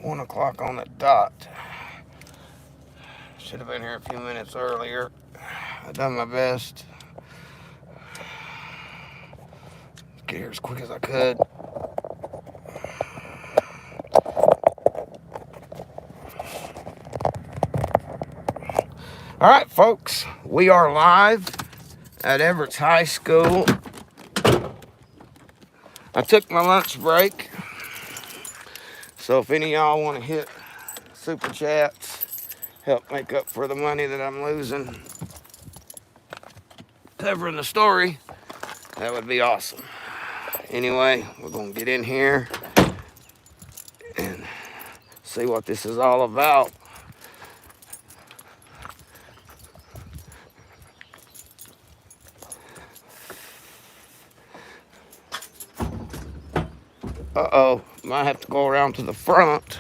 1 o'clock on the dot. Should have been here a few minutes earlier. I done my best. Get here as quick as I could. All right, folks, we are live at Evarts High School. I took my lunch break, so if any of y'all want to hit super chats, help make up for the money that I'm losing covering the story, that would be awesome. Anyway, we're gonna get in here and see what this is all about. Uh-oh, might have to go around to the front.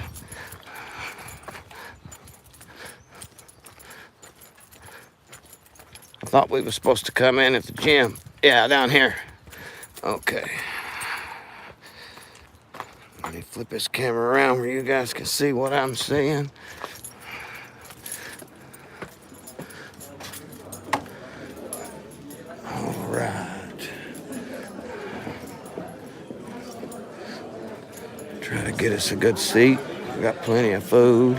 I thought we were supposed to come in at the gym. Yeah, down here. Okay. Let me flip this camera around where you guys can see what I'm seeing. All right. Try to get us a good seat. We got plenty of food.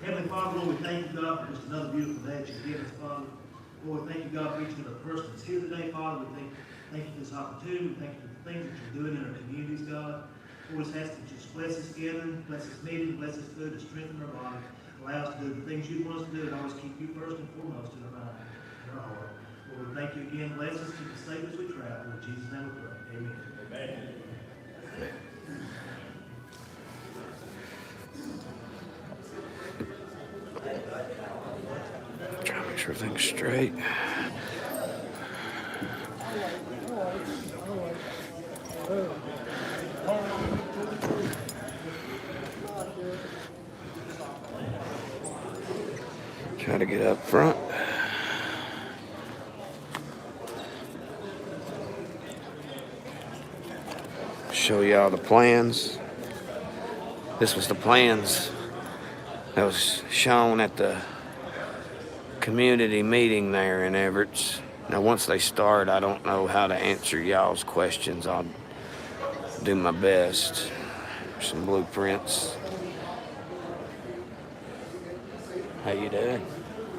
Heavenly Father, Lord, we thank you, God, for just another beautiful day that you've given us, Father. Lord, thank you, God, for each other person that's here today, Father. We thank you for this opportunity. We thank you for the things that you're doing in our communities, God. Lord, we ask that you just bless this gathering, bless this meeting, bless this food to strengthen our body. Allow us to do the things you want us to do and always keep you first and foremost in our mind and our heart. Lord, we thank you again. Bless us, keep us safe as we travel. In Jesus' name we pray. Amen. Amen. Try to make sure everything's straight. Try to get up front. Show y'all the plans. This was the plans that was shown at the community meeting there in Evarts. Now, once they start, I don't know how to answer y'all's questions. I'll do my best. Some blueprints. How you doing?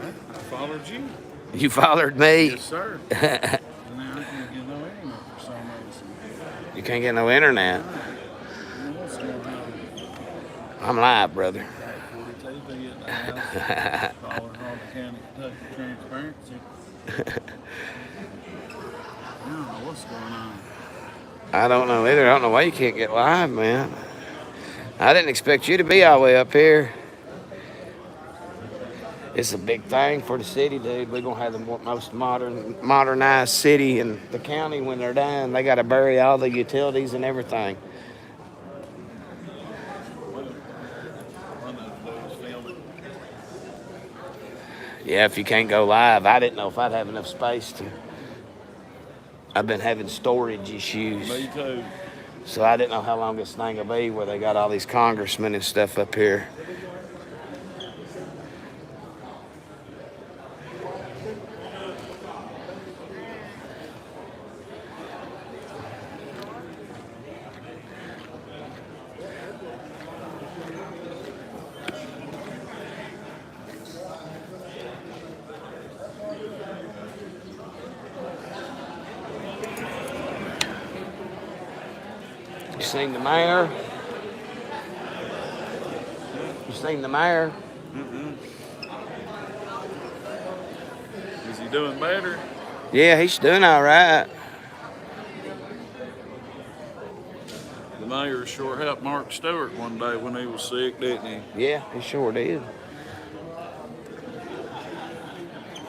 I followed you. You followed me? Yes, sir. Now I can't get no internet for some reason. You can't get no internet. What's going on? I'm live, brother. 40 TV at the house. Following all the county Kentucky transparency. I don't know what's going on. I don't know either. I don't know why you can't get live, man. I didn't expect you to be all the way up here. It's a big thing for the city, dude. We're going to have the most modernized city in the county when they're done. They got to bury all the utilities and everything. Yeah, if you can't go live, I didn't know if I'd have enough space to. I've been having storage issues. Me too. So I didn't know how long this thing will be where they got all these congressmen and stuff up here. You seen the mayor? You seen the mayor? Is he doing better? Yeah, he's doing all right. The mayor sure helped Mark Stewart one day when he was sick, didn't he? Yeah, he sure did.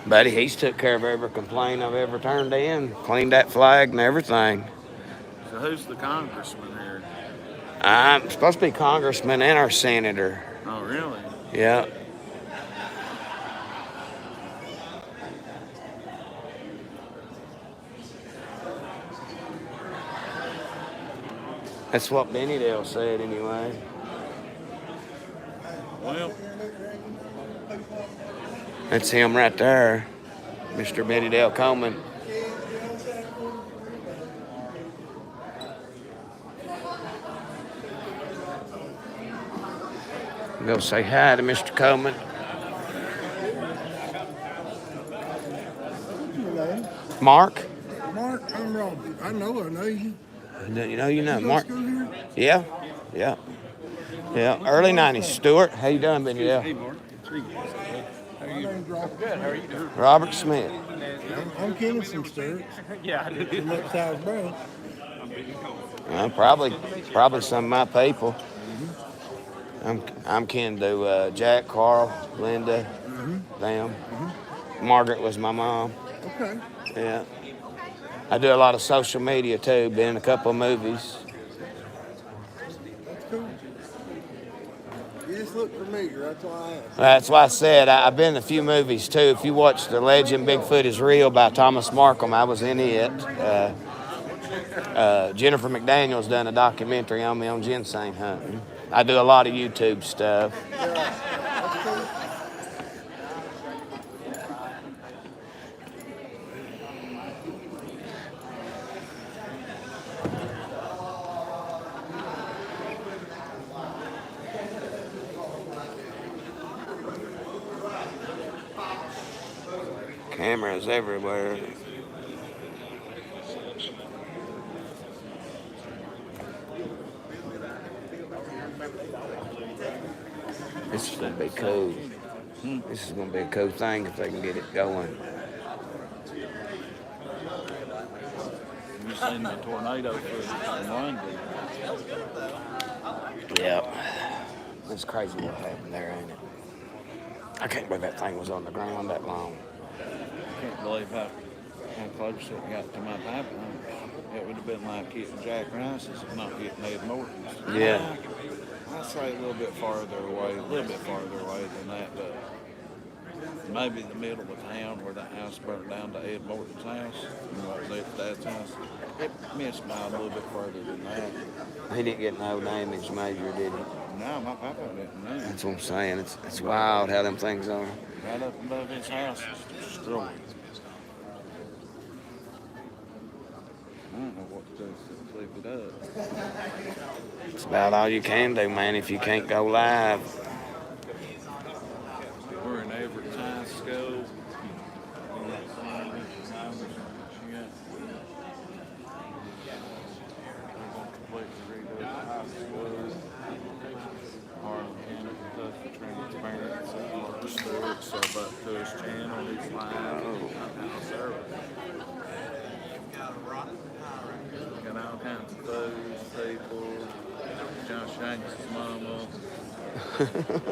Buddy, he's took care of every complaint I've ever turned in, cleaned that flag and everything. So who's the congressman here? I'm supposed to be congressman and our senator. Oh, really? Yeah. That's what Bennydale said anyway. Well, That's him right there, Mr. Bennydale Coleman. Go say hi to Mr. Coleman. Hello. Mark? Mark, I'm Robert. I know you. You know, You go to Mark. school here? Yeah, yeah, yeah. What's Early your last 90s. name? Stuart, how you doing, Bennydale? hey, Mark. My name's Robert. Robert Smith. I'm Kenneth from Sturts. From up South Branch. Probably some of my people. I'm kin to Jack, Carl, Linda, them. Margaret was my mom. Okay. Yeah. I do a lot of social media too. Been in a couple of movies. That's cool. You just look familiar. That's why I asked. That's why I said I've been in a few movies too. If you watch The Legend Bigfoot is Real by Thomas Markham, I was in it. Jennifer McDaniel's done a documentary on me on ginseng hunting. I do a lot of YouTube stuff. That's cool. Cameras everywhere. This is gonna be cool. This is gonna be a cool thing if they can get it going. You seen the tornado footage online? Yep. It's crazy what happened there, ain't it? I can't believe that thing was on the ground that long. I can't believe how close it got to my pipe lines. It would have been like hitting Jack Rice's and not hitting Ed Morton's. Yeah. I'd say a little bit farther away than that, but maybe the middle of town where the house burned down to Ed Morton's house, and what was Ed's dad's house. It missed by a little bit further than that. He didn't get no damage major, did he? No, my papa didn't know. That's what I'm saying. It's wild how them things are. Right up above his house is destroyed. I don't know what to do to flip it up. It's about all you can do, man, if you can't go live. We're in Evarts High School. So back to his channel, he's live. Got all kinds of foods, people, Josh Shanks' mama,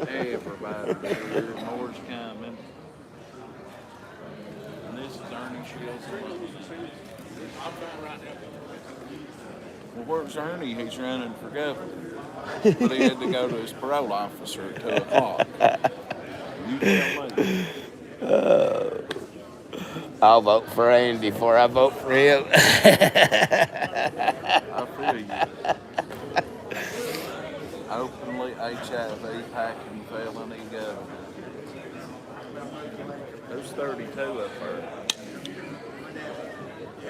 everybody here, more's coming. And this is Ernie Shields' Well, where's Ernie? He's running for governor. But he had to go to his parole officer at 2 o'clock. You tell me. I'll vote for Andy before I vote for him. I feel you. Openly HIV packing felony governor. There's 32 up there.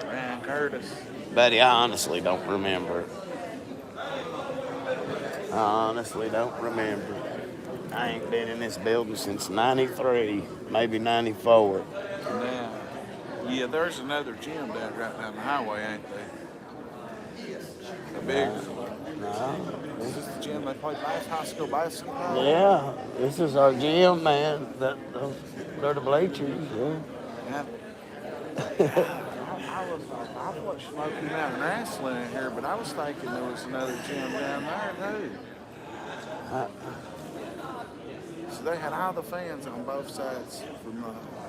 Ryan Curtis. Buddy, I honestly don't remember. I ain't been in this building since 93, maybe 94. Now, yeah, there's another gym down right down the highway, ain't there? A big one. No. This is the gym they play high school basketball. Yeah, this is our gym, man. They're the bleachers, yeah. I watched Smoky Mountain Wrestling in here, but I was thinking there was another gym down there, too. So they had all the fans on both sides from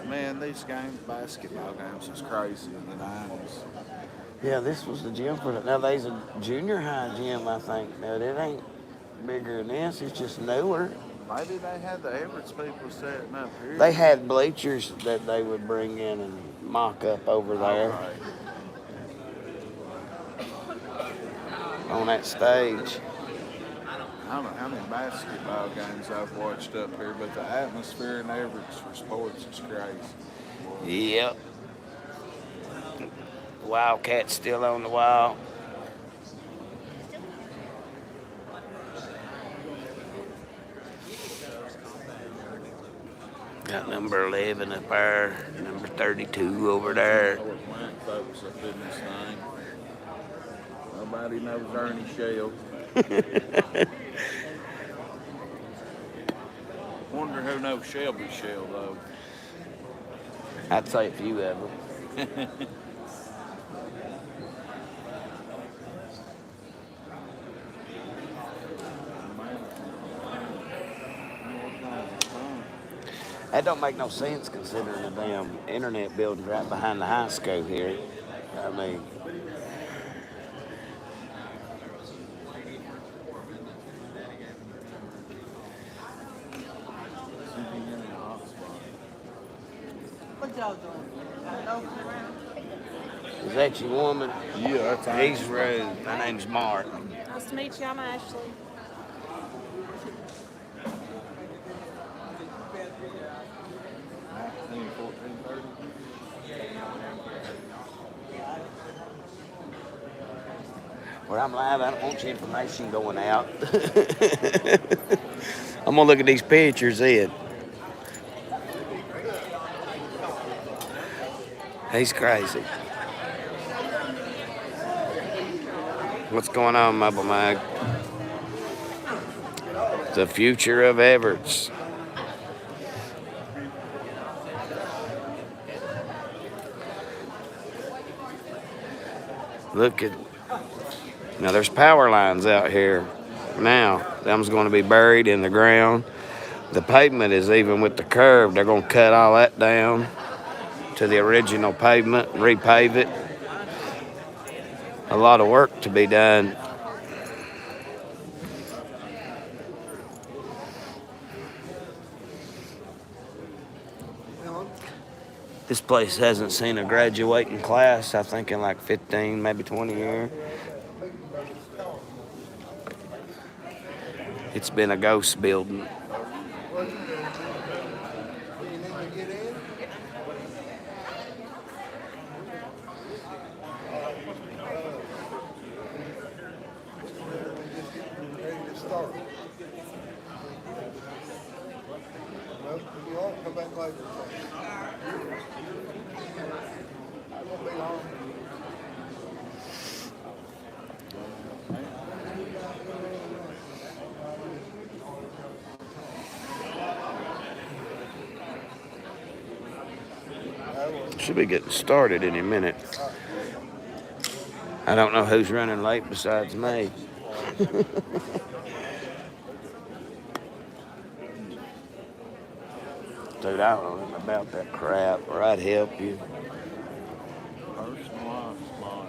man, these games, basketball games, was crazy in the 90s. Yeah, this was the gym for now. There's a junior high gym, I think. Now it ain't bigger than this. It's just newer. Maybe they had the Evarts people setting up here. They had bleachers that they would bring in and mock up over there. Right. on that stage. I don't know how many basketball games I've watched up here, but the atmosphere in Evarts for sports is crazy. Yep. Wildcat's still on the wall. Got number 11 up there, number 32 over there. North Plant folks up in this thing. Nobody knows Ernie Shell. Wonder who knows Shelby Shell though. I'd say a few of them. That don't make no sense considering the damn internet building right behind the high school here. I mean, What y'all doing? Got those around? is that your woman? Yeah, that's He's rude. My name's Mark. Nice to meet you. I'm Ashley. Where I'm live, I don't want your information going out. I'm gonna look at these pictures in. He's crazy. What's going on, Mobile Mag? The future of Evarts. Look at, now there's power lines out here now. Them's going to be buried in the ground. The pavement is even with the curve. They're going to cut all that down to the original pavement and repave it. A lot of work to be done. This place hasn't seen a graduating class, I think, in like 15, maybe 20 years. It's been a ghost building. Come back later. I won't be long. Should be getting started any minute. I don't know who's running late besides me. Dude, I don't know nothing about that crap, or I'd help you. Personalized spot.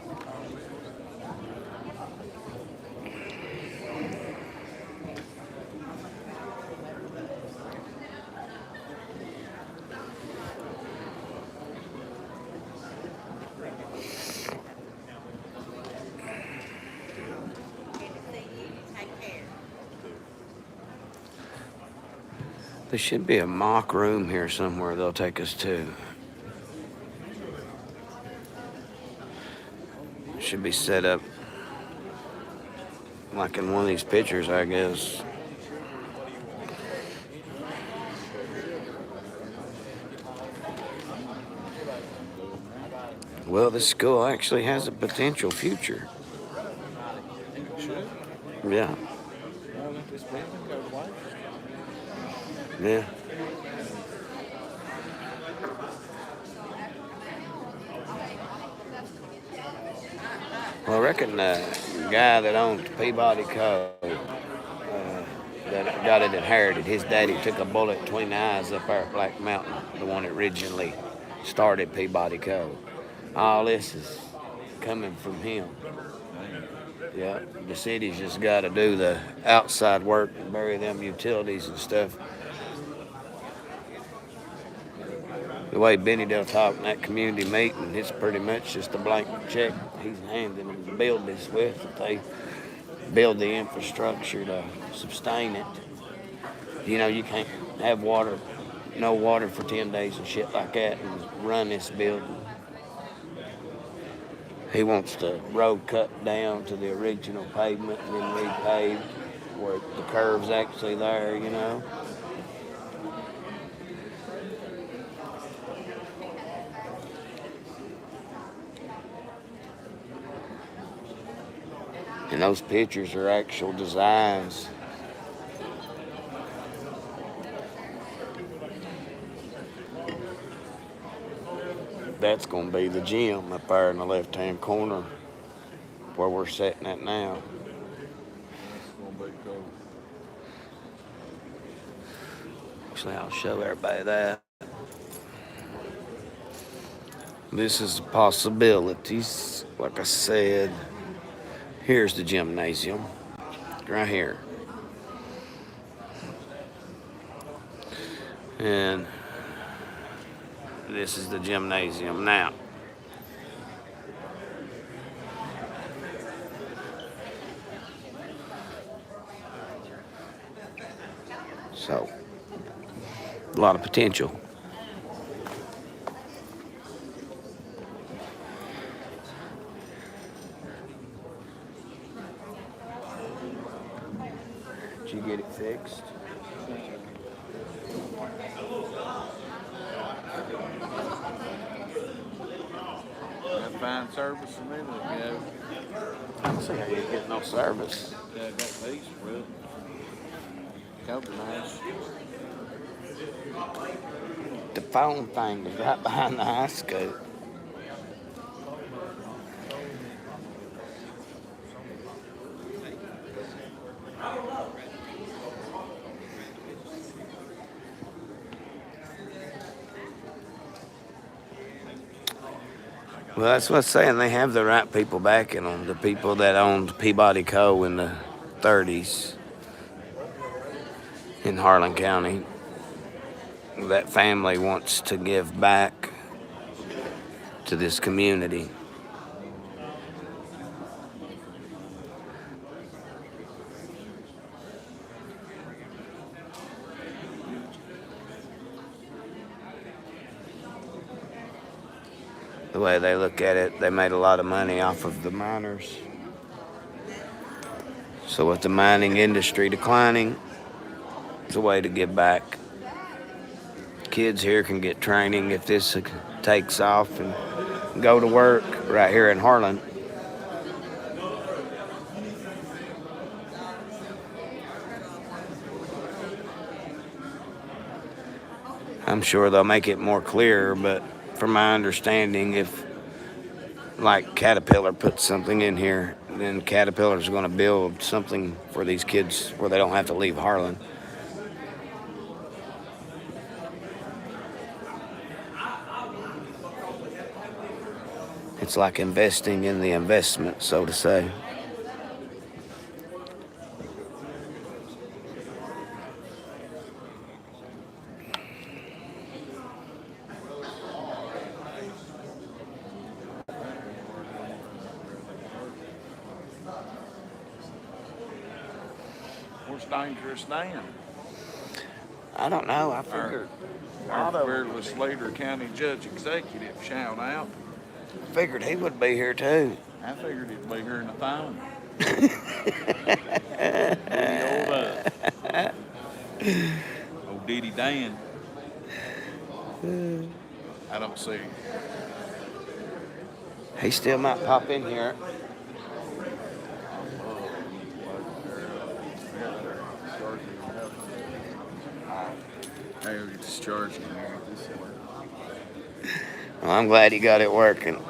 There should be a mock room here somewhere they'll take us to. Should be set up like in one of these pictures, I guess. Well, this school actually has a potential future. Should. Yeah. Well, let this building go to waste. Yeah. Well, I reckon the guy that owned Peabody Co. That got it inherited, his daddy took a bullet between the eyes up there at Black Mountain, the one that originally started Peabody Co. All this is coming from him. Yeah, the city's just got to do the outside work and bury them utilities and stuff. The way Benny Dell talked in that community meeting, it's pretty much just a blank check he's handing them to build this with. If they build the infrastructure to sustain it. You know, you can't have water, no water for 10 days and shit like that and run this building. He wants the road cut down to the original pavement and then repaved where the curve's actually there, you know. And those pictures are actual designs. That's going to be the gym up there in the left-hand corner where we're sitting at now. It's gonna be cool. Actually, I'll show everybody that. This is possibilities. Like I said, here's the gymnasium right here. And this is the gymnasium now. So, a lot of potential. Did you get it fixed? That fine service a minute ago. I don't see how you get no service. Yeah, got these for it. Cover nice. The phone thing was right behind the high school. Well, that's what I'm saying. They have the right people backing them. The people that owned Peabody Co. in the 30s in Harlan County. That family wants to give back to this community. The way they look at it, they made a lot of money off of the miners. So with the mining industry declining, it's a way to give back. Kids here can get training if this takes off and go to work right here in Harlan. I'm sure they'll make it more clear, but from my understanding, if like Caterpillar puts something in here, then Caterpillar's going to build something for these kids where they don't have to leave Harlan. It's like investing in the investment, so to say. What's dangerous Dan? I don't know. I figured Our fearless leader, county judge executive, shout out. he would be here too. I figured he'd be here in the phone. Old Diddy Dan. I don't see him. He still might pop in here. Hey, you're discharging here. Well, I'm glad he got it working.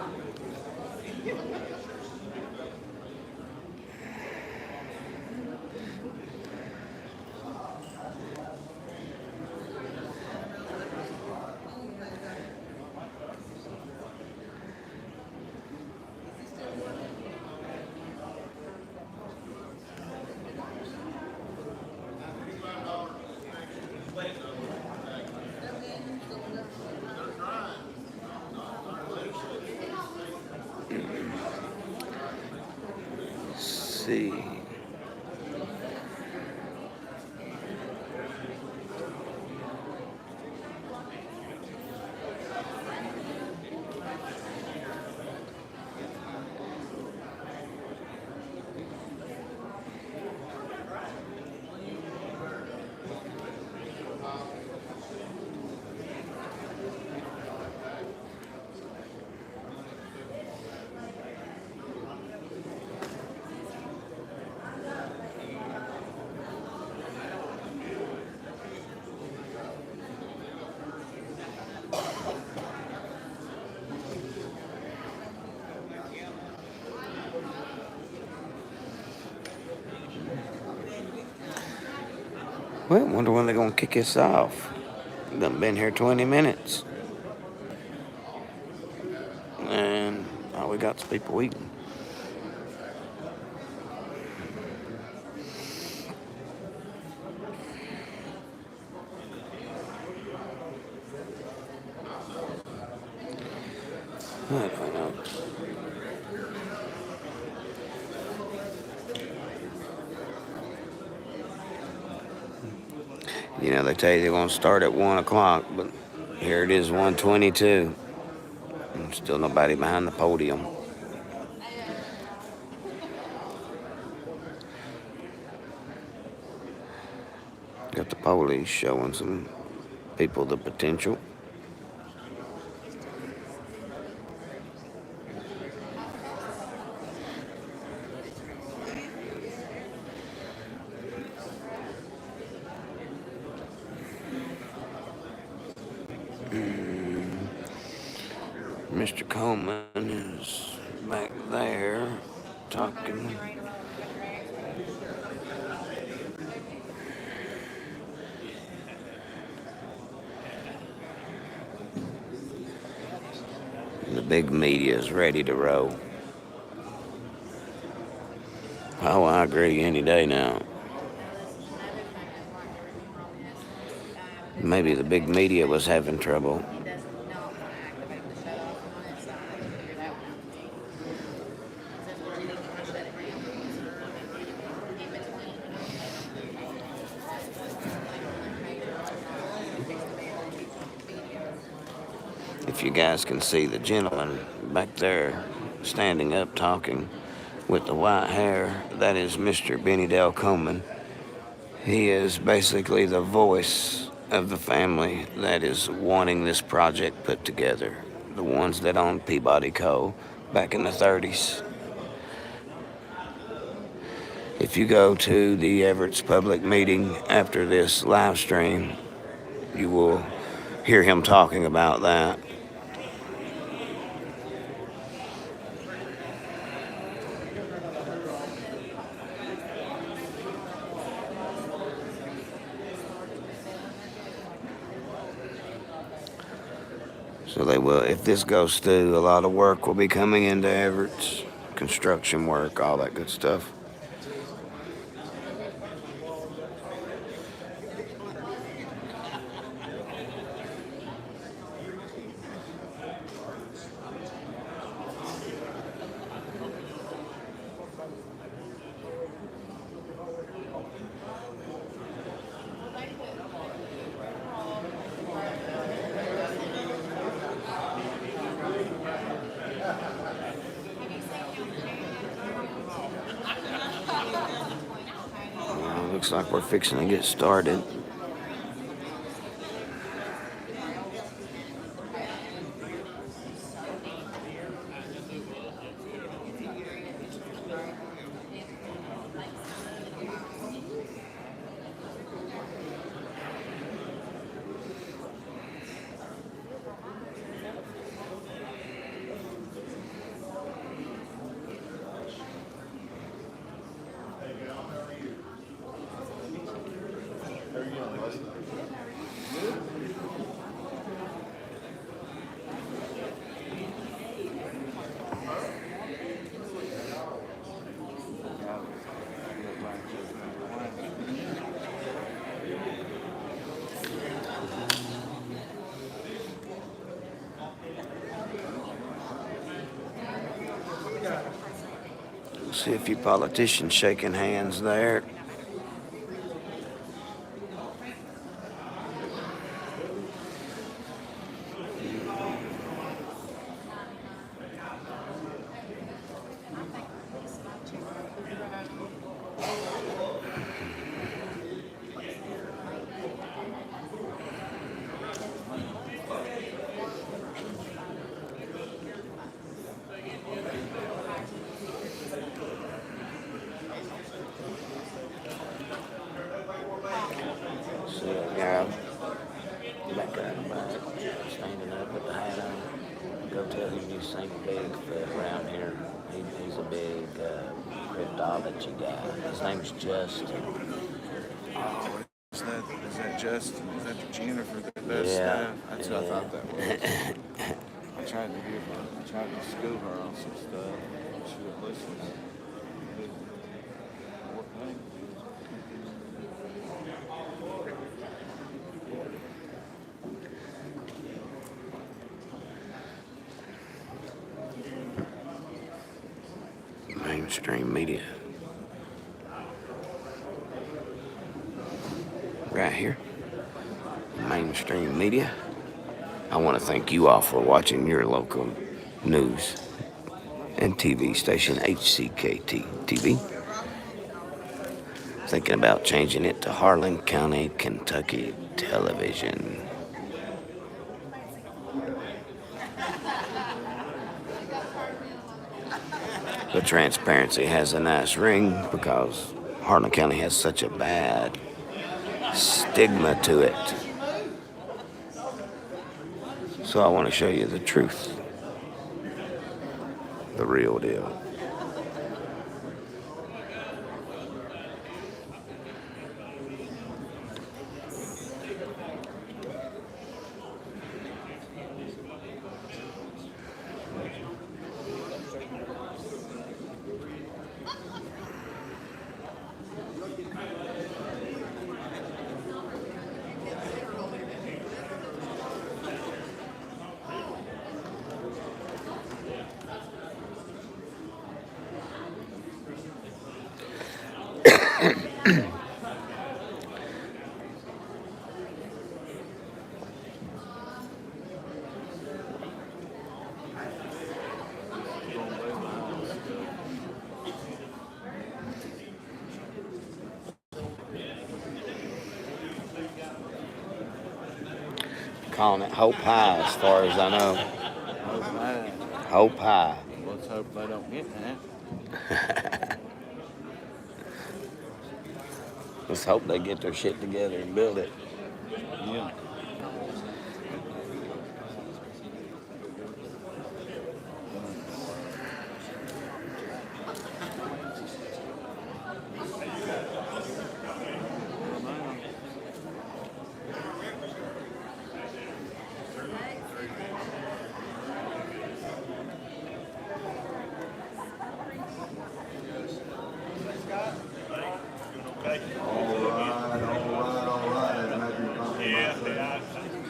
See. Well, wonder when they're gonna kick us off. Done been here 20 minutes. And all we got's people eating. I don't know. You know, they tell you they're gonna start at 1 o'clock, but here it is 1:22. And still nobody behind the podium. Got the police showing some people the potential. Mr. Coleman is back there talking. The big media is ready to roll. Oh, I agree any day now. Maybe the big media was having trouble. If you guys can see the gentleman back there standing up talking with the white hair, that is Mr. Benny Dale Coleman. He is basically the voice of the family that is wanting this project put together. The ones that owned Peabody Coal back in the 30s. If you go to the Evarts public meeting after this live stream, you will hear him talking about that. So they will, if this goes through, a lot of work will be coming into Evarts, construction work, all that good stuff. Looks like we're fixing to get started. See a few politicians shaking hands there. See a guy back standing up with the hat on. Go tell him you seen a big fella around here. He's a big cryptology guy. His name's Justin. Oh, is that Justin, is that the Jennifer that does Yeah, stuff? That's who I thought that was. I tried to school her on some stuff. She would listen. Okay. Mainstream media. Right here. Mainstream media. I want to thank you all for watching your local news and TV station, HCKT TV. Thinking about changing it to Harlan County, Kentucky Television. The transparency has a nice ring because Harlan County has such a bad stigma to it. So I want to show you the truth, the real deal. Calling it Hope High as far as I know. Hope high. Hope High. Let's hope they don't get that. Let's hope they get their shit together and build it. Yeah.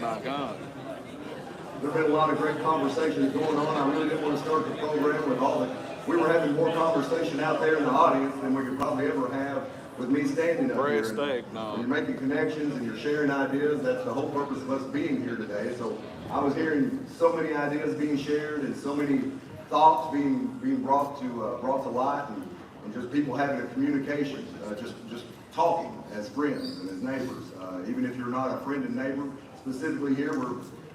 By God. There's been a lot of great conversations going on. I really didn't want to start the program with all the, we were having more conversation out there in the audience than we could probably ever have with me standing up here. Breast egg, no. When you're making connections and you're sharing ideas, that's the whole purpose of us being here today. So I was hearing so many ideas being shared and so many thoughts being brought to light and just people having a communication, just talking as friends and as neighbors. Even if you're not a friend and neighbor, specifically here,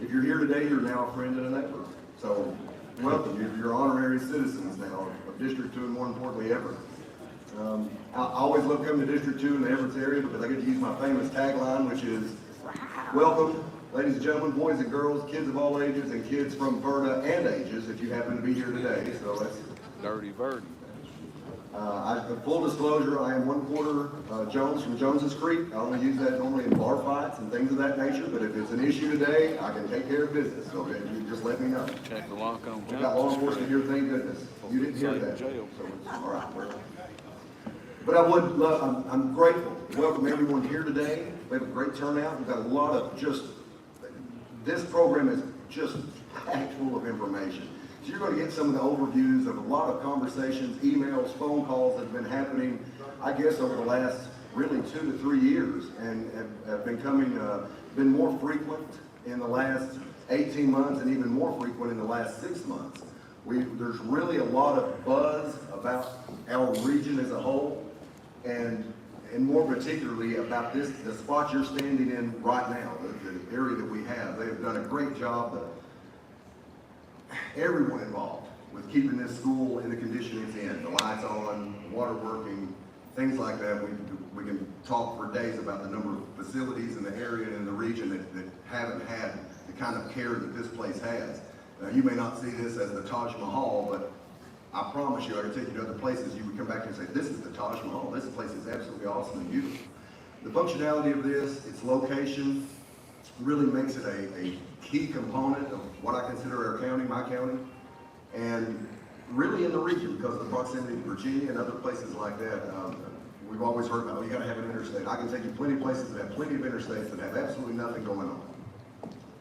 if you're here today, you're now a friend and a neighbor. So welcome, you're honorary citizens now of District 2 and more importantly, Everett. I always love coming to District 2 in the Everett area because I get to use my famous tagline, which is, welcome, ladies and gentlemen, boys and girls, kids of all ages, and kids from Verda and ages, if you happen to be here today. So that's Dirty Birdie. full disclosure, I am 1/4 Jones from Jones's Creek. I only use that normally in bar fights and things of that nature, but if it's an issue today, I can take care of business, so you just let me know. Check the lock on We've got law enforcement here, thank goodness. You didn't hear Safe that. jail. So it's all right. But I would love, I'm grateful to welcome everyone here today. We have a great turnout. We've got a lot of this program is just packed full of information. So you're going to get some of the overviews of a lot of conversations, emails, phone calls that have been happening, I guess, over the last really 2 to 3 years and have been more frequent in the last 18 months and even more frequent in the last 6 months. There's really a lot of buzz about our region as a whole and more particularly about the spot you're standing in right now, the area that we have. They have done a great job, everyone involved, with keeping this school in the condition it's in. The lights on, the water working, things like that. We can talk for days about the number of facilities in the area and in the region that haven't had the kind of care that this place has. You may not see this as the Taj Mahal, but I promise you, I can take you to other places, you would come back and say, this is the Taj Mahal. This place is absolutely awesome and beautiful. The functionality of this, its location, really makes it a key component of what I consider our county, my county, and really in the region because of the proximity to Virginia and other places like that. We've always heard about, you gotta have an interstate. I can take you plenty of places that have plenty of interstates that have absolutely nothing going on.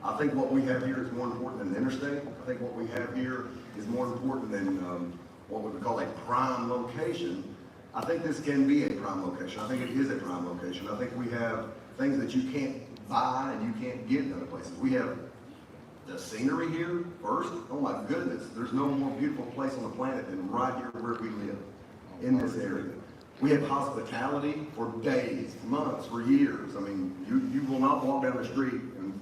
I think what we have here is more important than an interstate. I think what we have here is more important than what we would call a prime location. I think this can be a prime location. I think it is a prime location. I think we have things that you can't buy and you can't get in other places. We have the scenery here first. Oh my goodness, there's no more beautiful place on the planet than right here where we live, in this area. We have hospitality for days, months, for years. I mean, you will not walk down the street and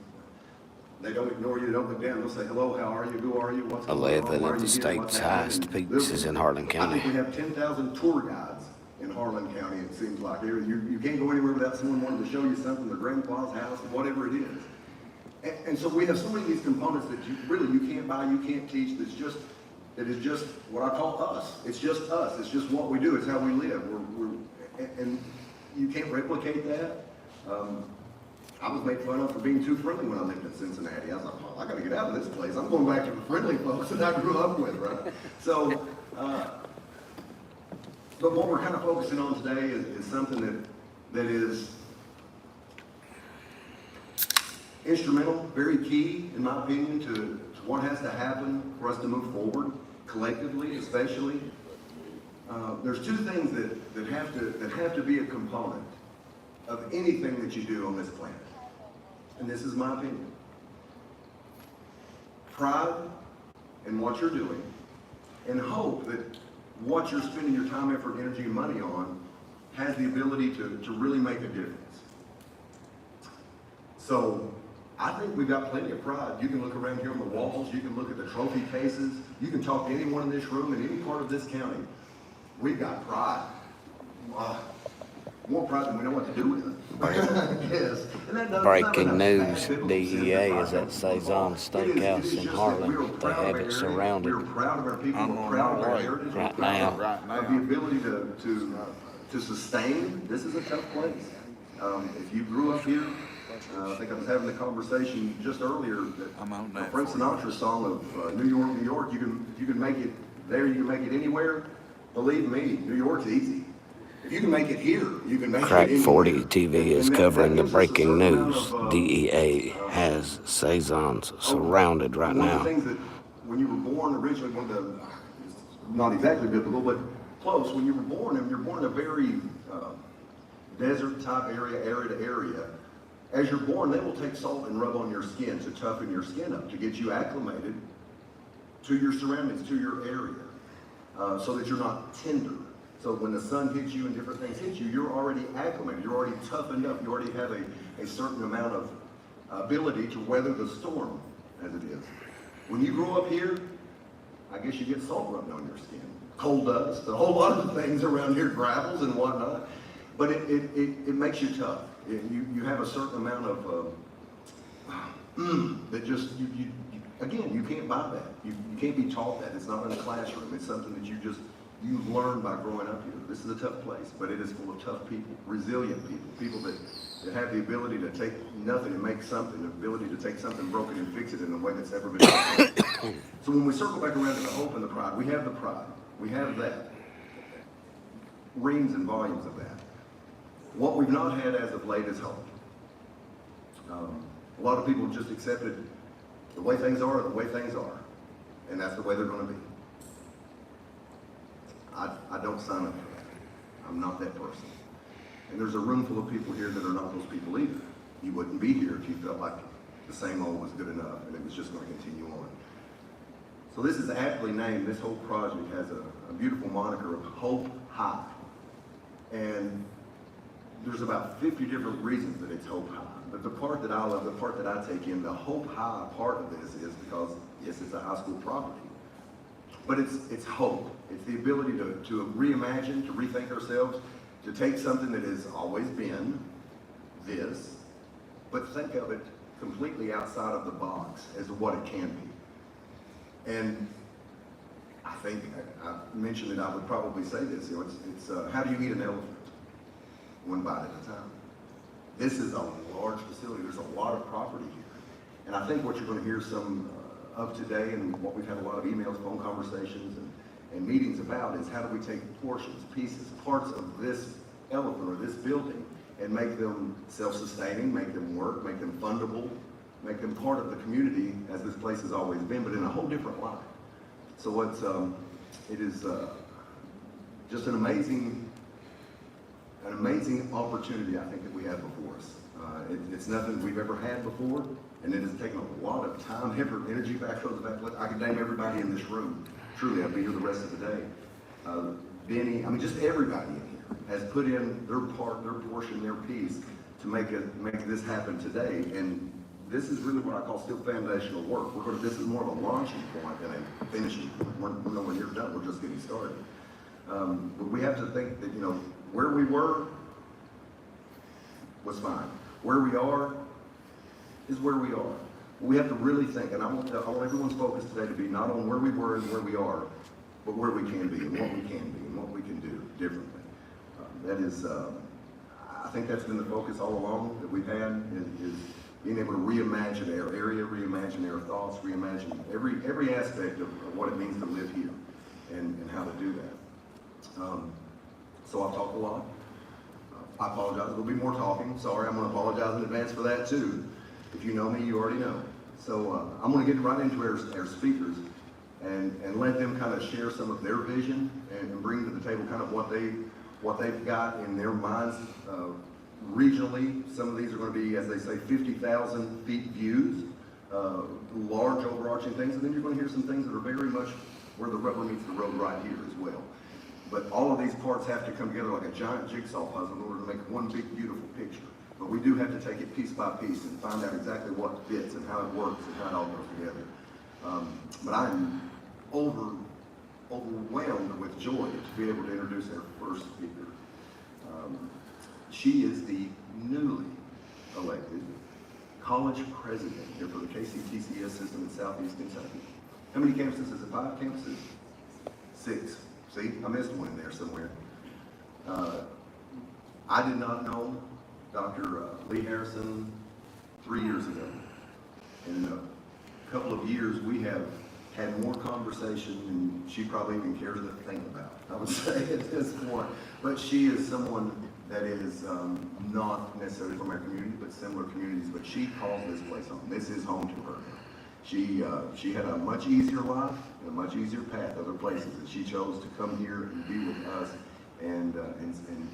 they don't ignore you, they don't look down, they'll say, hello, how are you, who are you, what's going on? 11 Why are of the you here? What's state's happening?" highest peaks is in Harlan I County. think we have 10,000 tour guides in Harlan County, it seems like. You can't go anywhere without someone wanting to show you something, their grandpa's house, whatever it is. And so we have so many of these components that you can't buy, you can't teach, that is just what I call us. It's just us, it's just what we do, it's how we live. And you can't replicate that. I was made fun of for being too friendly when I lived in Cincinnati. I was like, well, I gotta get out of this place. I'm going back to the friendly folks that I grew up with, right? So, but what we're kind of focusing on today is something that is instrumental, very key, in my opinion, to what has to happen for us to move forward, collectively, especially. There's two things that have to be a component of anything that you do on this planet. And this is my opinion. Pride in what you're doing, and hope that what you're spending your time, effort, energy, and money on has the ability to really make a difference. So I think we've got plenty of pride. You can look around here on the walls, you can look at the trophy cases, you can talk to anyone in this room in any part of this county. We've got pride. Wow. More pride than we know what to do with it. Yes. Breaking news, DEA is at Saison Steakhouse in Harlan. They have it surrounded We're proud of our people, I'm we're on proud of my our way. heritage, we're Right proud now. of Right now. the ability to sustain. This is a tough place. If you grew up here, I think I was having the conversation just earlier that I'm on the that Frank for you. Sinatra song of New York, New York, you can make it there, you can make it anywhere. Believe me, New York's easy. If you can make it here, you can make Crack it anywhere. 40 TV is And that covering the gives us a breaking certain amount news. of, DEA has Saisons surrounded right one of now. the things that, when you were born originally, one of the, not exactly biblical, but close, when you were born, and you're born in a very desert type area, arid area, as you're born, they will take salt and rub on your skin to toughen your skin up, to get you acclimated to your surroundings, to your area, so that you're not tender. So when the sun hits you and different things hit you, you're already acclimated, you're already toughened up, you already have a certain amount of ability to weather the storm, as it is. When you grow up here, I guess you get salt rubbed on your skin. Coal dust, a whole lot of things around here, gravels and whatnot. But it makes you tough. You have a certain amount of, that just, again, you can't buy that. You can't be taught that. It's not in the classroom. It's something that you learn by growing up here. This is a tough place, but it is full of tough people, resilient people, people that have the ability to take nothing and make something, the ability to take something broken and fix it in a way that's ever been done. So when we circle back around to the hope and the pride, we have the pride. We have that. Reams and volumes of that. What we've not had as of late is hope. A lot of people just accepted the way things are, and that's the way they're going to be. I don't sign up for that. I'm not that person. And there's a room full of people here that are not those people either. You wouldn't be here if you felt like the same old was good enough and it was just going to continue on. So this is aptly named. This whole project has a beautiful moniker of Hope High. And there's about 50 different reasons that it's Hope High. But the part that I love, the part that I take in, the Hope High part of this is because, yes, it's a high school property. But it's hope. It's the ability to reimagine, to rethink ourselves, to take something that has always been this, but think of it completely outside of the box as to what it can be. And I think, I mentioned that I would probably say this, it's how do you eat an elephant? One bite at a time. This is a large facility. There's a lot of property here. And I think what you're going to hear some of today, and what we've had a lot of emails, phone conversations, and meetings about, is how do we take portions, pieces, parts of this elephant or this building and make them self-sustaining, make them work, make them fundable, make them part of the community as this place has always been, but in a whole different light. So it is just an amazing opportunity, I think, that we have before us. It's nothing we've ever had before, and it has taken a lot of time, effort, energy, backloads. I could name everybody in this room. Truly, I'd be here the rest of the day. Benny, I mean, just everybody in here has put in their part, their portion, their piece to make this happen today. And this is really what I call still foundational work. This is more of a launching point than a finishing point. We're nowhere near done. We're just getting started. But we have to think that, where we were was fine. Where we are is where we are. We have to really think, and I want everyone's focus today to be not on where we were and where we are, but where we can be and what we can be and what we can do differently. I think that's been the focus all along that we've had, is being able to reimagine our area, reimagine our thoughts, reimagine every aspect of what it means to live here and how to do that. So I've talked a lot. I apologize. There'll be more talking. Sorry, I'm going to apologize in advance for that too. If you know me, you already know. So I'm going to get right into our speakers and let them kind of share some of their vision and bring to the table kind of what they've got in their minds regionally. Some of these are going to be, as they say, 50,000 feet views, large overarching things, and then you're going to hear some things that are very much where the rubber meets the road right here as well. But all of these parts have to come together like a giant jigsaw puzzle in order to make one big, beautiful picture. But we do have to take it piece by piece and find out exactly what fits and how it works and how it all goes together. But I'm overwhelmed with joy to be able to introduce our first speaker. She is the newly elected college president here for the KCTCS system in Southeast Kentucky. How many campuses is it? 5 campuses? 6. See, I missed one in there somewhere. I did not know Dr. Lee Harrison 3 years ago. In a couple of years, we have had more conversation than she probably even cares to think about, I would say, at this point. But she is someone that is not necessarily from our community, but similar communities. But she calls this place home. This is home to her. She had a much easier life and a much easier path other places, and she chose to come here and be with us and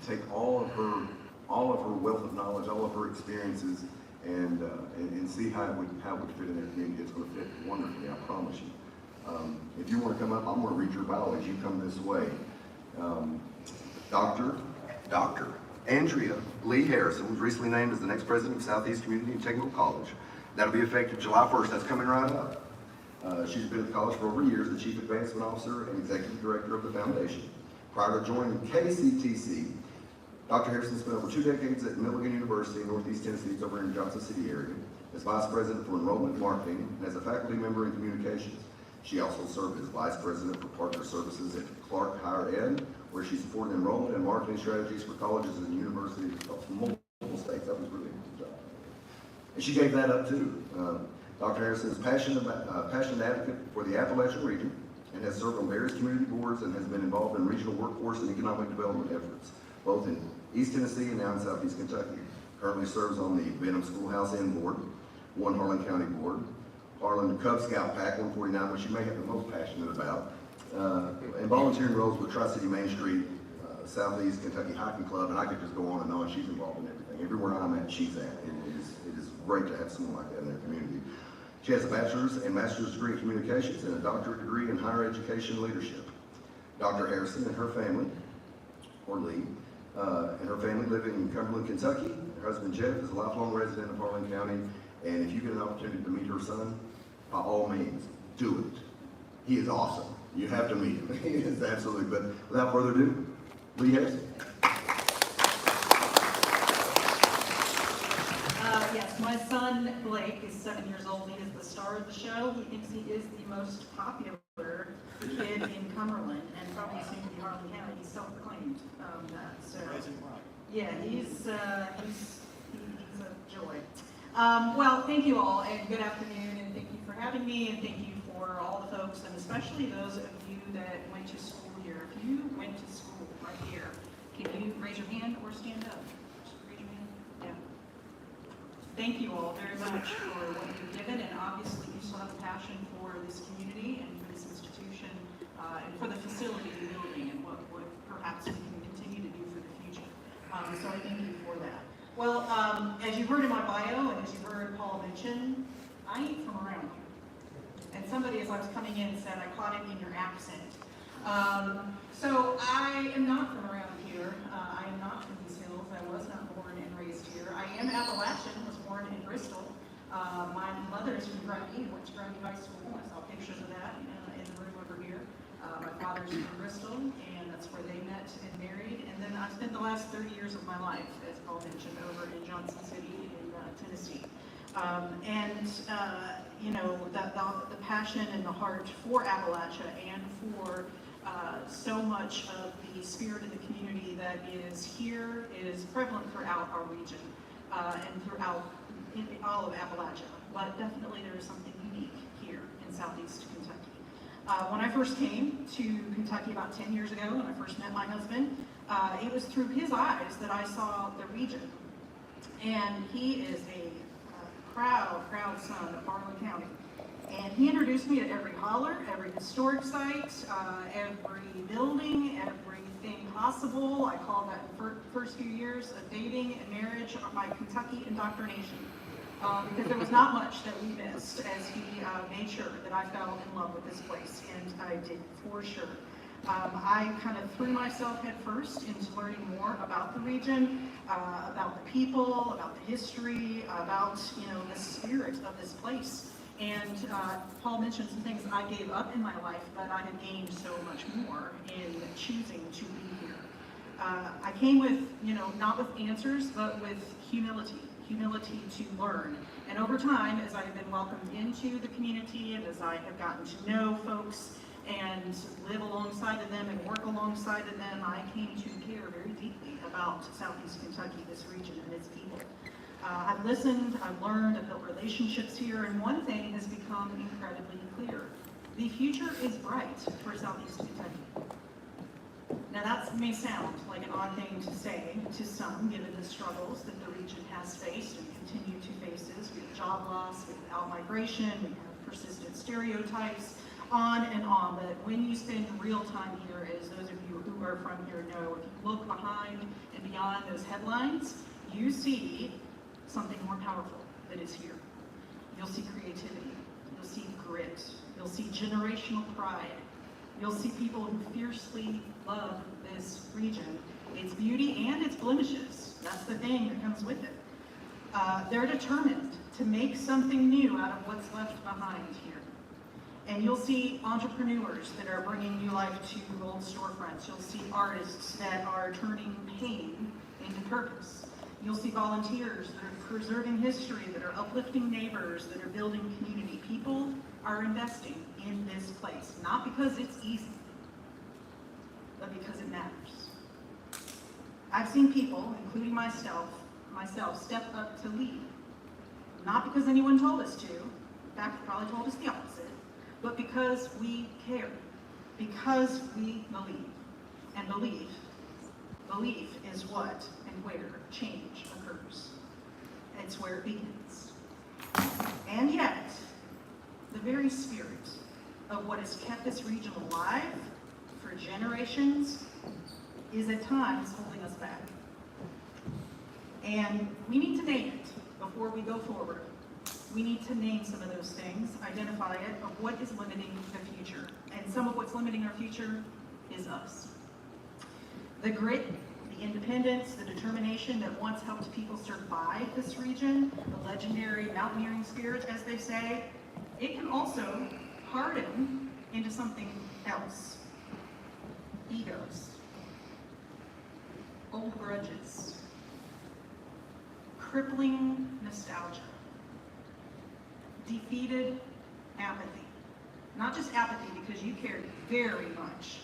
take all of her wealth of knowledge, all of her experiences, and see how it would fit in their community. It's going to fit wonderfully, I promise you. If you want to come up, I'm going to read your bio as you come this way. Dr. Andrea Lee Harrison was recently named as the next president of Southeast Community and Technical College. That'll be effective July 1st. That's coming right up. She's been at the college for over years, the Chief Advancement Officer and Executive Director of the Foundation. Prior to joining KCTC, Dr. Harrison spent over 2 decades at Milligan University in Northeast Tennessee, over in the Johnson City area, as Vice President for Enrollment Marketing and as a faculty member in Communications. She also served as Vice President for Partner Services at Clark Higher Ed, where she supported enrollment and marketing strategies for colleges and universities across multiple states. That was really a good job. And she gave that up too. Dr. Harrison is passionate advocate for the Appalachian region and has served on various community boards and has been involved in regional workforce and economic development efforts, both in East Tennessee and now in Southeast Kentucky. Currently serves on the Benham Schoolhouse Inn Board, One Harlan County Board, Harlan Cub Scout Pack 149, which you may have the most passionate about, and volunteering roles with Tri-City Main Street, Southeast Kentucky Hiking Club, and I could just go on and on. She's involved in everything. Everywhere I'm at, she's at. It is great to have someone like that in their community. She has a bachelor's and master's degree in communications and a doctorate degree in higher education leadership. Dr. Harrison and her family, or Lee, and her family live in Cumberland, Kentucky. Her husband Jeff is a lifelong resident of Harlan County, and if you get an opportunity to meet her son, by all means, do it. He is awesome. You have to meet him. He is absolutely. But without further ado, Lee Harrison. Yes, my son Blake is 7 years old. He is the star of the show. He thinks he is the most popular kid in Cumberland and probably soon to be Harlan County. He's self-proclaimed that. So yeah, he joy. Well, thank you all, and good afternoon, and thank you for having me, and thank you for all the folks, and especially those of you that went to school here. If you went to school right here, can you raise your hand or stand up? Just raise your hand. Yeah. Thank you all very much for what you've given, and obviously you still have a passion for this community and for this institution, and for the facility building and what perhaps we can continue to do for the future. So I thank you for that. Well, as you heard in my bio, and as you heard Paul mention, I ain't from around here. And somebody, as I was coming in, said, I caught it in your accent. So I am not from around here. I am not from these hills. I was not born and raised here. I am Appalachian, was born in Bristol. My mother is from Grundy, went to Grundy High School. I saw pictures of that in the room over here. My father's from Bristol, and that's where they met and married. And then I spent the last 30 years of my life, as Paul mentioned, over in Johnson City in Tennessee. You know, the passion and the heart for Appalachia and for so much of the spirit of the community that is here is prevalent throughout our region and throughout in all of Appalachia. But definitely there is something unique here in Southeast Kentucky. When I first came to Kentucky about 10 years ago, when I first met my husband, it was through his eyes that I saw the region. And he is a proud son of Harlan County. And he introduced me to every holler, every historic site, every building, everything possible. I call that the first few years of dating and marriage my Kentucky indoctrination. Because there was not much that we missed as he made sure that I fell in love with this place, and I did for sure. I kind of threw myself head first into learning more about the region, about the people, about the history, about the spirit of this place. And Paul mentioned some things I gave up in my life, but I have gained so much more in choosing to be here. I came with, not with answers, but with humility to learn. And over time, as I have been welcomed into the community and as I have gotten to know folks and live alongside of them and work alongside of them, I came to care very deeply about Southeast Kentucky, this region and its people. I've listened, I've learned, I've built relationships here, and one thing has become incredibly clear. The future is bright for Southeast Kentucky. Now that may sound like an odd thing to say to some, given the struggles that the region has faced and continue to face. We have job loss, we have out-migration, we have persistent stereotypes, on and on. But when you spend real time here, as those of you who are from here know, if you look behind and beyond those headlines, you see something more powerful that is here. You'll see creativity, you'll see grit, you'll see generational pride. You'll see people who fiercely love this region, its beauty and its blemishes. That's the thing that comes with it. They're determined to make something new out of what's left behind here. And you'll see entrepreneurs that are bringing new life to old storefronts. You'll see artists that are turning pain into purpose. You'll see volunteers that are preserving history, that are uplifting neighbors, that are building community. People are investing in this place, not because it's easy, but because it matters. I've seen people, including myself, step up to lead. Not because anyone told us to, in fact, probably told us the opposite, but because we care, because we believe. And belief is what and where change occurs. It's where it begins. And yet, the very spirit of what has kept this region alive for generations is at times holding us back. And we need to name it before we go forward. We need to name some of those things, identify it, of what is limiting the future. And some of what's limiting our future is us. The grit, the independence, the determination that once helped people survive this region, the legendary mountaineering spirit, as they say, it can also harden into something else. Egos, old grudges, crippling nostalgia, defeated apathy. Not just apathy because you cared very much,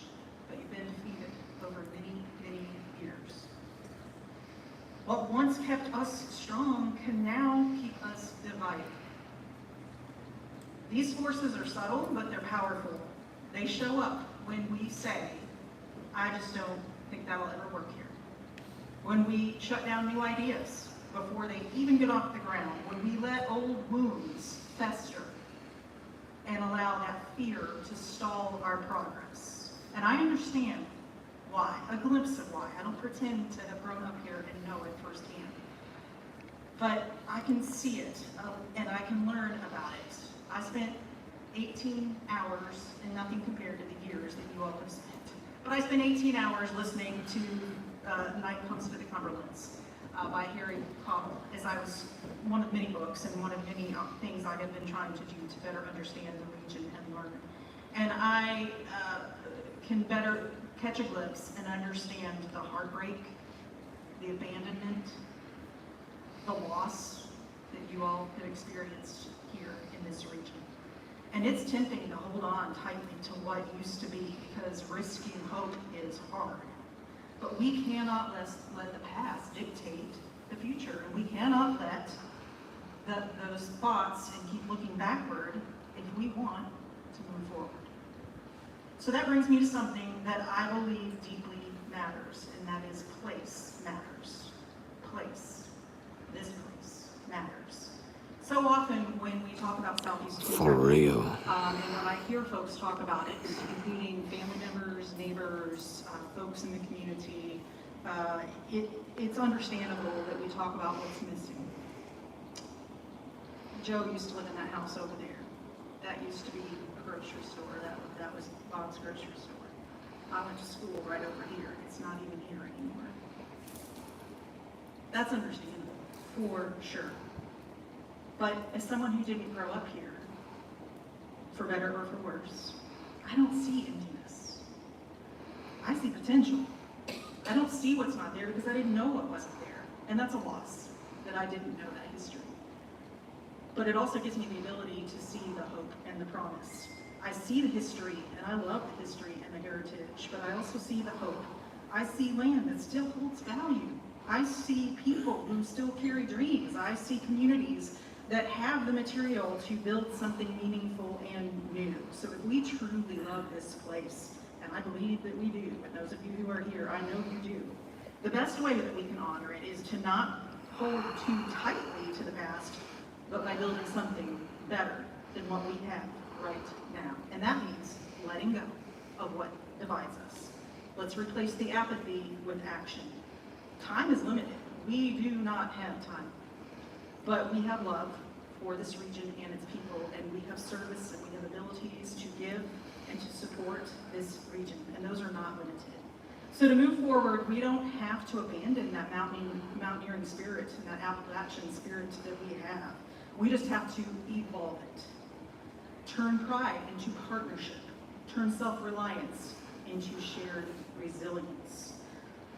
but you've been defeated over many, many years. What once kept us strong can now keep us divided. These forces are subtle, but they're powerful. They show up when we say, I just don't think that'll ever work here. When we shut down new ideas before they even get off the ground. When we let old wounds fester and allow that fear to stall our progress. And I understand why, a glimpse of why. I don't pretend to have grown up here and know it firsthand. But I can see it, and I can learn about it. I spent 18 hours, and nothing compared to the years that you all have spent. But I spent 18 hours listening to Night Comes to the Cumberlands by Harry Cobble, as I was one of many books and one of many things I have been trying to do to better understand the region and learn. And I can better catch a glimpse and understand the heartbreak, the abandonment, the loss that you all have experienced here in this region. And it's tempting to hold on tightly to what used to be because risking hope is hard. But we cannot let the past dictate the future, and we cannot let those thoughts and keep looking backward if we want to move forward. So that brings me to something that I believe deeply matters, and that is place matters. Place. This place matters. So often when we talk about Southeast Kentucky, For real. and when I hear folks talk about it, including family members, neighbors, folks in the community, it's understandable that we talk about what's missing. Joe used to live in that house over there. That used to be a grocery store. That was Bob's grocery store. I went to school right over here. It's not even here anymore. That's understandable, for sure. But as someone who didn't grow up here, for better or for worse, I don't see emptiness. I see potential. I don't see what's not there because I didn't know what wasn't there. And that's a loss, that I didn't know that history. But it also gives me the ability to see the hope and the promise. I see the history, and I love the history and the heritage, but I also see the hope. I see land that still holds value. I see people who still carry dreams. I see communities that have the material to build something meaningful and new. So if we truly love this place, and I believe that we do, and those of you who are here, I know you do, the best way that we can honor it is to not hold too tightly to the past, but by building something better than what we have right now. And that means letting go of what divides us. Let's replace the apathy with action. Time is limited. We do not have time. But we have love for this region and its people, and we have service and we have abilities to give and to support this region, and those are not limited. So to move forward, we don't have to abandon that mountaineering spirit and that Appalachian spirit that we have. We just have to evolve it. Turn pride into partnership. Turn self-reliance into shared resilience.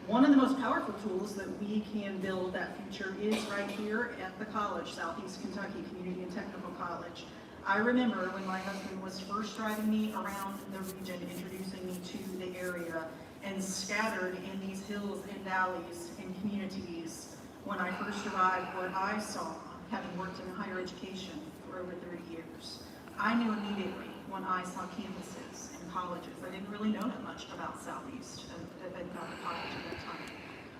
One of the most powerful tools that we can build that future is right here at the college, Southeast Kentucky Community and Technical College. I remember when my husband was first driving me around the region, introducing me to the area, and scattered in these hills and valleys and communities. When I first arrived, what I saw, having worked in higher education for over 30 years, I knew immediately when I saw campuses and colleges. I didn't really know that much about Southeast, about the college at that time.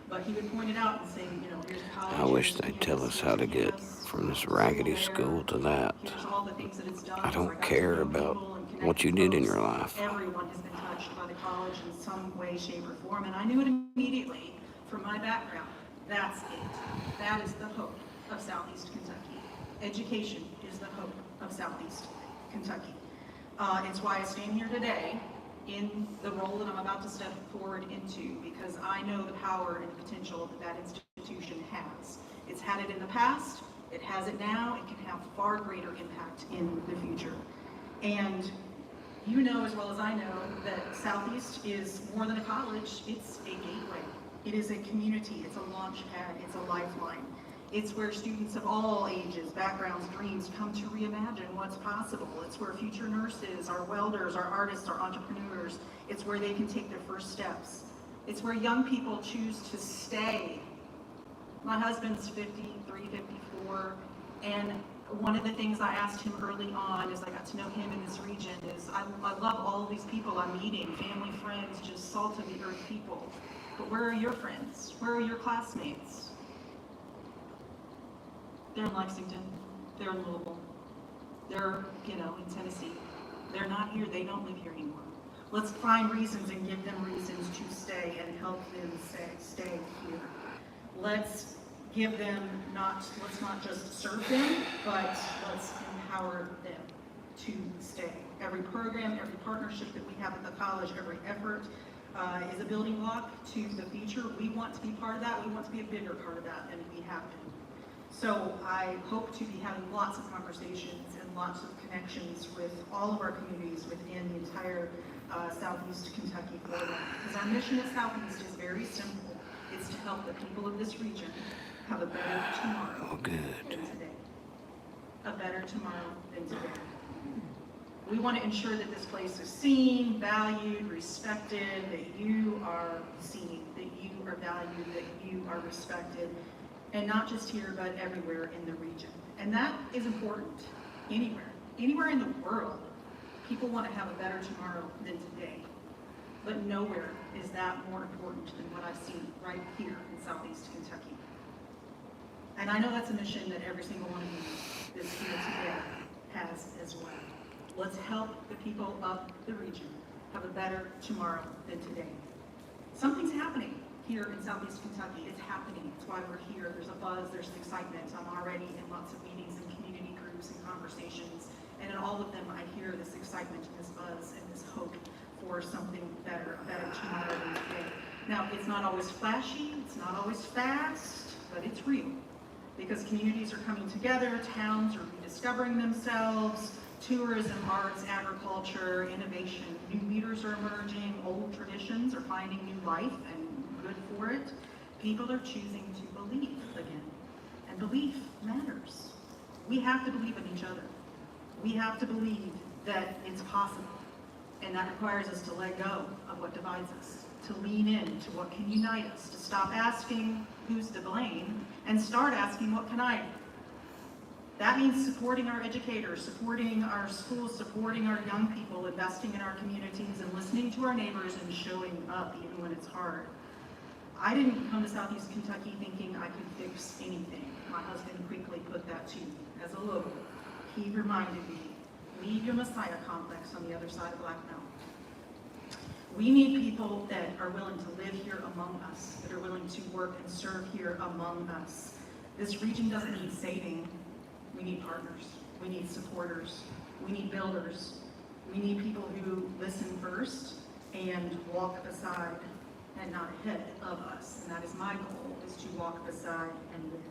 But he would point it out and say, here's a college. I wish they'd tell us how to get from this raggedy school to that. Here's all the things that it's done. I So don't got to care know about people and connect what you with did in folks. your life. Everyone has been touched by the college in some way, shape, or form, and I knew it immediately from my background. That's it. That is the hope of Southeast Kentucky. Education is the hope of Southeast Kentucky. It's why I stand here today in the role that I'm about to step forward into, because I know the power and the potential that institution has. It's had it in the past, it has it now, it can have far greater impact in the future. And you know as well as I know that Southeast is more than a college, it's a gateway. It is a community, it's a launch pad, it's a lifeline. It's where students of all ages, backgrounds, dreams come to reimagine what's possible. It's where future nurses, our welders, our artists, our entrepreneurs, it's where they can take their first steps. It's where young people choose to stay. My husband's 53, 54, and one of the things I asked him early on as I got to know him in this region is, I love all of these people I'm meeting, family, friends, just salt of the earth people. But where are your friends? Where are your classmates? They're in Lexington, they're in Louisville, they're, in Tennessee. They're not here, they don't live here anymore. Let's find reasons and give them reasons to stay and help them stay here. Let's give them let's not just serve them, but let's empower them to stay. Every program, every partnership that we have at the college, every effort is a building block to the future. We want to be part of that. We want to be a bigger part of that than we have been. So I hope to be having lots of conversations and lots of connections with all of our communities within the entire Southeast Kentucky Florida. Because our mission at Southeast is very simple. It's to help the people of this region have a better tomorrow than today. A better tomorrow than today. We want to ensure that this place is seen, valued, respected, that you are seen, that you are valued, that you are respected, and not just here, but everywhere in the region. And that is important anywhere in the world. People want to have a better tomorrow than today. But nowhere is that more important than what I see right here in Southeast Kentucky. And I know that's a mission that every single one of you that's here today has as well. Let's help the people of the region have a better tomorrow than today. Something's happening here in Southeast Kentucky. It's happening. It's why we're here. There's a buzz, there's an excitement. I'm already in lots of meetings and community groups and conversations. And in all of them, I hear this excitement and this buzz and this hope for something better, a better tomorrow than today. Now, it's not always flashy, it's not always fast, but it's real. Because communities are coming together, towns are rediscovering themselves, tourism, arts, agriculture, innovation, new leaders are emerging, old traditions are finding new life and good for it. People are choosing to believe again. And belief matters. We have to believe in each other. We have to believe that it's possible. And that requires us to let go of what divides us, to lean into what can unite us, to stop asking who's to blame and start asking what can I do. That means supporting our educators, supporting our schools, supporting our young people, investing in our communities and listening to our neighbors and showing up even when it's hard. I didn't come to Southeast Kentucky thinking I could fix anything. My husband quickly put that to me as a local. He reminded me, leave your Messiah complex on the other side of Black Mountain. We need people that are willing to live here among us, that are willing to work and serve here among us. This region doesn't need saving. We need partners. We need supporters. We need builders. We need people who listen first and walk beside and not ahead of us. And that is my goal, is to walk beside and with.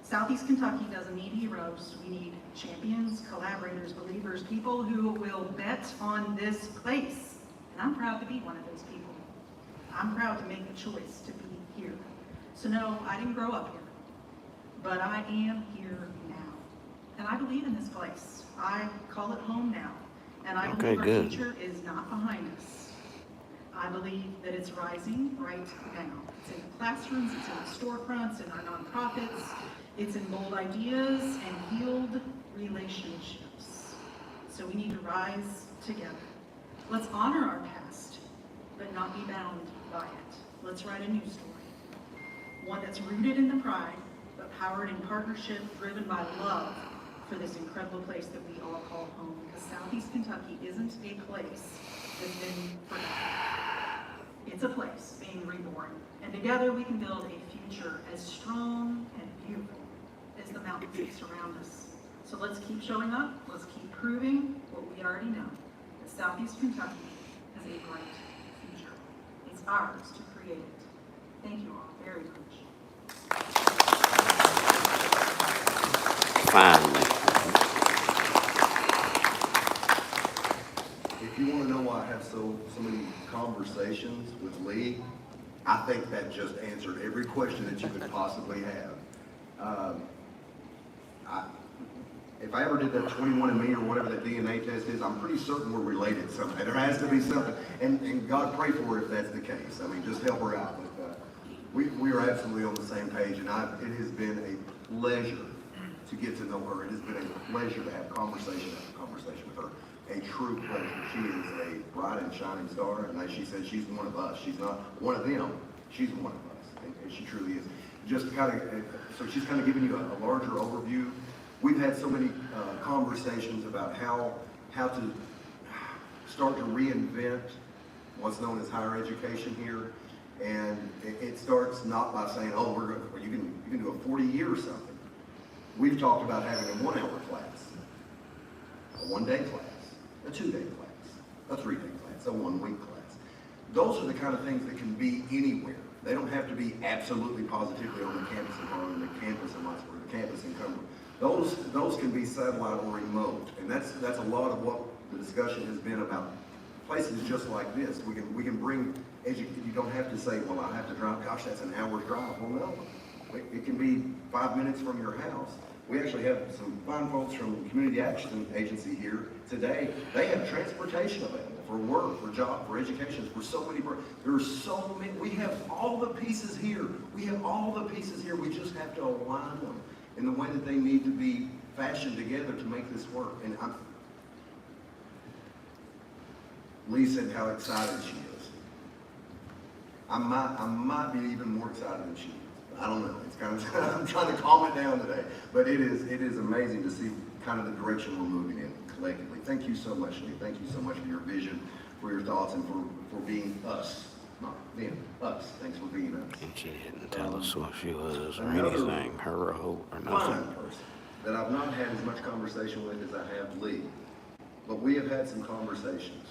Southeast Kentucky doesn't need heroes. We need champions, collaborators, believers, people who will bet on this place. And I'm proud to be one of those people. I'm proud to make the choice to be here. So no, I didn't grow up here, but I am here now. And I believe in this place. I call it home now. And I believe our future is not behind us. I believe that it's rising right now. It's in the classrooms, it's in the storefronts, in our nonprofits, it's in bold ideas and healed relationships. So we need to rise together. Let's honor our past, but not be bound by it. Let's write a new story. One that's rooted in the pride, but powered in partnership, driven by love for this incredible place that we all call home. Because Southeast Kentucky isn't a place that's been forgotten. It's a place being reborn. And together we can build a future as strong and beautiful as the mountains that surround us. So let's keep showing up. Let's keep proving what we already know. That Southeast Kentucky has a great future. It's ours to create it. Thank you all very much. Finally. If you want to know why I have so many conversations with Lee, I think that just answered every question that you could possibly have. If I ever did that 21andMe or whatever that DNA test is, I'm pretty certain we're related somehow. There has to be something. And God pray for her if that's the case. I mean, just help her out. we are absolutely on the same page, and it has been a pleasure to get to know her. It has been a pleasure to have conversation after conversation with her. A true pleasure. She is a bright and shining star, and as she said, she's one of us. She's not one of them. She's one of us, and she truly is. Just kind of, so she's kind of giving you a larger overview. We've had so many conversations about how to start to reinvent what's known as higher education here, and it starts not by saying, oh, you can do a 40-year or something. We've talked about having a 1-hour class, a 1-day class, a 2-day class, a 3-day class, a 1-week class. Those are the kind of things that can be anywhere. They don't have to be absolutely positively on the campus of Harlan, the campus of Mossburg, the campus in Cumberland. Those can be satellite or remote, and that's a lot of what the discussion has been about places just like this. We can bring education. You don't have to say, well, I have to drive. Gosh, that's an hour's drive. Well, no, it can be 5 minutes from your house. We actually have some fine folks from the Community Action Agency here today. They have transportation available for work, for job, for education, for so many. There are so many. We have all the pieces here. We have all the pieces here. We just have to align them in the way that they need to be fashioned together to make this work. And Lee said how excited she is. I might be even more excited than she is. I don't know. It's kind of I'm trying to calm it down today, but it is amazing to see kind of the direction we're moving in collectively. Thank you so much, Lee. Thank you so much for your vision, for your thoughts, and for being us, not them, us. Thanks for being us. And she didn't tell us what she was or Another anything, her role or Fine nothing. person that I've not had as much conversation with as I have Lee, but we have had some conversations.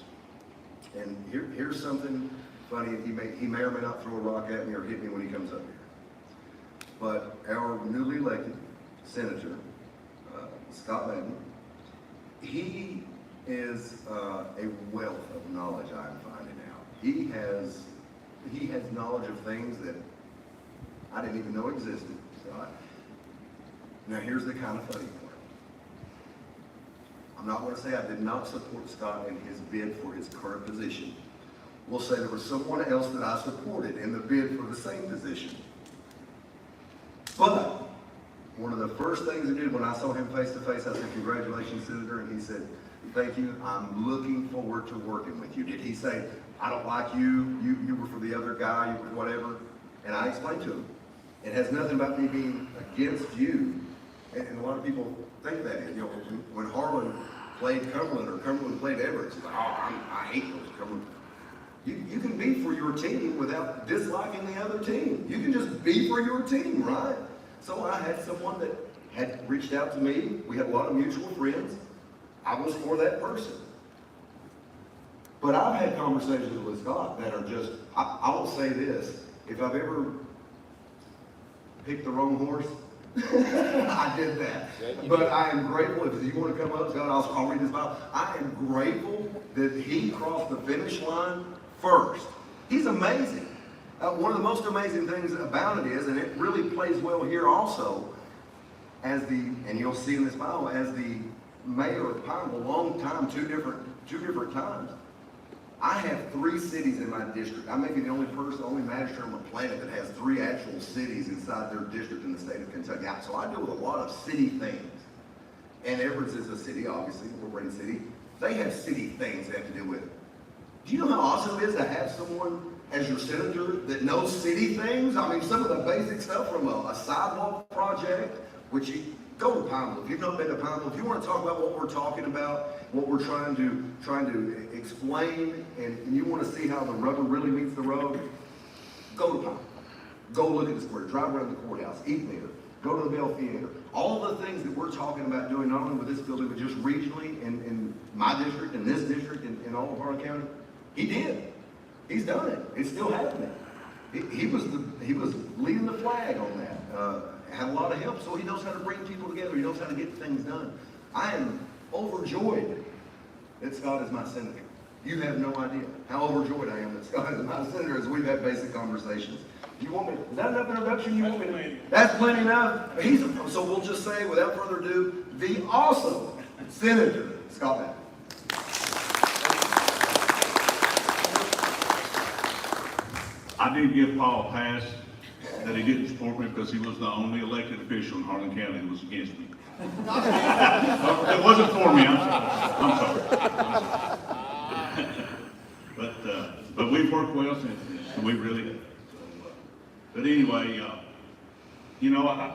And here's something funny. He may or may not throw a rock at me or hit me when he comes up here. But our newly elected senator, Scott Madden, he is a wealth of knowledge I'm finding out. He has knowledge of things that I didn't even know existed, Scott. Now here's the kind of funny part. I'm not going to say I did not support Scott in his bid for his current position. We'll say there was someone else that I supported in the bid for the same position. But one of the first things he did when I saw him face to face, I said, congratulations, Senator, and he said, thank you, I'm looking forward to working with you. Did he say, I don't like you were for the other guy, you were whatever? And I explained to him, it has nothing about me being against you. And a lot of people think that, you know, when Harlan played Cumberland or Cumberland played Evarts, it's like, oh, I hate those Cumberland. You can be for your team without disliking the other team. You can just be for your team, right? So I had someone that had reached out to me. We had a lot of mutual friends. I was for that person. But I've had conversations with Scott that are just, I will say this, if I've ever picked the wrong horse, I did that. But I am grateful. If you want to come up, Scott, I'll read this Bible. I am grateful that he crossed the finish line first. He's amazing. One of the most amazing things about it is, and it really plays well here also, and you'll see in this Bible, as the mayor of Pineville, long time, two different times, I have 3 cities in my district. I may be the only magistrate on the planet that has 3 actual cities inside their district in the state of Kentucky. So I deal with a lot of city things. And Evarts is a city, obviously, a Wolverine city. They have city things they have to deal with. Do you know how awesome it is to have someone as your senator that knows city things? I mean, some of the basic stuff from a sidewalk project, which you go to Pineville. If you've not been to Pineville, if you want to talk about what we're talking about, what we're trying to explain, and you want to see how the rubber really meets the road, go to Pineville. Go look at the square, drive around the courthouse, eat there, go to the Bell Theater. All the things that we're talking about doing, not only with this building, but just regionally in my district, in this district, in all of Harlan County, he did. He's done it. It's still happening. He was leading the flag on that. Had a lot of help, so he knows how to bring people together. He knows how to get things done. I am overjoyed that Scott is my senator. You have no idea how overjoyed I am that Scott is my senator as we've had basic conversations. You want me? Is that enough introduction? You want me? That's plenty enough. So we'll just say, without further ado, the awesome Senator Scott Madden. I did give Paul a pass that he didn't support me because he was the only elected official in Harlan County that was against me. It wasn't for me, I'm sorry. But we've worked well since then, we really have. But anyway, you know, I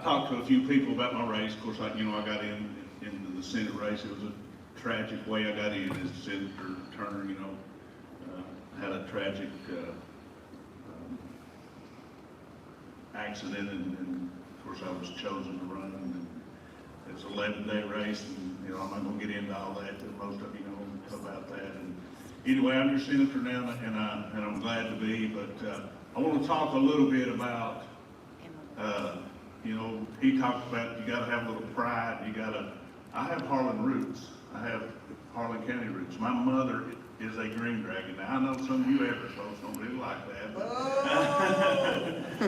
talked to a few people about my race. Of course, I got into the Senate race. It was a tragic way I got in as Senator Turner, had a tragic accident, and of course I was chosen to run. And it was an 11-day race, and I'm not going to get into all that. Most of you know about that. And anyway, I'm your senator now, and I'm glad to be. But I want to talk a little bit about, he talked about you got to have a little pride. I have Harlan roots. I have Harlan County roots. My mother is a green dragon. Now, I know some of you Evarts folks don't really like that, but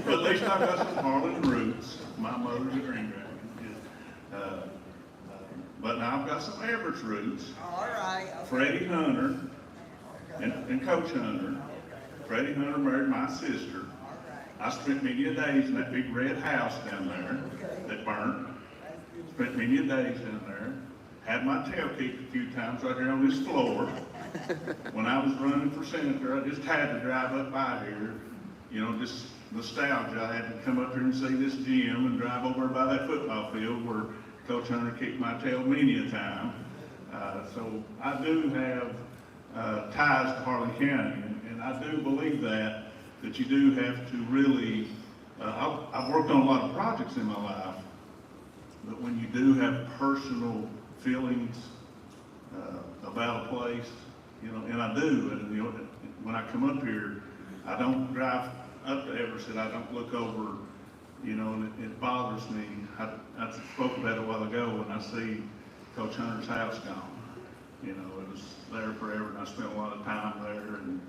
at least I've got some Harlan roots. My mother's a green dragon. But now I've got some Evarts roots. All right. Freddie Hunter and Coach Hunter. Freddie Hunter married my sister. I spent many a days in that big red house down there that burnt. Spent many a days down there. Had my tail kicked a few times right here on this floor. When I was running for senator, I just had to drive up by here. Just nostalgia. I had to come up here and see this gym and drive over by that football field where Coach Hunter kicked my tail many a time. So I do have ties to Harlan County, and I do believe that you do have to really, I've worked on a lot of projects in my life, but when you do have personal feelings about a place, and I do, and when I come up here, I don't drive up to Everett, I don't look over, and it bothers me. I spoke about it a while ago when I see Coach Hunter's house gone. It was there forever, and I spent a lot of time there, and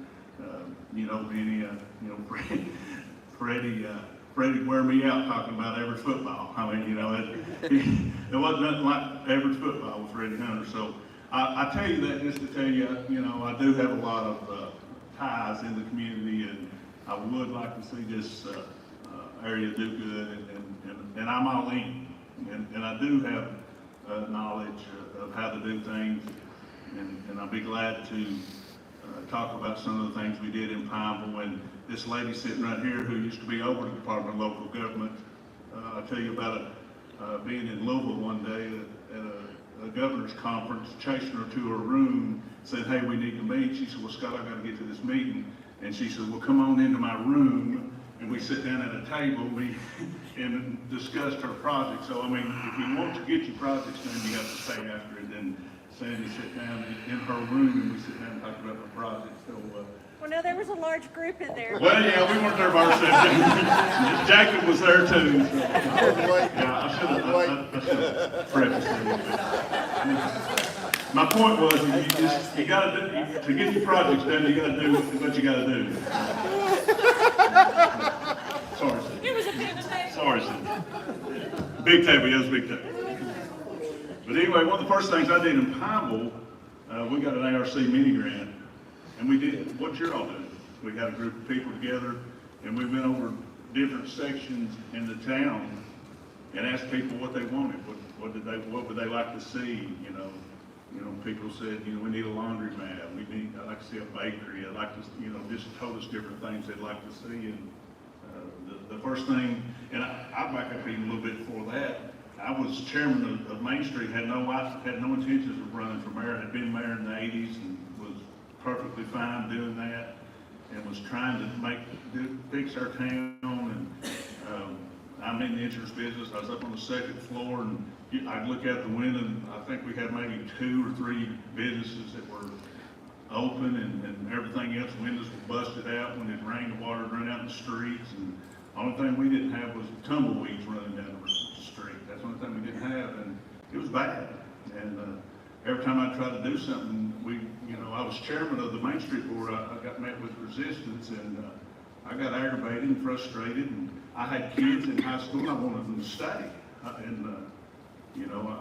Freddie wear me out talking about Everett football. I mean, it wasn't nothing like Everett football with Freddie Hunter. So I tell you that just to tell you, I do have a lot of ties in the community, and I would like to see this area do good, and I'm all in, and I do have knowledge of how to do things, and I'll be glad to talk about some of the things we did in Pineville. When this lady sitting right here who used to be over the Department of Local Government, I'll tell you about being in Louisville one day at a governor's conference, chasing her to her room, said, hey, we need to meet. She said, well, Scott, I got to get to this meeting. And she said, well, come on into my room. And we sit down at a table and discussed her project. So, I mean, if you want to get your projects done, you have to stay after it. And Sandy sit down in her room, and we sit down and talk about the project. So, Well, no, there was a large group in there. well, yeah, we weren't there by ourselves. Jacob was there too. So. Yeah, I should have prefaced it. My point was, you got to do, to get your projects done, you got to do what you got to do. Sorry, Sid. It was a big mistake. Sorry, Sid. Big table, yeah, it was a big table. But anyway, one of the first things I did in Pineville, we got an ARC mini grant, and we did what you're all doing. We got a group of people together, and we went over different sections in the town and asked people what they wanted. What would they like to see? People said, we need a laundromat. I'd like to see a bakery. I'd like to, just told us different things they'd like to see. And the first thing, and I back up even a little bit before that. I was chairman of Main Street, had no intentions of running for mayor. Had been mayor in the '80s and was perfectly fine doing that, and was trying to fix our town. And I'm in the insurance business. I was up on the second floor, and I'd look out the window, and I think we had maybe 2 or 3 businesses that were open, and everything else, windows were busted out. When it rained, the water would run out in the streets, and the only thing we didn't have was tumbleweeds running down the street. That's the only thing we didn't have, and it was bad. And every time I tried to do something, I was chairman of the Main Street Board. I got met with resistance, and I got aggravated and frustrated. And I had kids in high school, and I wanted them to stay. I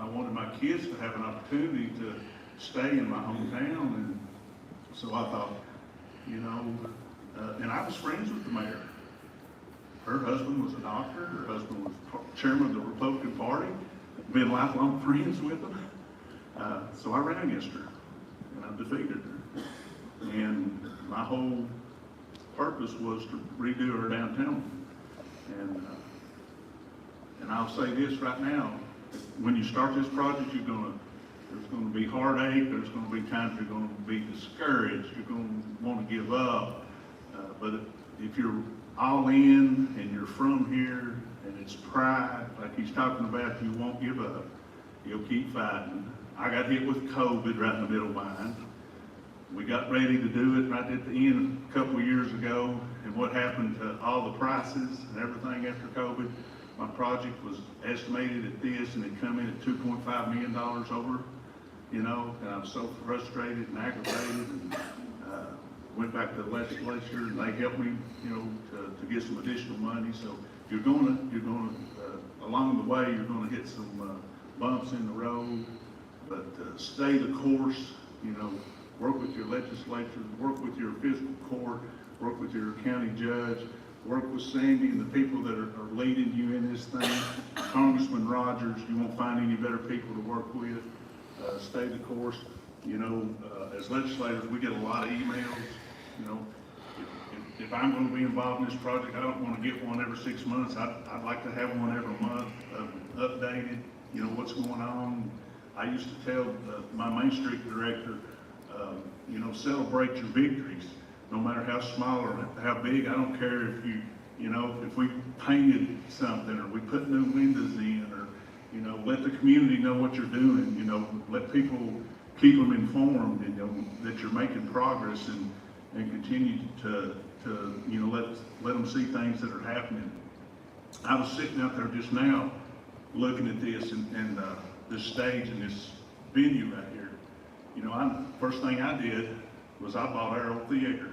wanted my kids to have an opportunity to stay in my hometown, and so I thought, and I was friends with the mayor. her husband was a doctor, her husband was chairman of the Republican Party, been lifelong friends with them. So I ran against her, and I defeated her. And my whole purpose was to redo our downtown. And I'll say this right now, when you start this project, there's gonna be heartache, there's gonna be times you're gonna be discouraged, you're gonna wanna give up. But if you're all in and you're from here and it's pride, like he's talking about, you won't give up. You'll keep fighting. I got hit with COVID right in the middle of mine. We got ready to do it right at the end a couple of years ago, and what happened to all the prices and everything after COVID, my project was estimated at this, and it come in at $2.5 million over, you know, and I was so frustrated and aggravated, and went back to the legislature, and they helped me, you know, to get some additional money. So you're gonna, along the way, you're gonna hit some bumps in the road, but stay the course, you know, work with your legislature, work with your fiscal court, work with your county judge, work with Sandy and the people that are leading you in this thing. Congressman Rogers, you won't find any better people to work with. Stay the course. You know, as legislators, we get a lot of emails. You know, if I'm going to be involved in this project, I don't want to get one every 6 months. I'd like to have one every month, updated, you know, what's going on. I used to tell my Main Street director, you know, celebrate your victories, no matter how small or how big. I don't care if you know, if we painted something or we put new windows in, or, you know, let the community know what you're doing. You know, let people keep them informed, and, you know, that you're making progress, and continue to you know, let them see things that are happening. I was sitting out there just now looking at this and this stage and this venue right here. You know, first thing I did was I bought our old theater.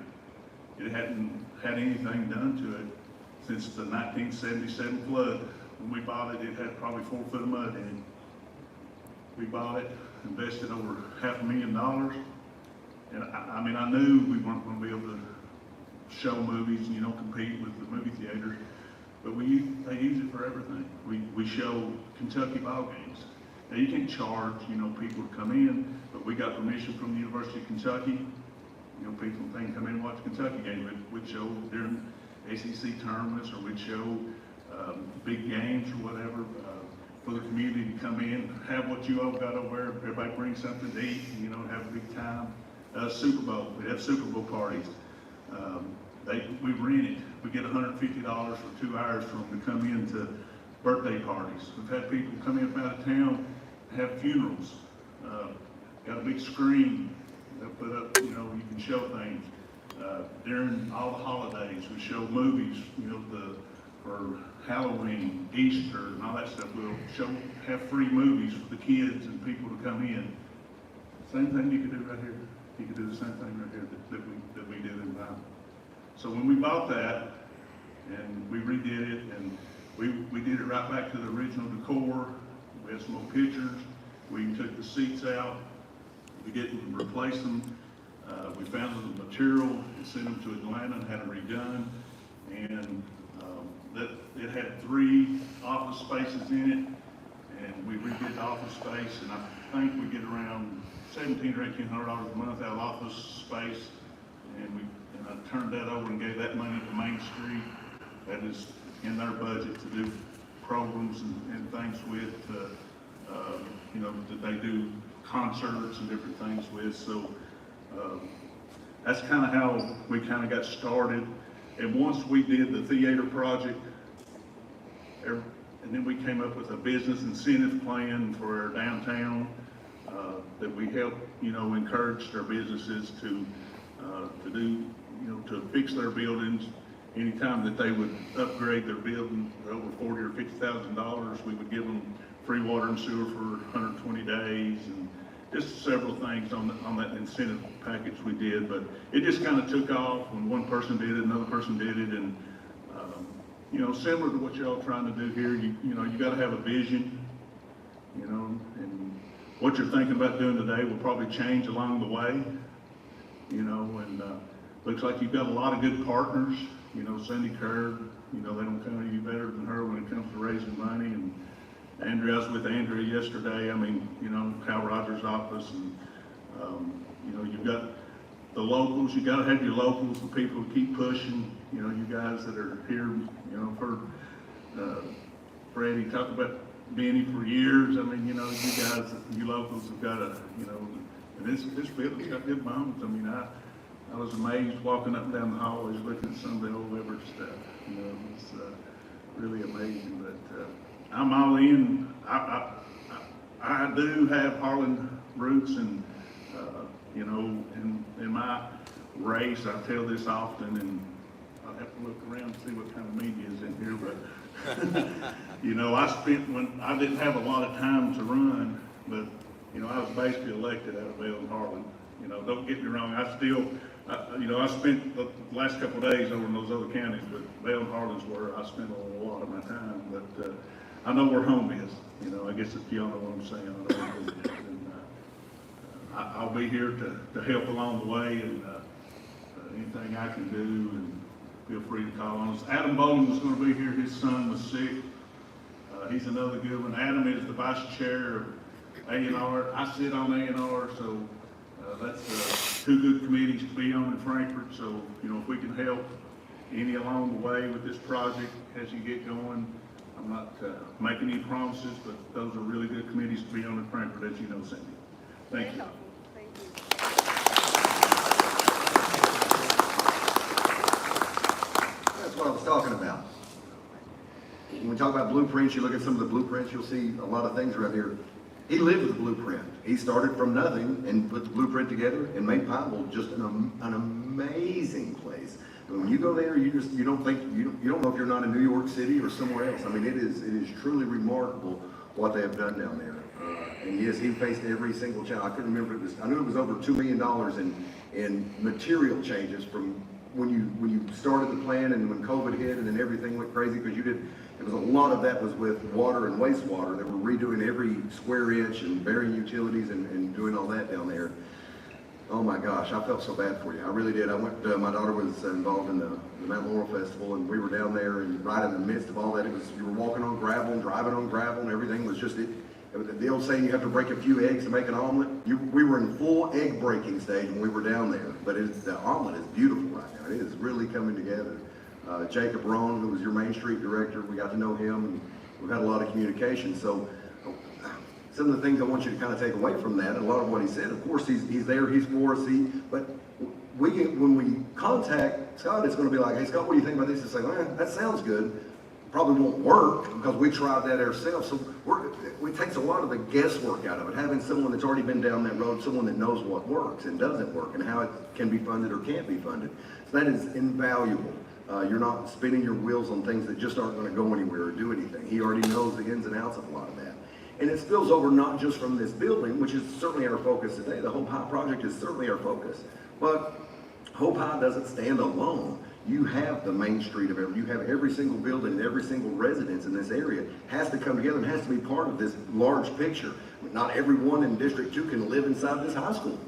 It hadn't had anything done to it since the 1977 flood. When we bought it, it had probably 4 foot of mud in it. We bought it, invested over $500,000. And I mean, I knew we weren't going to be able to show movies, you know, compete with the movie theaters, but they use it for everything. We show Kentucky ball games. Now, you can't charge, you know, people to come in, but we got permission from the University of Kentucky. You know, people can come in and watch a Kentucky game. We'd show during ACC tournaments, or we'd show big games or whatever, for the community to come in, have what you all got over there. Everybody bring something to eat, you know, have a big time. Super Bowl, we have Super Bowl parties. We rent it. We get $150 for 2 hours for them to come in to birthday parties. We've had people come in from out of town, have funerals. Got a big screen they'll put up, you know, you can show things. During all the holidays, we show movies, you know, for Halloween, Easter, and all that stuff. We'll have free movies for the kids and people to come in. Same thing you could do right here. You could do the same thing right here that we did in Bible. So when we bought that, and we redid it, and we did it right back to the original decor. We had some old pictures. We took the seats out. We didn't replace them. We found the material and sent them to Atlanta and had them redone. And it had 3 office spaces in it, and we redid the office space, and I think we get around $1,700 or $1,800 a month out of office space, and I turned that over and gave that money to Main Street. That is in their budget to do programs and things with, you know, that they do concerts and different things with. So that's kind of how we kind of got started. And once we did the theater project, and then we came up with a business incentive plan for our downtown, that we help, you know, encourage their businesses to do, you know, to fix their buildings. Anytime that they would upgrade their building for over $40,000 or $50,000, we would give them free water and sewer for 120 days, and just several things on that incentive package we did. But it just kind of took off when one person did it, another person did it, and you know, similar to what you're all trying to do here. You know, you got to have a vision, you know, and what you're thinking about doing today will probably change along the way, you know, and Looks like you've got a lot of good partners. You know, Cindy Kerr, you know, they don't come any better than her when it comes to raising money. And Andrea, I was with Andrea yesterday. I mean, you know, Kyle Rogers' office, and you know, you've got the locals. You got to have your locals, the people who keep pushing. You know, you guys that are here. You know, for Freddie talked about Benny for years. I mean, you know, you guys, you locals have got to, you know, and this building's got good moments. I mean, I was amazed walking up and down the hallways looking at some of the old Evarts stuff. You know, it's really amazing. But I'm all in. I do have Harlan roots, and you know, in my race, I tell this often, and I have to look around and see what kind of media is in here. But you know, when I didn't have a lot of time to run, but you know, I was basically elected out of Vail and Harlan. You know, don't get me wrong. You know, I spent the last couple of days over in those other counties, but Vail and Harlan's where I spent a lot of my time. But I know where home is. You know, I guess if y'all know what I'm saying, I know where home is. And I'll be here to help along the way, and anything I can do, and feel free to call on us. Adam Bowling was going to be here. His son was sick. He's another good one. Adam is the vice chair of A&R. I sit on A&R, so that's two good committees to be on in Frankfort. So, you know, if we can help any along the way with this project as you get going, I'm not making any promises, but those are really good committees to be on in Frankfort, as you know, Cindy. Thank you. Thank you. That's what I was talking about. When we talk about blueprints, you look at some of the blueprints, you'll see a lot of things around here. He lived with the blueprint. He started from nothing and put the blueprint together and made Pineville just an amazing place. I mean, when you go there, you don't know if you're not in New York City or somewhere else. I mean, it is truly remarkable what they have done down there. And yes, he faced every single challenge. I couldn't remember I knew it was over $2 million in material changes from when you started the plan and when COVID hit and then everything went crazy because it was a lot of that was with water and wastewater. They were redoing every square inch and burying utilities and doing all that down there. Oh my gosh, I felt so bad for you. I really did. I went. My daughter was involved in the Mount Laurel Festival, and we were down there, and right in the midst of all that, you were walking on gravel and driving on gravel, and everything was just the old saying, you have to break a few eggs to make an omelet. We were in full egg breaking stage when we were down there, but the omelet is beautiful right now. It is really coming together. Jacob Rohn, who was your Main Street director, we got to know him, and we've had a lot of communication. So some of the things I want you to kind of take away from that, and a lot of what he said, of course, he's there, he's for us, but when we contact Scott, it's going to be like, hey, Scott, what do you think about this? It's like, that sounds good. Probably won't work because we tried that ourselves. So it takes a lot of the guesswork out of it. Having someone that's already been down that road, someone that knows what works and doesn't work and how it can be funded or can't be funded. So that is invaluable. You're not spinning your wheels on things that just aren't going to go anywhere or do anything. He already knows the ins and outs of a lot of that. And it spills over not just from this building, which is certainly our focus today. The Hope High project is certainly our focus. But Hope High doesn't stand alone. You have the Main Street you have every single building, every single residence in this area has to come together and has to be part of this large picture. Not everyone in District 2 can live inside this high school.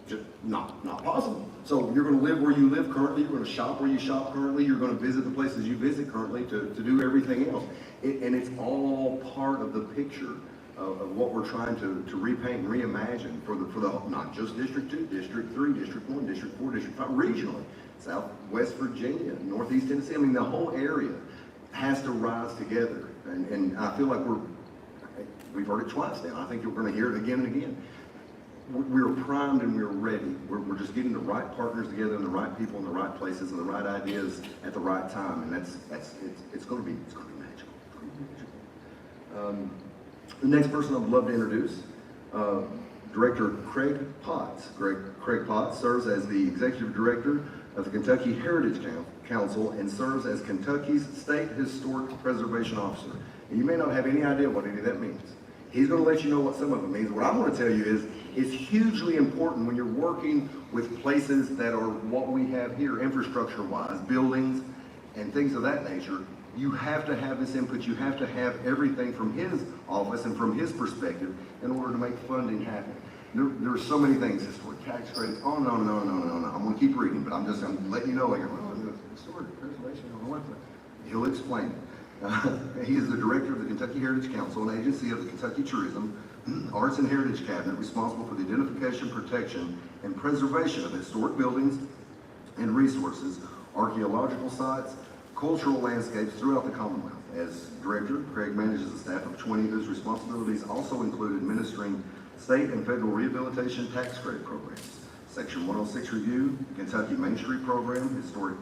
Just not possible. So you're going to live where you live currently, you're going to shop where you shop currently, you're going to visit the places you visit currently to do everything else. And it's all part of the picture of what we're trying to repaint and reimagine for the not just District 2, District 3, District 1, District 4, District 5, regionally. Southwest Virginia, Northeast Tennessee. I mean, the whole area has to rise together. And I feel like we've heard it twice now. I think you're going to hear it again and again. We're primed and we're ready. We're just getting the right partners together and the right people in the right places and the right ideas at the right time. And it's going to be magical. The next person I would love to introduce, Director Craig Potts. Craig Potts serves as the Executive Director of the Kentucky Heritage Council and serves as Kentucky's State Historic Preservation Officer. And you may not have any idea what any of that means. He's going to let you know what some of it means. What I want to tell you is it's hugely important when you're working with places that are what we have here infrastructure-wise, buildings and things of that nature. You have to have this input. You have to have everything from his office and from his perspective in order to make funding happen. There are so many things, historic tax credits, on and on and on and on and on. I'm gonna keep reading, but I'm letting you know, like, oh, the historic preservation on the website. He'll explain it. He is the director of the Kentucky Heritage Council, an agency of the Kentucky Tourism, Arts and Heritage Cabinet, responsible for the identification, protection, and preservation of historic buildings and resources, archaeological sites, cultural landscapes throughout the Commonwealth. As director, Craig manages a staff of 20 whose responsibilities also include administering state and federal rehabilitation tax credit programs, Section 106 review, Kentucky Main Street program, historic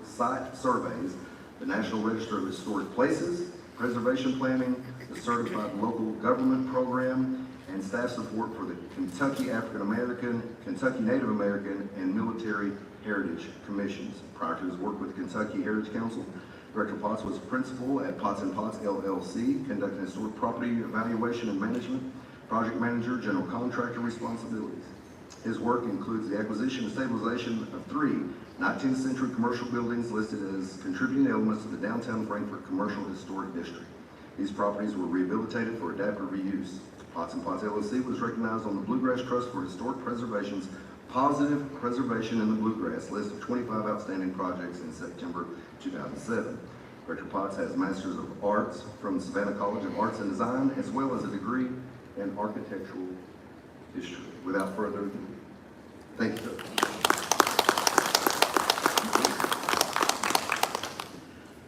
site surveys, the National Register of Historic Places, preservation planning, the Certified Local Government Program, and staff support for the Kentucky African American, Kentucky Native American, and Military Heritage Commissions. Prior to his work with the Kentucky Heritage Council, Director Potts was principal at Potts & Potts LLC, conducting historic property evaluation and management, project manager, general contractor responsibilities. His work includes the acquisition and stabilization of 3 19th century commercial buildings listed as contributing elements to the downtown Frankfort Commercial Historic District. These properties were rehabilitated for adaptive reuse. Potts & Potts LLC was recognized on the Bluegrass Trust for Historic Preservation's Positive Preservation in the Bluegrass list of 25 outstanding projects in September 2007. Director Potts has Masters of Arts from the Savannah College of Arts and Design, as well as a degree in architectural history. Without further ado, thank you, sir.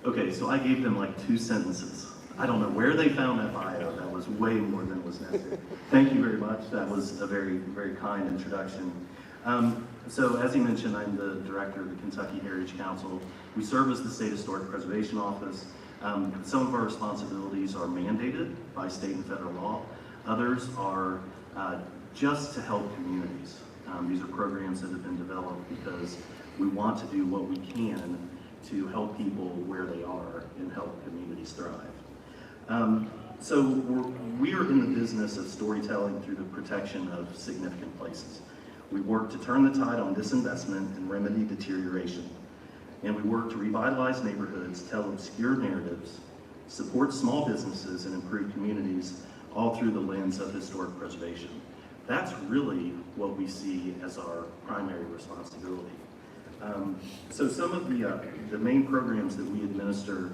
Okay, so I gave them like 2 sentences. I don't know where they found that bio. That was way more than was necessary. Thank you very much. That was a very, very kind introduction. So as he mentioned, I'm the director of the Kentucky Heritage Council. We serve as the State Historic Preservation Office. Some of our responsibilities are mandated by state and federal law. Others are just to help communities. These are programs that have been developed because we want to do what we can to help people where they are and help communities thrive. So we are in the business of storytelling through the protection of significant places. We work to turn the tide on disinvestment and remedy deterioration. And we work to revitalize neighborhoods, tell obscure narratives, support small businesses, and improve communities, all through the lens of historic preservation. That's really what we see as our primary responsibility. So some of the main programs that we administer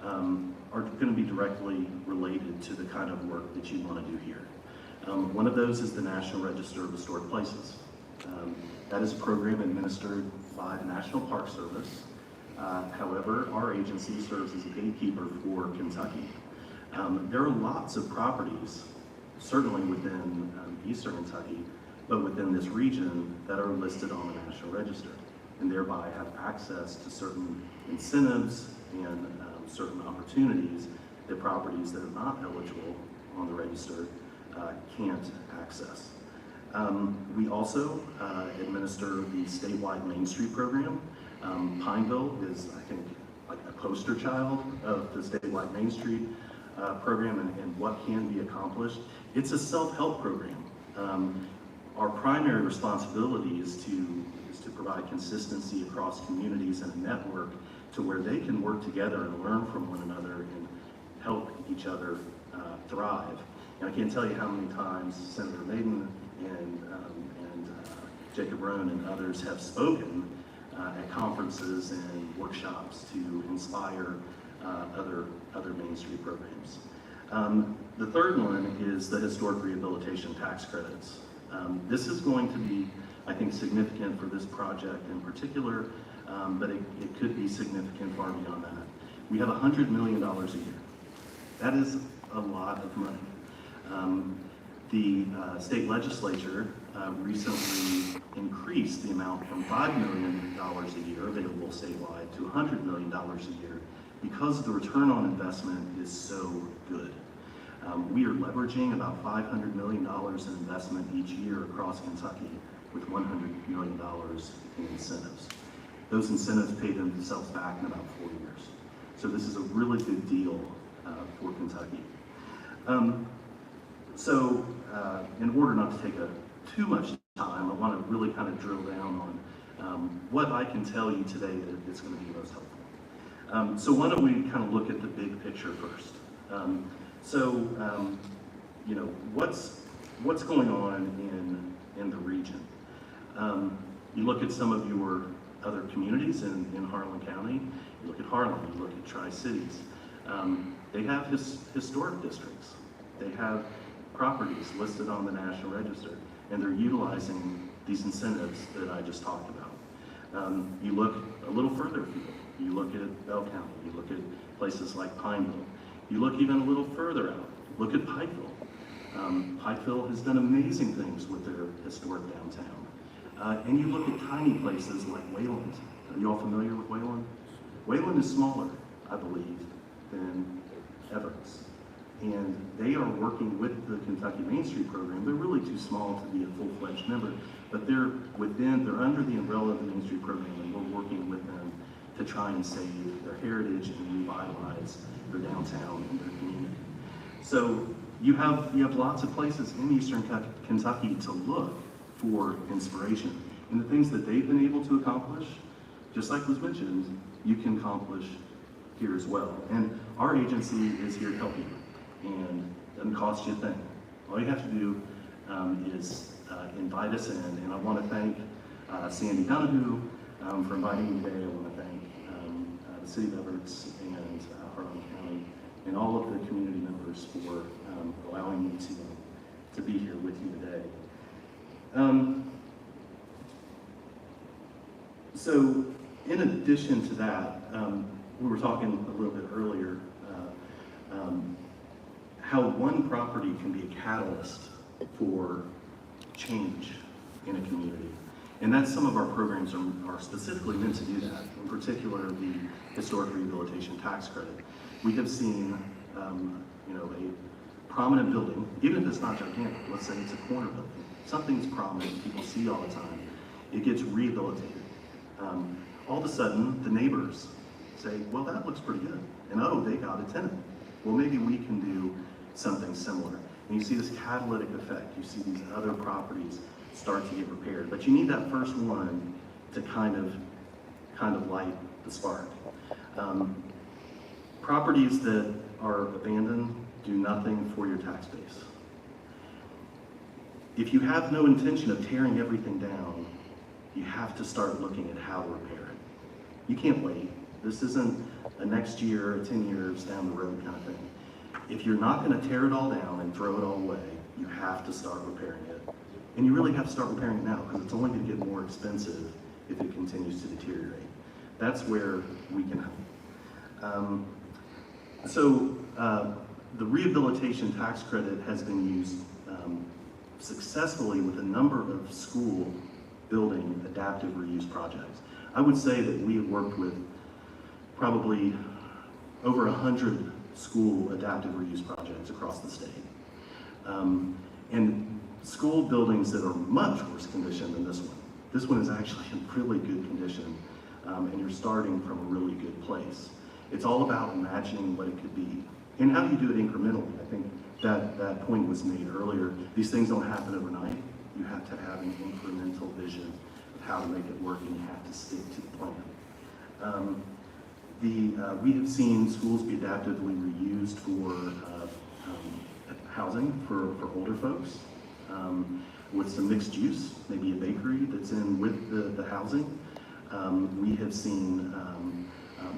are going to be directly related to the kind of work that you want to do here. One of those is the National Register of Historic Places. That is a program administered by the National Park Service. However, our agency serves as a gatekeeper for Kentucky. There are lots of properties, certainly within eastern Kentucky, but within this region that are listed on the National Register, and thereby have access to certain incentives and certain opportunities that properties that are not eligible on the register can't access. We also administer the statewide Main Street program. Pineville is, I think, like a poster child of the statewide Main Street program and what can be accomplished. It's a self-help program. Our primary responsibility is to provide consistency across communities and a network to where they can work together and learn from one another and help each other thrive. And I can't tell you how many times Senator Maiden and Jacob Roan and others have spoken at conferences and workshops to inspire other Main Street programs. The third one is the historic rehabilitation tax credits. This is going to be, I think, significant for this project in particular, but it could be significant far beyond that. We have $100 million a year. That is a lot of money. The state legislature recently increased the amount from $5 million a year available statewide to $100 million a year because the return on investment is so good. We are leveraging about $500 million in investment each year across Kentucky with $100 million in incentives. Those incentives pay themselves back in about 4 years. So this is a really good deal for Kentucky. In order not to take too much time, I want to really kind of drill down on what I can tell you today that is going to be most helpful. So why don't we kind of look at the big picture first? what's going on in the region. You look at some of your other communities in Harlan County, you look at Harlan, you look at Tri-Cities. They have historic districts. They have properties listed on the National Register, and they're utilizing these incentives that I just talked about. You look a little further afield. You look at Bell County. You look at places like Pineville. You look even a little further out. Look at Pikeville. Pikeville has done amazing things with their historic downtown. And you look at tiny places like Wayland. Are you all familiar with Wayland? Wayland is smaller, I believe, than Evarts. And they are working with the Kentucky Main Street program. They're really too small to be a full-fledged member, but they're under the umbrella of the Main Street program, and we're working with them to try and save their heritage and revitalize their downtown and their community. So you have lots of places in Eastern Kentucky to look for inspiration. And the things that they've been able to accomplish, just like was mentioned, you can accomplish here as well. And our agency is here to help you, and it doesn't cost you a thing. All you have to do is invite us in. And I want to thank Sandy Donahue for inviting me today. I want to thank the City of Evarts and Harlan County and all of the community members for allowing me to be here with you today. So in addition to that, we were talking a little bit earlier how one property can be a catalyst for change in a community. And that's some of our programs are specifically meant to do that, in particular the Historic Rehabilitation Tax Credit. We have seen a prominent building, even if it's not gigantic, let's say it's a corner building, something's prominent, people see all the time, it gets rehabilitated. All of a sudden, the neighbors say, well, that looks pretty good. And oh, they got a tenant. Well, maybe we can do something similar. And you see this catalytic effect. You see these other properties start to get repaired. But you need that first one to kind of light the spark. Properties that are abandoned do nothing for your tax base. If you have no intention of tearing everything down, you have to start looking at how to repair it. You can't wait. This isn't a next year or 10 years down the road kind of thing. If you're not going to tear it all down and throw it all away, you have to start repairing it. And you really have to start repairing it now, because it's only going to get more expensive if it continues to deteriorate. That's where we can help. The rehabilitation tax credit has been used successfully with a number of school building adaptive reuse projects. I would say that we have worked with probably over 100 school adaptive reuse projects across the state. And school buildings that are much worse condition than this one. This one is actually in really good condition, and you're starting from a really good place. It's all about imagining what it could be. And how do you do it incrementally? I think that point was made earlier. These things don't happen overnight. You have to have an incremental vision of how to make it work, and you have to stick to the plan. We have seen schools be adaptively reused for housing for older folks, with some mixed use, maybe a bakery that's in with the housing. We have seen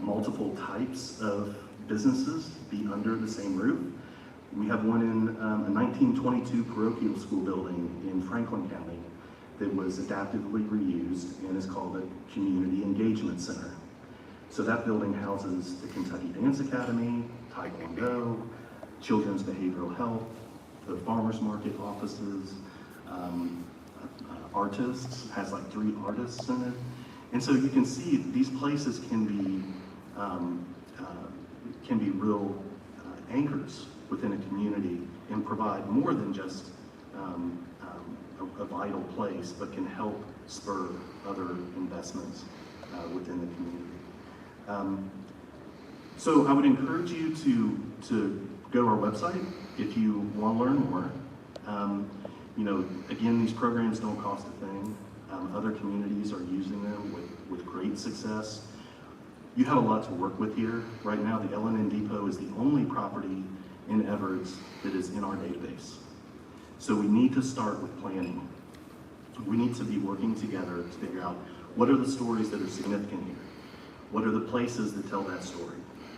multiple types of businesses be under the same roof. We have one in a 1922 parochial school building in Franklin County that was adaptively reused and is called a Community Engagement Center. So that building houses the Kentucky Dance Academy, Taekwondo, Children's Behavioral Health, the farmers market offices, artists, has like 3 artists in it. And so you can see these places can be real anchors within a community and provide more than just a vital place, but can help spur other investments within the community. So I would encourage you to go to our website if you want to learn more. Again, these programs don't cost a thing. Other communities are using them with great success. You have a lot to work with here. Right now, the L&N Depot is the only property in Evarts that is in our database. So we need to start with planning. We need to be working together to figure out what are the stories that are significant here? What are the places that tell that story?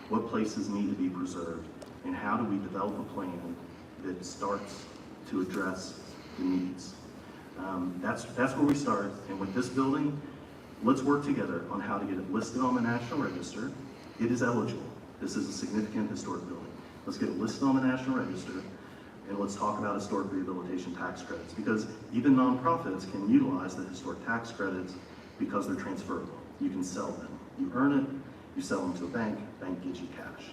What places need to be preserved? And how do we develop a plan that starts to address the needs? That's where we start. And with this building, let's work together on how to get it listed on the National Register. It is eligible. This is a significant historic building. Let's get it listed on the National Register, and let's talk about historic rehabilitation tax credits, because even nonprofits can utilize the historic tax credits because they're transferable. You can sell them. You earn it, you sell them to a bank gives you cash.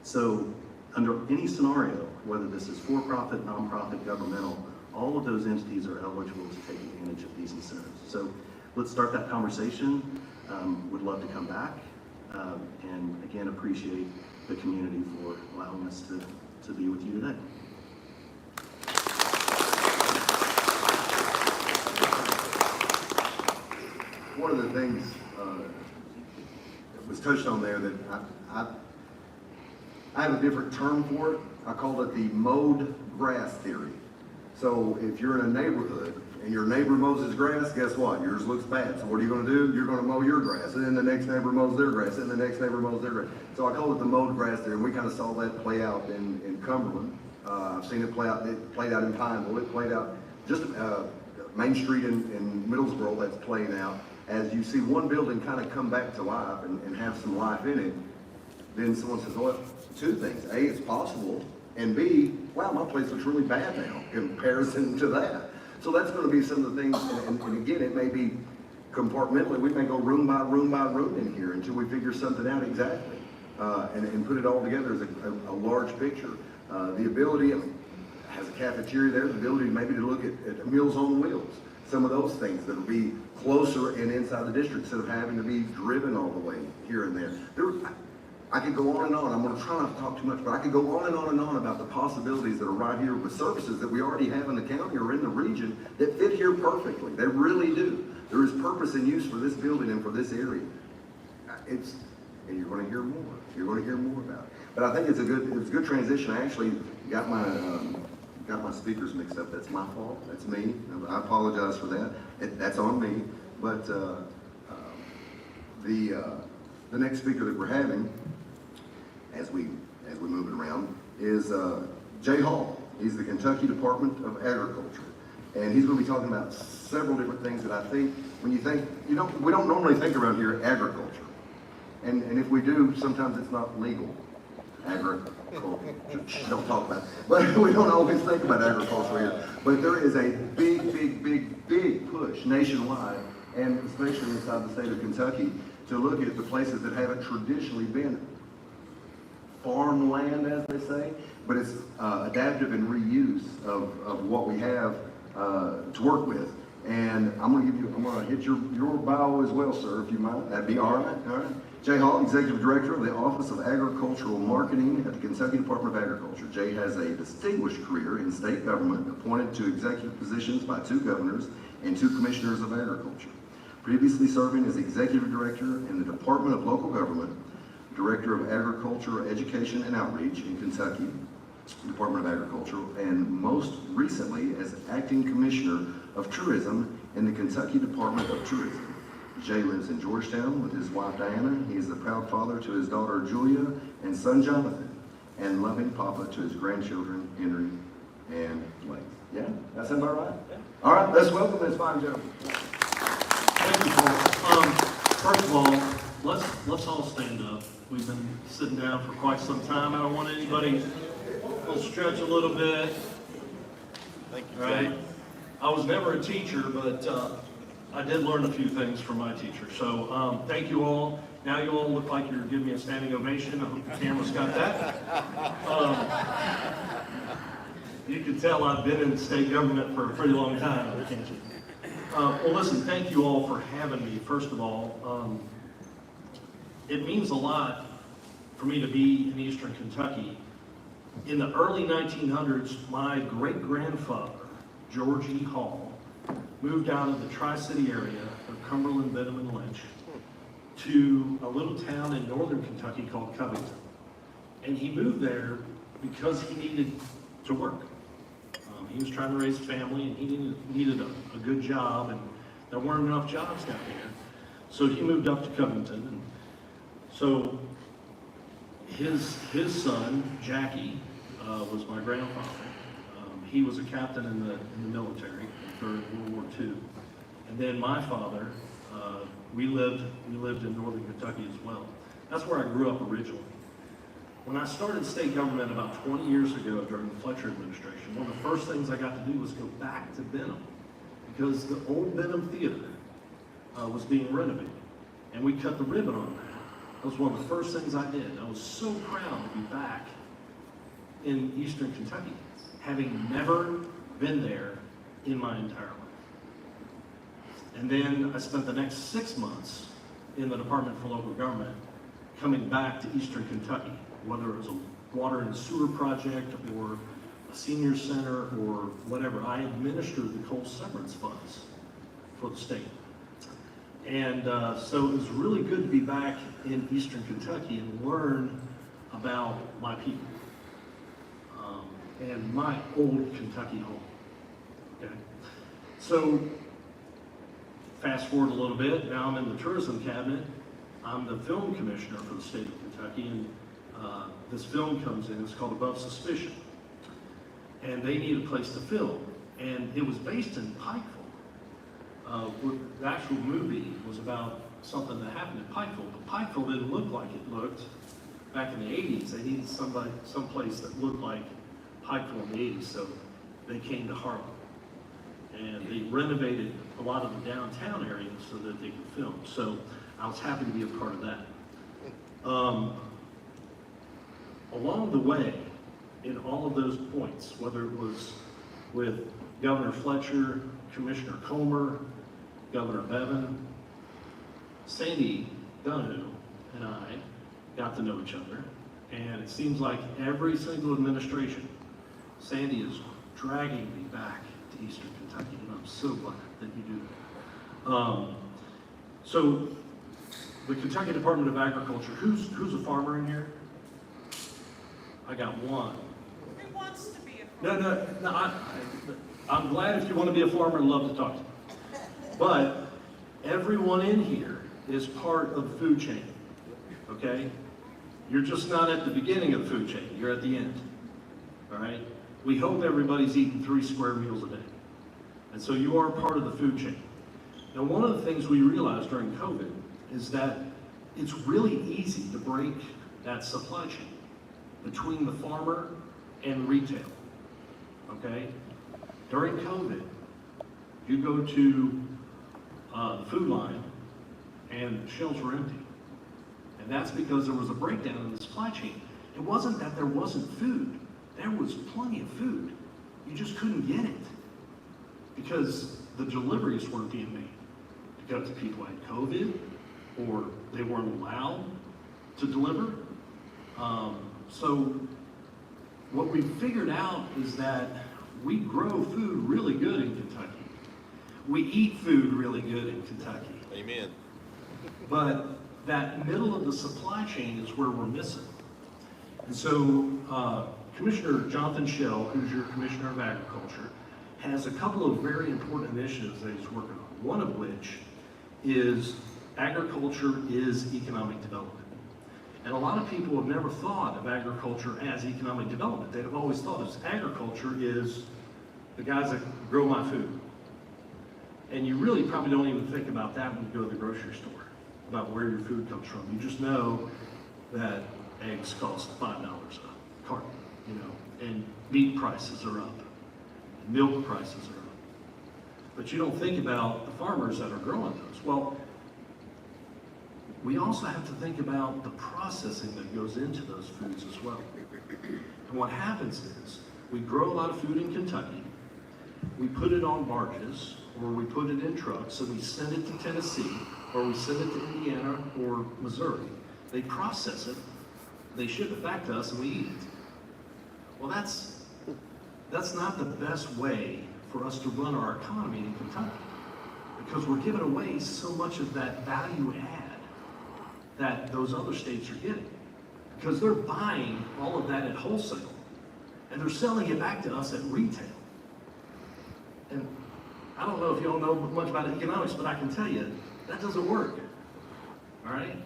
So under any scenario, whether this is for-profit, nonprofit, governmental, all of those entities are eligible to take advantage of these incentives. So let's start that conversation. Would love to come back, and again, appreciate the community for allowing us to be with you today. One of the things that was touched on there that I have a different term for it. I call it the mowed grass theory. So if you're in a neighborhood and your neighbor mows his grass, guess what? Yours looks bad. So what are you going to do? You're going to mow your grass, and then the next neighbor mows their grass, and the next neighbor mows their grass. So I call it the mowed grass theory, and we kind of saw that play out in Cumberland. I've seen it play out. It played out in Pineville. It played out just Main Street in Middlesboro. That's playing out. As you see one building kind of come back to life and have some life in it, then someone says, well, two things. A, it's possible, and B, wow, my place looks really bad now in comparison to that. So that's going to be some of the things, and again, it may be compartmentally. We may go room by room by room in here until we figure something out exactly, and put it all together as a large picture. The ability, has a cafeteria there, the ability maybe to look at Meals on Wheels. Some of those things that will be closer and inside the district instead of having to be driven all the way here and there. I could go on and on. I'm going to try not to talk too much, but I could go on and on and on about the possibilities that are right here with services that we already have in the county or in the region that fit here perfectly. They really do. There is purpose and use for this building and for this area. And you're going to hear more. You're going to hear more about it. But I think it's a good transition. I actually got my speakers mixed up. That's my fault. That's me. I apologize for that. That's on me. But the next speaker that we're having, as we move it around, is Jay Hall. He's the Kentucky Department of Agriculture, and he's going to be talking about several different things that I think when you think we don't normally think around here agriculture, and if we do, sometimes it's not legal. Agriculture, don't talk about it. But we don't always think about agriculture here. But there is a big push nationwide, and especially inside the state of Kentucky, to look at the places that haven't traditionally been farmland, as they say, but it's adaptive and reuse of what we have to work with. And I'm going to hit your bio as well, sir, if you mind. That'd be all right. All right. Jay Hall, Executive Director of the Office of Agricultural Marketing at the Kentucky Department of Agriculture. Jay has a distinguished career in state government, appointed to executive positions by 2 governors and 2 commissioners of agriculture. Previously serving as Executive Director in the Department of Local Government, Director of Agriculture, Education, and Outreach in Kentucky, Department of Agriculture, and most recently as Acting Commissioner of Tourism in the Kentucky Department of Tourism. Jay lives in Georgetown with his wife Diana. He is the proud father to his daughter Julia and son Jonathan, and loving papa to his grandchildren Henry and Blake. Yeah, that sound about right? Yeah. All right, let's welcome this fine gentleman. Thank you, Paul. First of all, let's all stand up. We've been sitting down for quite some time. I don't want anybody to stretch a little bit. Thank you, Right? Jay. I was never a teacher, but I did learn a few things from my teacher. So thank you all. Now you all look like you're giving me a standing ovation. I hope the camera's got that. You can tell I've been in state government for a pretty long time, can't you? Well, listen, thank you all for having me, first of all. It means a lot for me to be in Eastern Kentucky. In the early 1900s, my great-grandfather, George E. Hall, moved out of the Tri-City area of Cumberland, Benham, and Lynch to a little town in northern Kentucky called Covington. And he moved there because he needed to work. He was trying to raise a family, and he needed a good job, and there weren't enough jobs down here. So he moved up to Covington, and so his son, Jackie, was my grandfather. He was a captain in the military during World War II. And then my father, we lived in northern Kentucky as well. That's where I grew up originally. When I started state government about 20 years ago during the Fletcher administration, one of the first things I got to do was go back to Benham, because the old Benham Theater was being renovated, and we cut the ribbon on that. That was one of the first things I did. I was so proud to be back in Eastern Kentucky, having never been there in my entire life. And then I spent the next 6 months in the Department for Local Government, coming back to Eastern Kentucky, whether it was a water and sewer project or a senior center or whatever. I administered the coal severance funds for the state. And so it was really good to be back in Eastern Kentucky and learn about my people and my old Kentucky home. Okay? So fast forward a little bit, now I'm in the tourism cabinet. I'm the film commissioner for the state of Kentucky, and this film comes in, it's called Above Suspicion. And they need a place to film. And it was based in Pikeville. The actual movie was about something that happened in Pikeville, but Pikeville didn't look like it looked back in the 80s. They needed someplace that looked like Pikeville in the 80s, so they came to Harlem. And they renovated a lot of the downtown areas so that they could film. So I was happy to be a part of that. Along the way, in all of those points, whether it was with Governor Fletcher, Commissioner Comer, Governor Bevan, Sandy Donahue and I got to know each other. And it seems like every single administration, Sandy is dragging me back to Eastern Kentucky, and I'm so glad that you do that. So the Kentucky Department of Agriculture, who's a farmer in here? I got one. Who wants to be a farmer? No, I'm glad if you want to be a farmer, I'd love to talk to you. But everyone in here is part of the food chain, okay? You're just not at the beginning of the food chain, you're at the end, all right? We hope everybody's eating 3 square meals a day. And so you are part of the food chain. Now, one of the things we realized during COVID is that it's really easy to break that supply chain between the farmer and retail, okay? During COVID, you go to the food line and the shelves were empty. And that's because there was a breakdown in the supply chain. It wasn't that there wasn't food. There was plenty of food. You just couldn't get it because the deliveries weren't being made because people had COVID or they weren't allowed to deliver. So what we figured out is that we grow food really good in Kentucky. We eat food really good in Kentucky. Amen. But that middle of the supply chain is where we're missing. And so Commissioner Jonathan Schell, who's your Commissioner of Agriculture, has a couple of very important initiatives that he's working on. One of which is agriculture is economic development. And a lot of people have never thought of agriculture as economic development. They've always thought of agriculture is the guys that grow my food. And you really probably don't even think about that when you go to the grocery store, about where your food comes from. You just know that eggs cost $5 a carton, you know, and meat prices are up, and milk prices are up. But you don't think about the farmers that are growing those. Well, we also have to think about the processing that goes into those foods as well. And what happens is, we grow a lot of food in Kentucky, we put it on barges, or we put it in trucks, and we send it to Tennessee, or we send it to Indiana or Missouri. They process it, they ship it back to us, and we eat it. Well, that's not the best way for us to run our economy in Kentucky, because we're giving away so much of that value add that those other states are getting, because they're buying all of that at wholesale and they're selling it back to us at retail. And I don't know if y'all know much about economics, but I can tell you, that doesn't work. All right?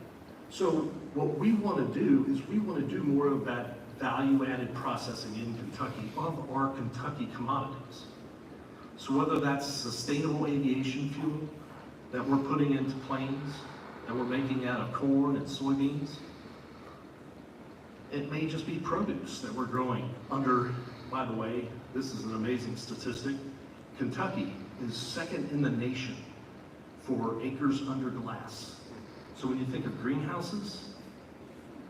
So what we want to do is we want to do more of that value-added processing in Kentucky of our Kentucky commodities. So whether that's sustainable aviation fuel that we're putting into planes, that we're making out of corn and soybeans, it may just be produce that we're growing under, by the way, this is an amazing statistic, Kentucky is second in the nation for acres under glass. So when you think of greenhouses,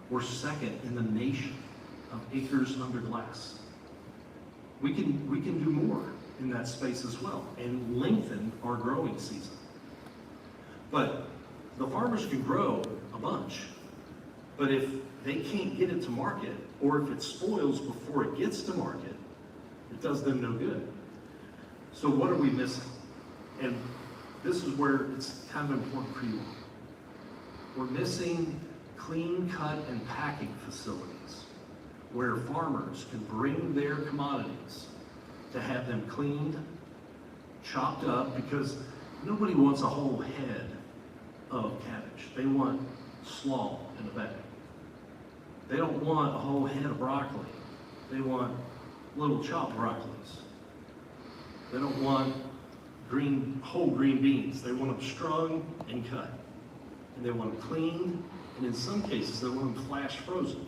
we're second in the nation of acres under glass. We can do more in that space as well and lengthen our growing season. But the farmers can grow a bunch, but if they can't get it to market, or if it spoils before it gets to market, it does them no good. So what are we missing? And this is where it's kind of important for you all. We're missing clean cut and packing facilities where farmers can bring their commodities to have them cleaned, chopped up, because nobody wants a whole head of cabbage. They want slaw in a bag. They don't want a whole head of broccoli. They little chopped broccolis. They don't want whole green beans. They want them strung and cut. And they want them cleaned, and in some cases, they want them flash frozen.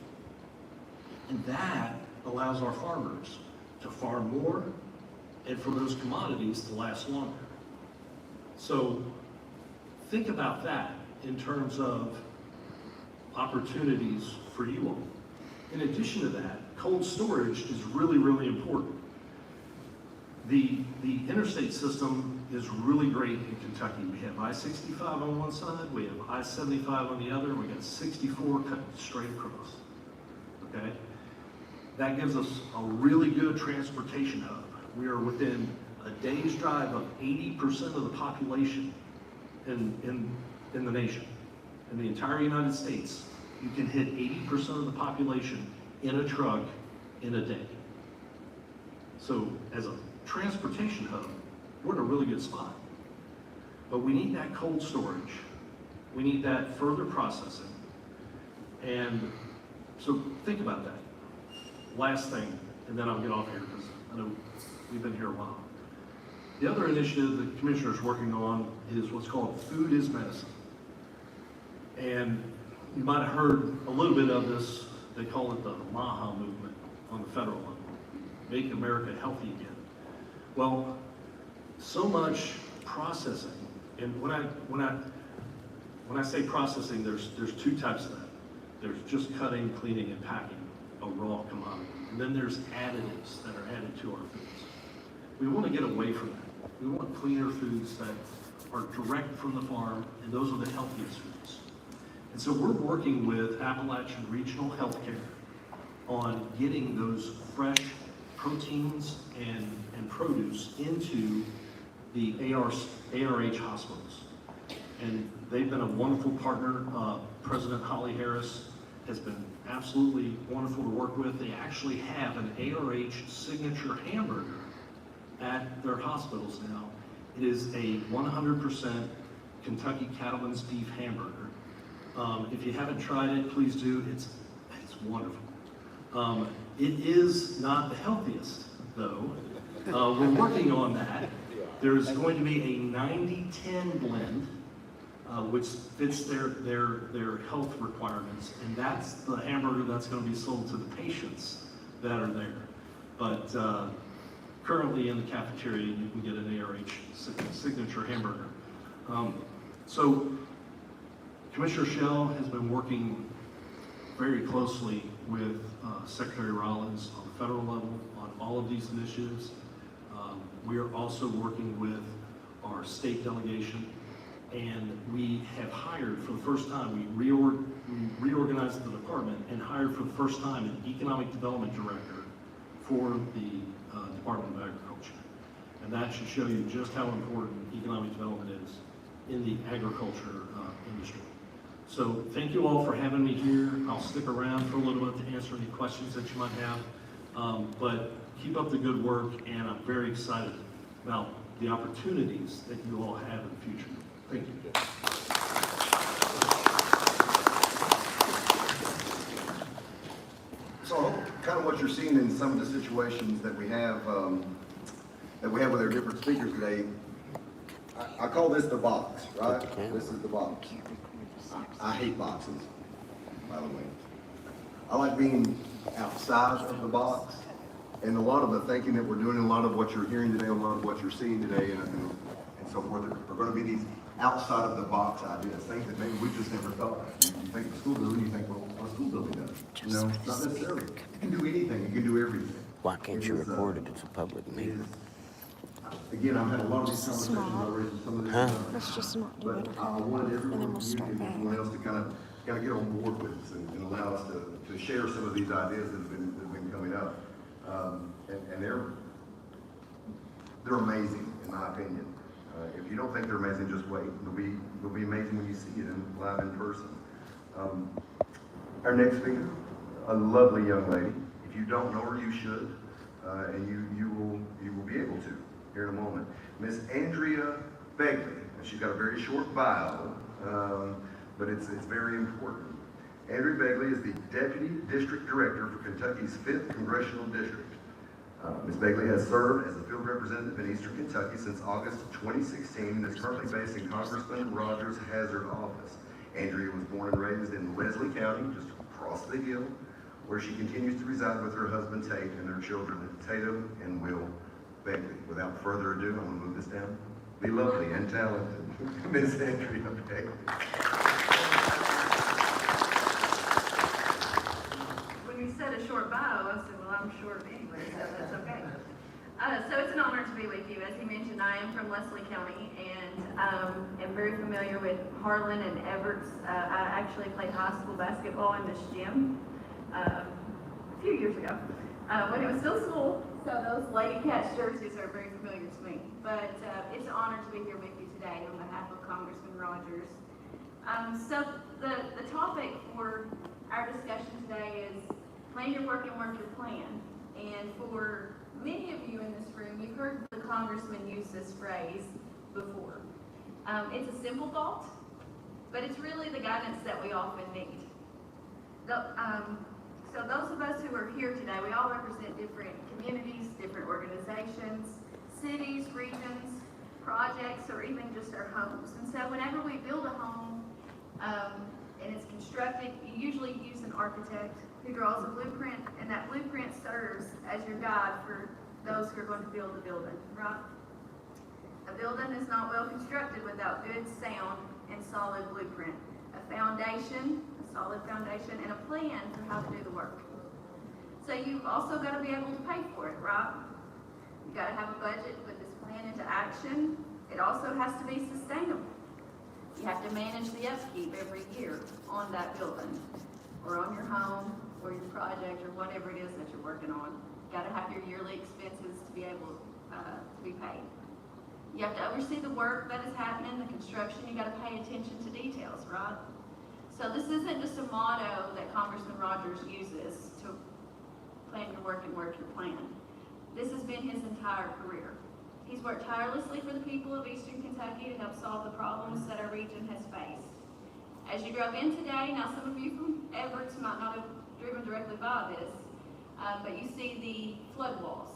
And that allows our farmers to farm more and for those commodities to last longer. So think about that in terms of opportunities for you all. In addition to that, cold storage is really, really important. The interstate system is really great in Kentucky. We have I-65 on one side, we have I-75 on the other, we got 64 cut straight across, okay? That gives us a really good transportation hub. We are within a day's drive of 80% of the population in the nation. In the entire United States, you can hit 80% of the population in a truck in a day. So as a transportation hub, we're in a really good spot. But we need that cold storage. We need that further processing. And so think about that. Last thing, and then I'll get off here because I know we've been here a while. The other initiative the commissioner's working on is what's called Food is Medicine. And you might have heard a little bit of this. They call it the MAHA movement on the federal level. Make America Healthy Again. Well, so much processing, and when I say processing, there's two types of that. There's just cutting, cleaning, and packing a raw commodity. And then there's additives that are added to our foods. We want to get away from that. We want cleaner foods that are direct from the farm, and those are the healthiest foods. And so we're working with Appalachian Regional Healthcare on getting those fresh proteins and produce into the ARH hospitals. And they've been a wonderful partner. President Holly Harris has been absolutely wonderful to work with. They actually have an ARH signature hamburger at their hospitals now. It is a 100% Kentucky Cattleman's beef hamburger. If you haven't tried it, please do. It's wonderful. It is not the healthiest, though. We're working on that. There's going to be a 90-10 blend, which fits their health requirements, and that's the hamburger that's going to be sold to the patients that are there. But currently in the cafeteria, you can get an ARH signature hamburger. So Commissioner Shell has been working very closely with Secretary Rollins on the federal level on all of these initiatives. We are also working with our state delegation, and we have hired for the first time, we reorganized the department and hired for the first time an economic development director for the Department of Agriculture. And that should show you just how important economic development is in the agriculture industry. So thank you all for having me here. I'll stick around for a little bit to answer any questions that you might have. But keep up the good work, and I'm very excited about the opportunities that you all have in the future. Thank you. So I hope kind of what you're seeing in some of the situations that we have with our different speakers today, I call this the box, right? This is the box. I hate boxes, by the way. I like being outside of the box, and a lot of the thinking that we're doing, a lot of what you're hearing today, a lot of what you're seeing today, and so forth, are going to be these outside of the box ideas, things that maybe we just never thought of. You think of a school building, you think, well, what a school building does? You know, not necessarily. You can do anything, you can do everything. Why can't you record it? It's a public meeting. Again, I've had a lot of these conversations already with some of this stuff. Let's just not do it. But I wanted everyone, And then we'll start and back. everyone else to kind of get on board with us and allow us to share some of these ideas that have been coming up. And they're amazing, in my opinion. If you don't think they're amazing, just wait. They'll be amazing when you see it live in person. Our next speaker, a lovely young lady. If you don't know her, you should, and you will be able to here in a moment. Miss Andrea Begley. She's got a very short bio, but it's very important. Andrea Begley is the Deputy District Director for Kentucky's 5th Congressional District. Ms. Begley has served as a field representative in Eastern Kentucky since August 2016 and is currently based in Congressman Rogers' Hazard office. Andrea was born and raised in Leslie County, just across the hill, where she continues to reside with her husband Tate and their children, Tatum and Will Begley. Without further ado, I'm going to move this down. Be lovely and talented, Ms. Andrea Begley. When you said a short bio, I said, well, I'm short anyway, so that's okay. So it's an honor to be with you. As he mentioned, I am from Leslie County and am very familiar with Harlan and Evarts. I actually played high school basketball in this gym a few years ago when it was still school. So those Lady Cats jerseys are very familiar to me. But it's an honor to be here with you today on behalf of Congressman Rogers. So the topic for our discussion today is plan your work and work your plan. And for many of you in this room, you've heard the congressman use this phrase before. It's a simple thought, but it's really the guidance that we often need. So those of us who are here today, we all represent different communities, different organizations, cities, regions, projects, or even just our homes. And so whenever we build a home and it's constructed, you usually use an architect who draws a blueprint, and that blueprint serves as your guide for those who are going to build the building, right? A building is not well constructed without good, sound, and solid blueprint. A foundation, a solid foundation, and a plan for how to do the work. So you've also got to be able to pay for it, right? You've got to have a budget to put this plan into action. It also has to be sustainable. You have to manage the upkeep every year on that building, or on your home, or your project, or whatever it is that you're working on. You got to have your yearly expenses to be able to be paid. You have to oversee the work that is happening, the construction. You got to pay attention to details, right? So this isn't just a motto that Congressman Rogers uses to plan your work and work your plan. This has been his entire career. He's worked tirelessly for the people of Eastern Kentucky to help solve the problems that our region has faced. As you drove in today, now some of you from Evarts might not have driven directly by this, but you see the flood walls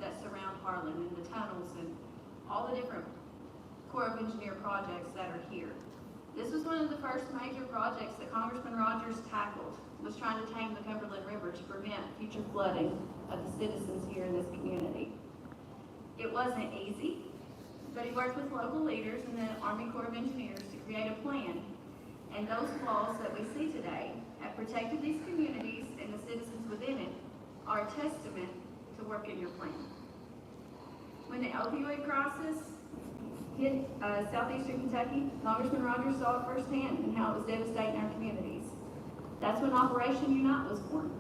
that surround Harlan and the tunnels and all the different Corps of Engineer projects that are here. This was one of the first major projects that Congressman Rogers tackled, was trying to tame the Cumberland River to prevent future flooding of the citizens here in this community. It wasn't easy, but he worked with local leaders and the Army Corps of Engineers to create a plan. And those laws that we see today have protected these communities and the citizens within it are a testament to working your plan. When the opioid crisis hit southeastern Kentucky, Congressman Rogers saw it firsthand and how it was devastating our communities. That's when Operation Unite was born,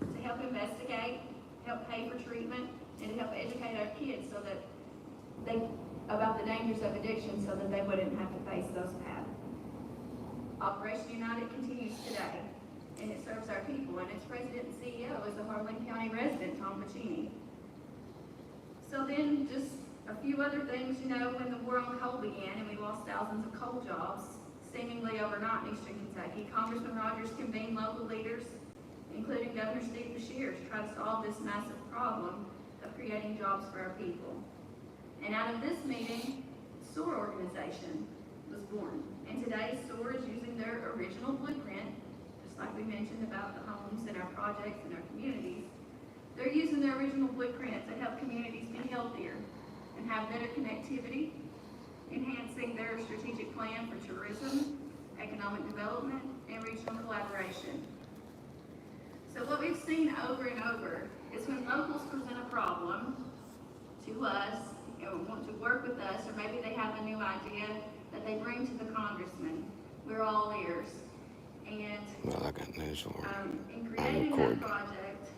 to help investigate, help pay for treatment, and to help educate our kids so that about the dangers of addiction so that they wouldn't have to face those paths. Operation United continues today, and it serves our people, and its president and CEO is a Harlan County resident, Tom Pacini. So then, just A few other things, when the war on coal began and we lost thousands of coal jobs, seemingly overnight in eastern Kentucky, Congressman Rogers convened local leaders, including Governor Steve Beshear, to try to solve this massive problem of creating jobs for our people. And out of this meeting, SOAR organization was born. And today, SOAR is using their original blueprint, just like we mentioned about the homes and our projects and our communities. They're using their original blueprint to help communities be healthier and have better connectivity, enhancing their strategic plan for tourism, economic development, and regional collaboration. So what we've seen over and over is when locals present a problem to us, or want to work with us, or maybe they have a new idea that they bring to the congressman, we're all ears. And Well, I got news for in I'm creating that recording. project,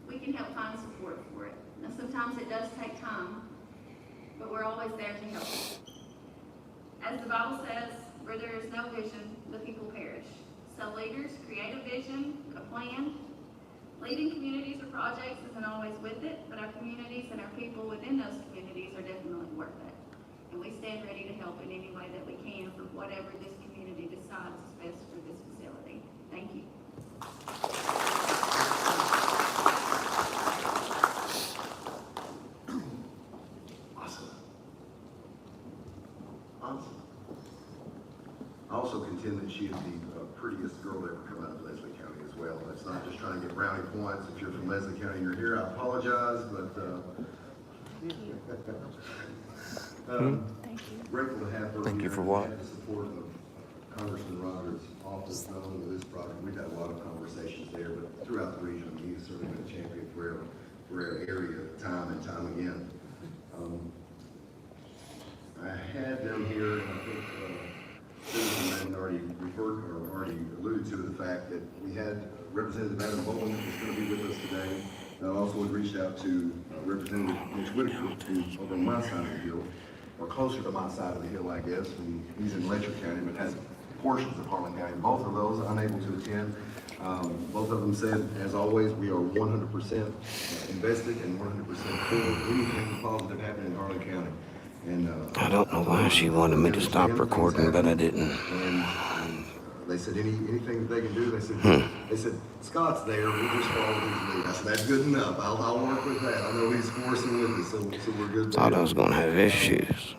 we can help find support for it. Now, sometimes it does take time, but we're always there to help. As the Bible says, where there is no vision, the people perish. So leaders create a vision, a plan. Leading communities or projects isn't always with it, but our communities and our people within those communities are definitely worth it. And we stand ready to help in any way that we can for whatever this community decides is best for this facility. Thank you. Awesome. I also contend that she is the prettiest girl to ever come out of Leslie County as well. That's not just trying to get brownie points. If you're from Leslie County and you're here, I apologize, but grateful to have her Thank you here for and what? have the support of Congressman Rogers' office, not only with this project. We've had a lot of conversations there, but throughout the region, he's certainly been a champion for our area time and time again. I had them here, and I think Susan already referred or already alluded to the fact that we had Representative Adam Bowman that was going to be with us today. And I also had reached out to Representative Mitch Whitaker, who's over on my side of the hill, or closer to my side of the hill, I guess. And he's in Letcher County, but has portions of Harlan County. Both of those unable to attend. Both of them said, as always, we are 100% invested and 100% for anything positive happening in Harlan County. And I don't know why she wanted me to stop recording, but I didn't. And they said anything that they can do. They said Scott's there. We'll just follow his lead. I said that's good enough. I'll work with that. I know he's forcing with us, so we're good. Thought I was gonna have issues.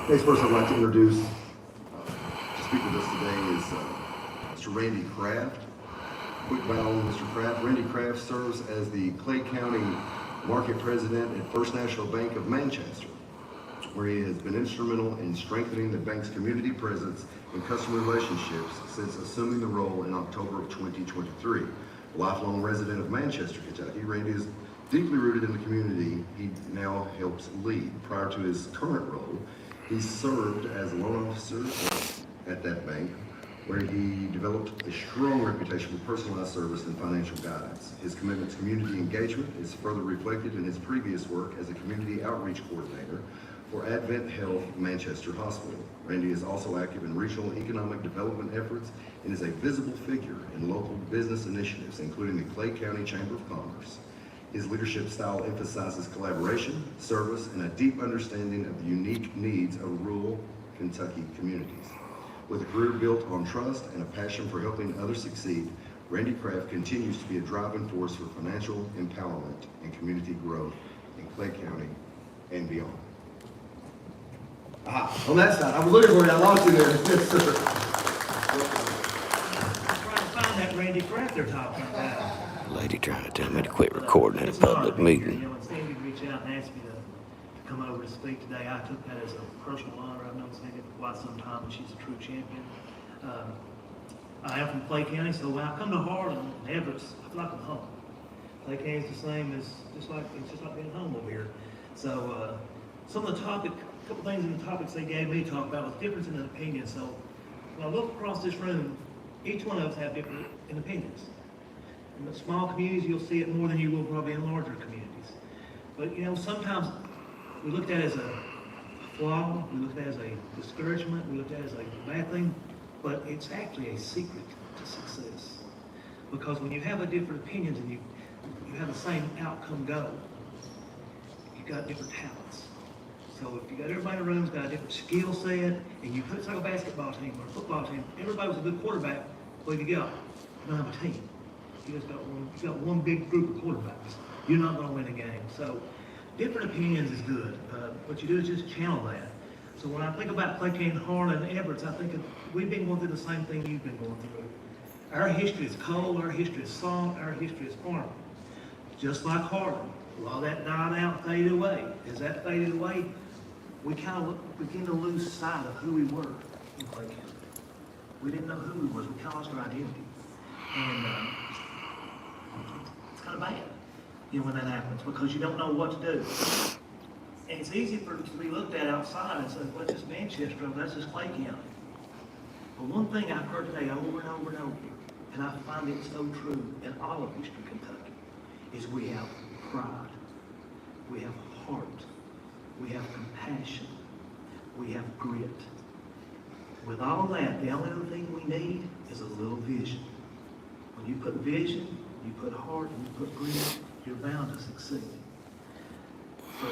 Next person I'd like to introduce to speak with us today is Mr. Randy Kraft. Quick bow on Mr. Kraft. Randy Kraft serves as the Clay County Market President at First National Bank of Manchester, where he has been instrumental in strengthening the bank's community presence and customer relationships since assuming the role in October of 2023. A lifelong resident of Manchester, Kentucky, Randy is deeply rooted in the community he now helps lead. Prior to his current role, he served as a loan officer at that bank, where he developed a strong reputation for personalized service and financial guidance. His commitment to community engagement is further reflected in his previous work as a community outreach coordinator for Advent Health Manchester Hospital. Randy is also active in regional economic development efforts and is a visible figure in local business initiatives, including the Clay County Chamber of Commerce. His leadership style emphasizes collaboration, service, and a deep understanding of the unique needs of rural Kentucky communities. With a career built on trust and a passion for helping others succeed, Randy Kraft continues to be a driving force for financial empowerment and community growth in Clay County and beyond. On that side, I was looking for you, I lost you there. Yes, sir. Trying to find that Randy Kraft they're talking about. Lady trying to tell me to quit recording at a It's not public a big deal. meeting. When Sandy reached out and asked me to come over to speak today, I took that as a personal honor. I've known Sandy for quite some time, and she's a true champion. I am from Clay County, so when I come to Harlan and Evarts, I feel like I'm home. Clay County's the same as it's just like being home over here. So some of the topic. A couple things in the topics they gave me to talk about was difference in opinion. So when I look across this room, each one of us have different opinions. In the small communities, you'll see it more than you will probably in larger communities. But sometimes we look at it as a flaw, we look at it as a discouragement, we look at it as a bad thing, but it's actually a secret to success. Because when you have a different opinions and you have the same outcome goal, you've got different talents. So if you got everybody in the room's got a different skill set, and you put, it's like a basketball team or a football team, everybody was a good quarterback, what have you got? You don't have a team. You got one big group of quarterbacks. You're not gonna win a game. So different opinions is good. What you do is just channel that. So when I think about Clay County, Harlan, and Evarts, I think we've been going through the same thing you've been going through. Our history is coal, our history is salt, our history is farming. Just like Harlan, a lot of that died out, faded away. As that faded away, we kind of begin to lose sight of who we were in Clay County. We didn't know who we was. We kind of lost our identity. And it's kind of bad, when that happens, because you don't know what to do. And it's easy for it to be looked at outside and say, well, that's just Manchester, that's just Clay County. But one thing I've heard today over and over and over, and I find it so true in all of Eastern Kentucky, is we have pride, we have heart, we have compassion, we have grit. With all that, the only other thing we need is a little vision. When you put vision, you put heart, and you put grit, you're bound to succeed. So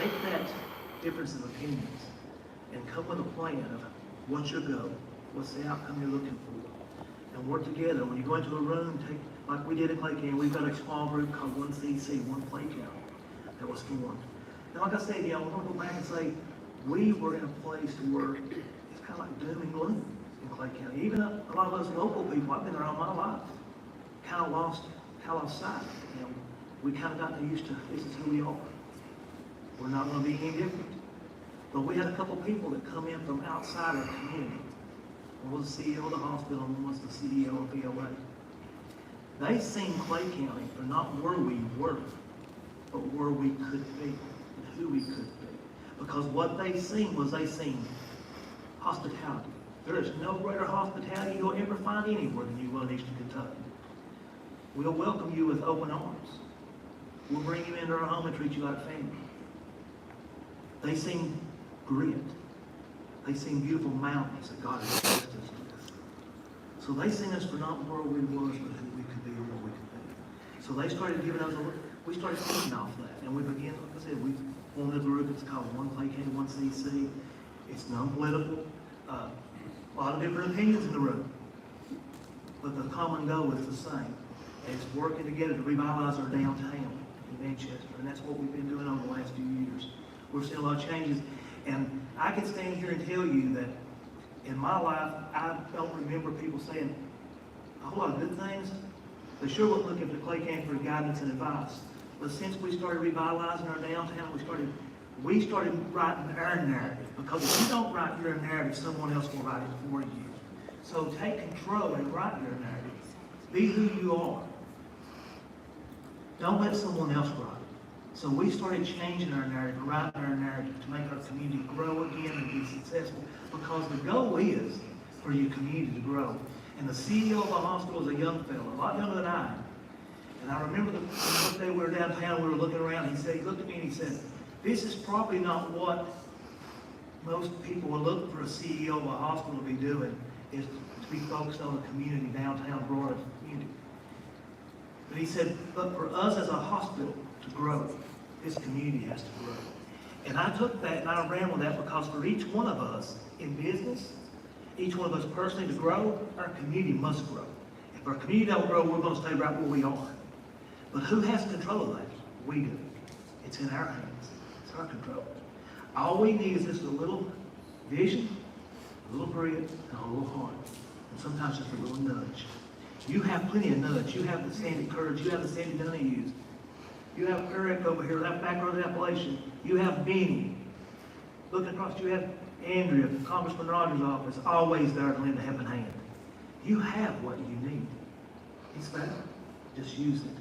take that difference of opinions and come with a plan of what's your goal, what's the outcome you're looking for, and work together. When you go into a room, take, like we did at Clay County, we've got a small group called 1CC, One Clay County, that was formed. And like I said, we're going to go back and say, we were in a place where it's kind of like doom and gloom in Clay County. Even a lot of us local people, I've been there all my life, kind of lost sight. We kind of gotten used to, this is who we are. We're not going to be any different. But we had a couple people that come in from outside our community. One was the CEO of the hospital, and one was the CEO of VOA. They seen Clay County for not where we were, but where we could be and who we could be. Because what they seen was hospitality. There is no greater hospitality you'll ever find anywhere than you will in Eastern Kentucky. We'll welcome you with open arms. We'll bring you into our home and treat you like family. They seen grit. They seen beautiful mountains that God has blessed us with. So they seen us for not where we was, but who we could be and what we could be. So they started giving us we started feeding off that. And we began, like I said, we formed a group. It's called One Clay County, 1CC. It's non-political. A lot of different opinions in the room. But the common goal is the same. And it's working together to revitalize our downtown in Manchester. And that's what we've been doing over the last few years. We're seeing a lot of changes. And I can stand here and tell you that in my life, I don't remember people saying a whole lot of good things. They sure weren't looking to Clay County for guidance and advice. But since we started revitalizing our downtown, we started writing our narrative. Because if you don't write your narrative, someone else will write it for you. So take control and write your narrative. Be who you are. Don't let someone else write it. So we started changing our narrative, writing our narrative to make our community grow again and be successful. Because the goal is for your community to grow. And the CEO of the hospital is a young fellow, a lot younger than I am. And I remember the first day we were downtown, we were looking around, he looked at me and he said, this is probably not what most people would look for a CEO of a hospital to be doing, is to be focused on the community downtown, growing the community. But he said, but for us as a hospital to grow, this community has to grow. And I took that and I ran with that because for each one of us in business, each one of us personally to grow, our community must grow. If our community don't grow, we're going to stay right where we are. But who has control of that? We do. It's in our hands. It's our control. All we need is just a little vision, a little grit, and a little heart. And sometimes just a little nudge. You have plenty of nudge. You have the Sandy Courage. You have the Sandy Donahue. You have Eric over here, that back row of Appalachian. You have Benny. Looking across, you have Andrea from Congressman Rogers' office, always there to lend a helping hand. You have what you need. It's there. Just use it.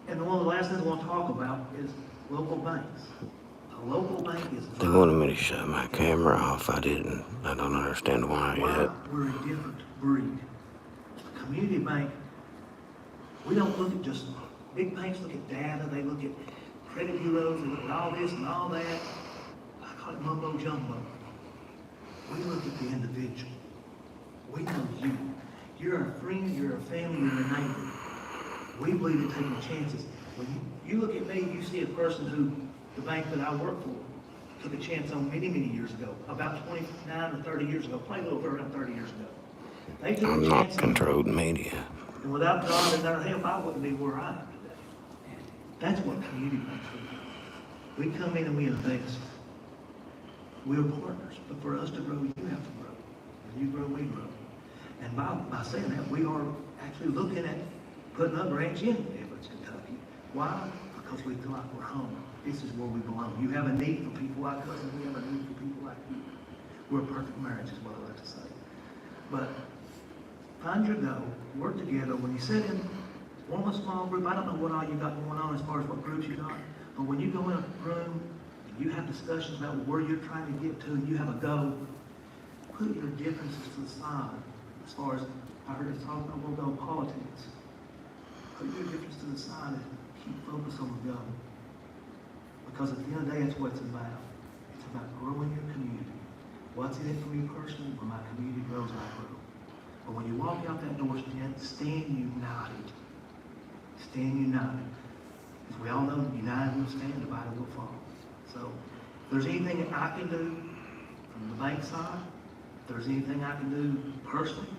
And one of the last things I want to talk about is local banks. A local bank is... They wanted me to shut my camera off. I didn't. I don't understand why yet. We're a different breed. A community bank, we don't look at just... Big banks look at data, they look at credit bureaus, they look at all this and all that. I call it mumbo jumbo. We look at the individual. We know you. You're a friend, you're a family, you're a neighbor. We believe in taking chances. When you look at me, you see a person who, the bank that I work for, took a chance on many, many years ago, about 29 or 30 years ago, probably a little bit around 30 years ago. They took I'm a not chance on controlled media. and without God and their help, I wouldn't be where I am today. That's what community banks do. We come in and we invest. We're partners, but for us to grow, you have to grow. When you grow, we grow. And by saying that, we are actually looking at putting up branch in Evarts, Kentucky. Why? Because we feel like we're home. This is where we belong. You have a need for people like us, and we have a need for people like you. We're a perfect marriage, is what I like to say. But find your goal, work together. When you sit in one of a small group, I don't know what all you got going on as far as what groups you got, but when you go in a room and you have discussions about where you're trying to get to and you have a goal, put your differences to the side. As far as I heard us talk about, we'll go politics. Put your difference to the side and keep focused on the goal. Because at the end of the day, that's what it's about. It's about growing your community. What's in it for me personally? When my community grows, I grow. But when you walk out that door, stand united. Stand united. Because we all know united will stand, divided will fall. So if there's anything that I can do from the bank side, if there's anything I can do personally,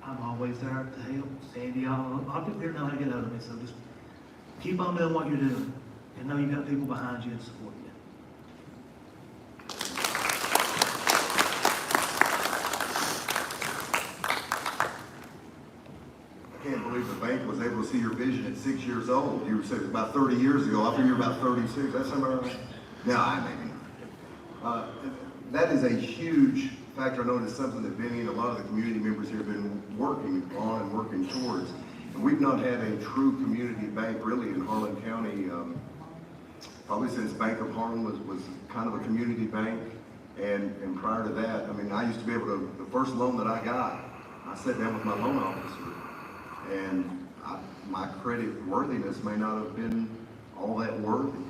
I'm always there to help. Sandy, I'll be there now to get out of me. So just keep on doing what you're doing. And know you got people behind you and support you. I can't believe the bank was able to see your vision at 6 years old. You were saying about 30 years ago. I think you're about 36. That's somewhere right? No, I maybe not. That is a huge factor. I know it's something that Benny and a lot of the community members here have been working on and working towards. And we've not had a true community bank really in Harlan County. Probably since Bank of Harlan was kind of a community bank, and prior to that, I mean, I used to be able to, the first loan that I got, I sat down with my loan officer, and my credit worthiness may not have been all that worthy,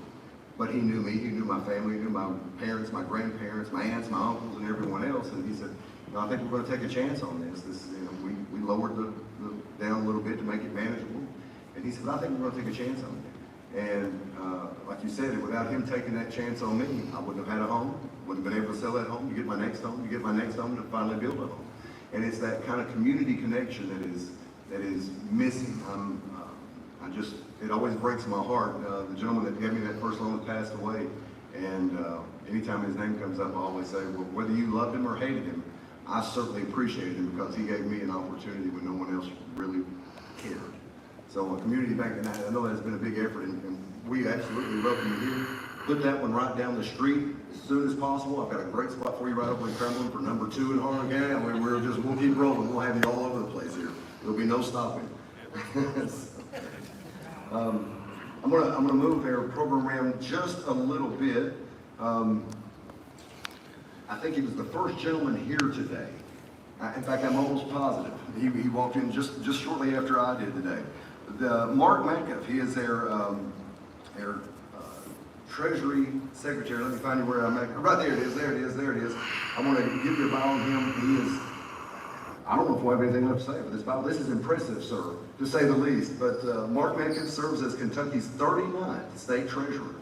but he knew me, he knew my family, he knew my parents, my grandparents, my aunts, my uncles, and everyone else, and he said, I think we're going to take a chance on this. We lowered the down a little bit to make it manageable, and he said, I think we're going to take a chance on it. And like you said, without him taking that chance on me, I wouldn't have had a home, wouldn't have been able to sell that home, you get my next home, you get my next home to finally build a home. And it's that kind of community connection that is missing. It always breaks my heart. The gentleman that gave me that first loan passed away, and anytime his name comes up, I always say, well, whether you loved him or hated him, I certainly appreciated him because he gave me an opportunity when no one else really cared. So a community bank, and I know that's been a big effort, and we absolutely welcome you here. Put that one right down the street as soon as possible. I've got a great spot for you right over in Cumberland for #2 in Harlan County. I mean, we'll keep rolling. We'll have you all over the place here. There'll be no stopping. I'm gonna move our program around just a little bit. I think he was the first gentleman here today. In fact, I'm almost positive. He walked in just shortly after I did today. Mark Mankoff, he is their Treasury Secretary. Let me find you where I'm at. Right there it is, there it is. I'm going to give you a bio on him. He is, I don't know if we have anything left to say about this bio. This is impressive, sir, to say the least. But Mark Mankoff serves as Kentucky's 39th state treasurer.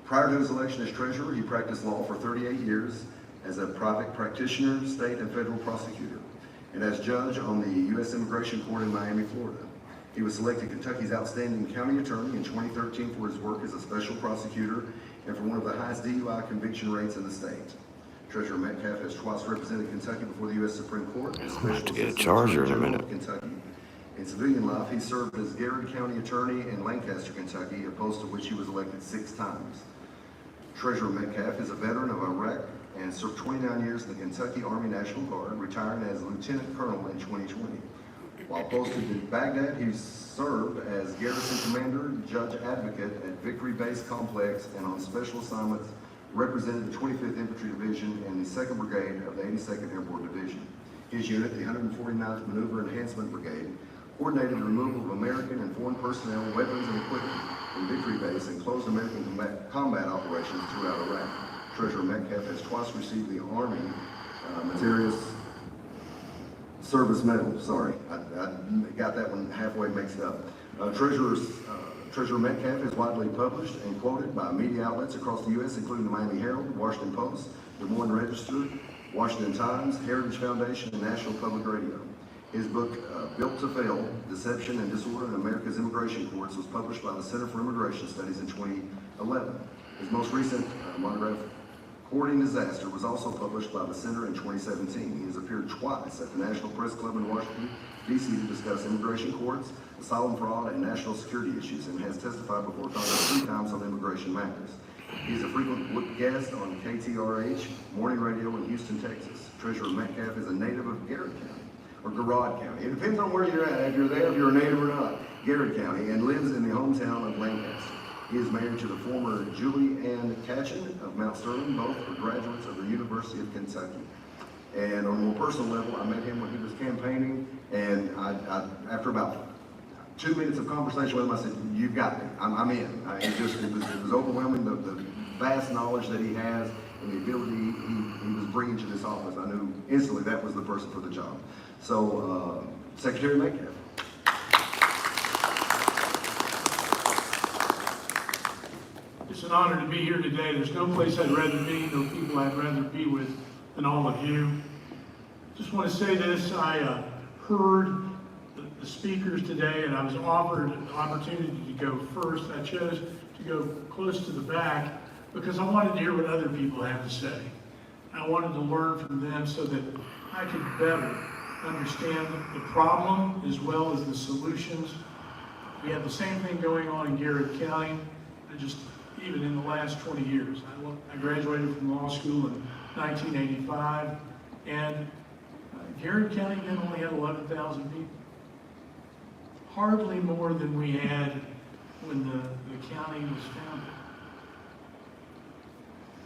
Prior to his election as treasurer, he practiced law for 38 years as a private practitioner, state and federal prosecutor, and as judge on the U.S. Immigration Court in Miami, Florida. He was selected Kentucky's outstanding county attorney in 2013 for his work as a special prosecutor and for one of the highest DUI conviction rates in the state. Treasurer Metcalf has twice represented Kentucky before the U.S. Supreme Court. I'm going to have to get a charger in a minute. Kentucky. In civilian life, he served as Garrett County Attorney in Lancaster, Kentucky, a post to which he was elected 6 times. Treasurer Metcalf is a veteran of Iraq and served 29 years in the Kentucky Army National Guard, retiring as Lieutenant Colonel in 2020. While posted in Baghdad, he served as Garrison Commander, Judge Advocate at Victory Base Complex, and on special assignments represented the 25th Infantry Division and the 2nd Brigade of the 82nd Airborne Division. His unit, the 149th Maneuver Enhancement Brigade, coordinated the removal of American and foreign personnel, weapons, and equipment from Victory Base and closed American combat operations throughout Iraq. Treasurer Metcalf has twice received the Army Meritorious Service Medal. Sorry, I got that one halfway mixed up. Treasurer's Treasurer Metcalf is widely published and quoted by media outlets across the U.S., including the Miami Herald, Washington Post, Des Moines Register, Washington Times, Heritage Foundation, and National Public Radio. His book, Built to Fail, Deception and Disorder in America's Immigration Courts, was published by the Center for Immigration Studies in 2011. His most recent monograph, Courting Disaster, was also published by the Center in 2017. He has appeared twice at the National Press Club in Washington, D.C. to discuss immigration courts, asylum fraud, and national security issues, and has testified before Congress 3 times on immigration matters. He is a frequent guest on KTRH, morning radio in Houston, Texas. Treasurer Metcalf is a native of Garrett County, or Garrard County. It depends on where you're at, if you're there, if you're a native or not. Garrett County, and lives in the hometown of Lancaster. He is married to the former Julie Ann Catchin of Mount Sterling. Both are graduates of the University of Kentucky. And on a more personal level, I met him when he was campaigning, and I after about 2 minutes of conversation with him, I said, "You've got me. I'm in." It was overwhelming, the vast knowledge that he has and the ability he was bringing to this office. I knew instantly that was the person for the job. So, Secretary Metcalf. It's an honor to be here today. There's no place I'd rather be, no people I'd rather be with than all of you. Just want to say this, I heard the speakers today, and I was offered the opportunity to go first. I chose to go close to the back because I wanted to hear what other people have to say. I wanted to learn from them so that I could better understand the problem as well as the solutions. We have the same thing going on in Garrett County, even in the last 20 years. I graduated from law school in 1985, and Garrett County then only had 11,000 people. Hardly more than we had when the county was founded.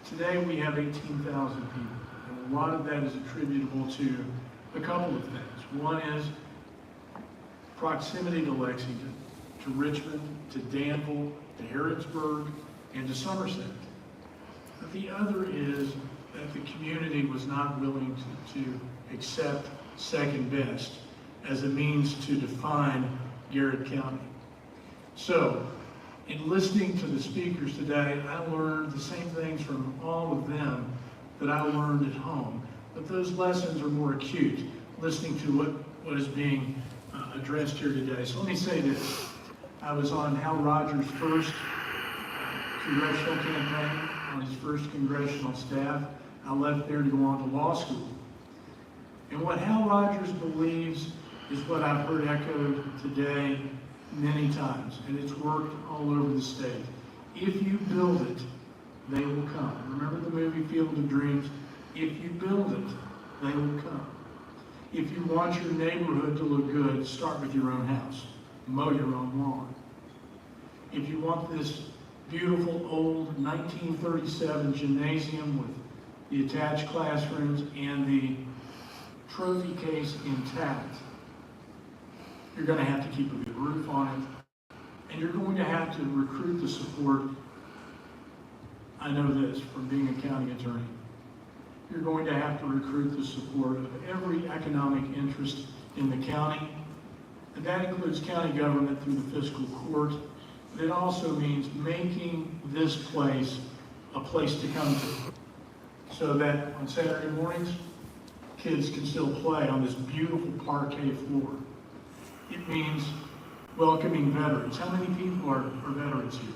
Today we have 18,000 people, and a lot of that is attributable to a couple of things. One is proximity to Lexington, to Richmond, to Danville, to Harrodsburg, and to Somerset. But the other is that the community was not willing to accept second best as a means to define Garrett County. So, in listening to the speakers today, I learned the same things from all of them that I learned at home. But those lessons are more acute, listening to what is being addressed here today. So let me say this. I was on Hal Rogers' first congressional campaign, on his first congressional staff. I left there to go on to law school. And what Hal Rogers believes is what I've heard echoed today many times, and it's worked all over the state. If you build it, they will come. Remember the movie Field of Dreams? If you build it, they will come. If you want your neighborhood to look good, start with your own house. Mow your own lawn. If you want this beautiful old 1937 gymnasium with the attached classrooms and the trophy case intact, you're going to have to keep a good roof on it, and you're going to have to recruit the support. I know this from being a county attorney. You're going to have to recruit the support of every economic interest in the county, and that includes county government through the fiscal court. But it also means making this place a place to come to, so that on Saturday mornings, kids can still play on this beautiful parquet floor. It means welcoming veterans. How many people are veterans here?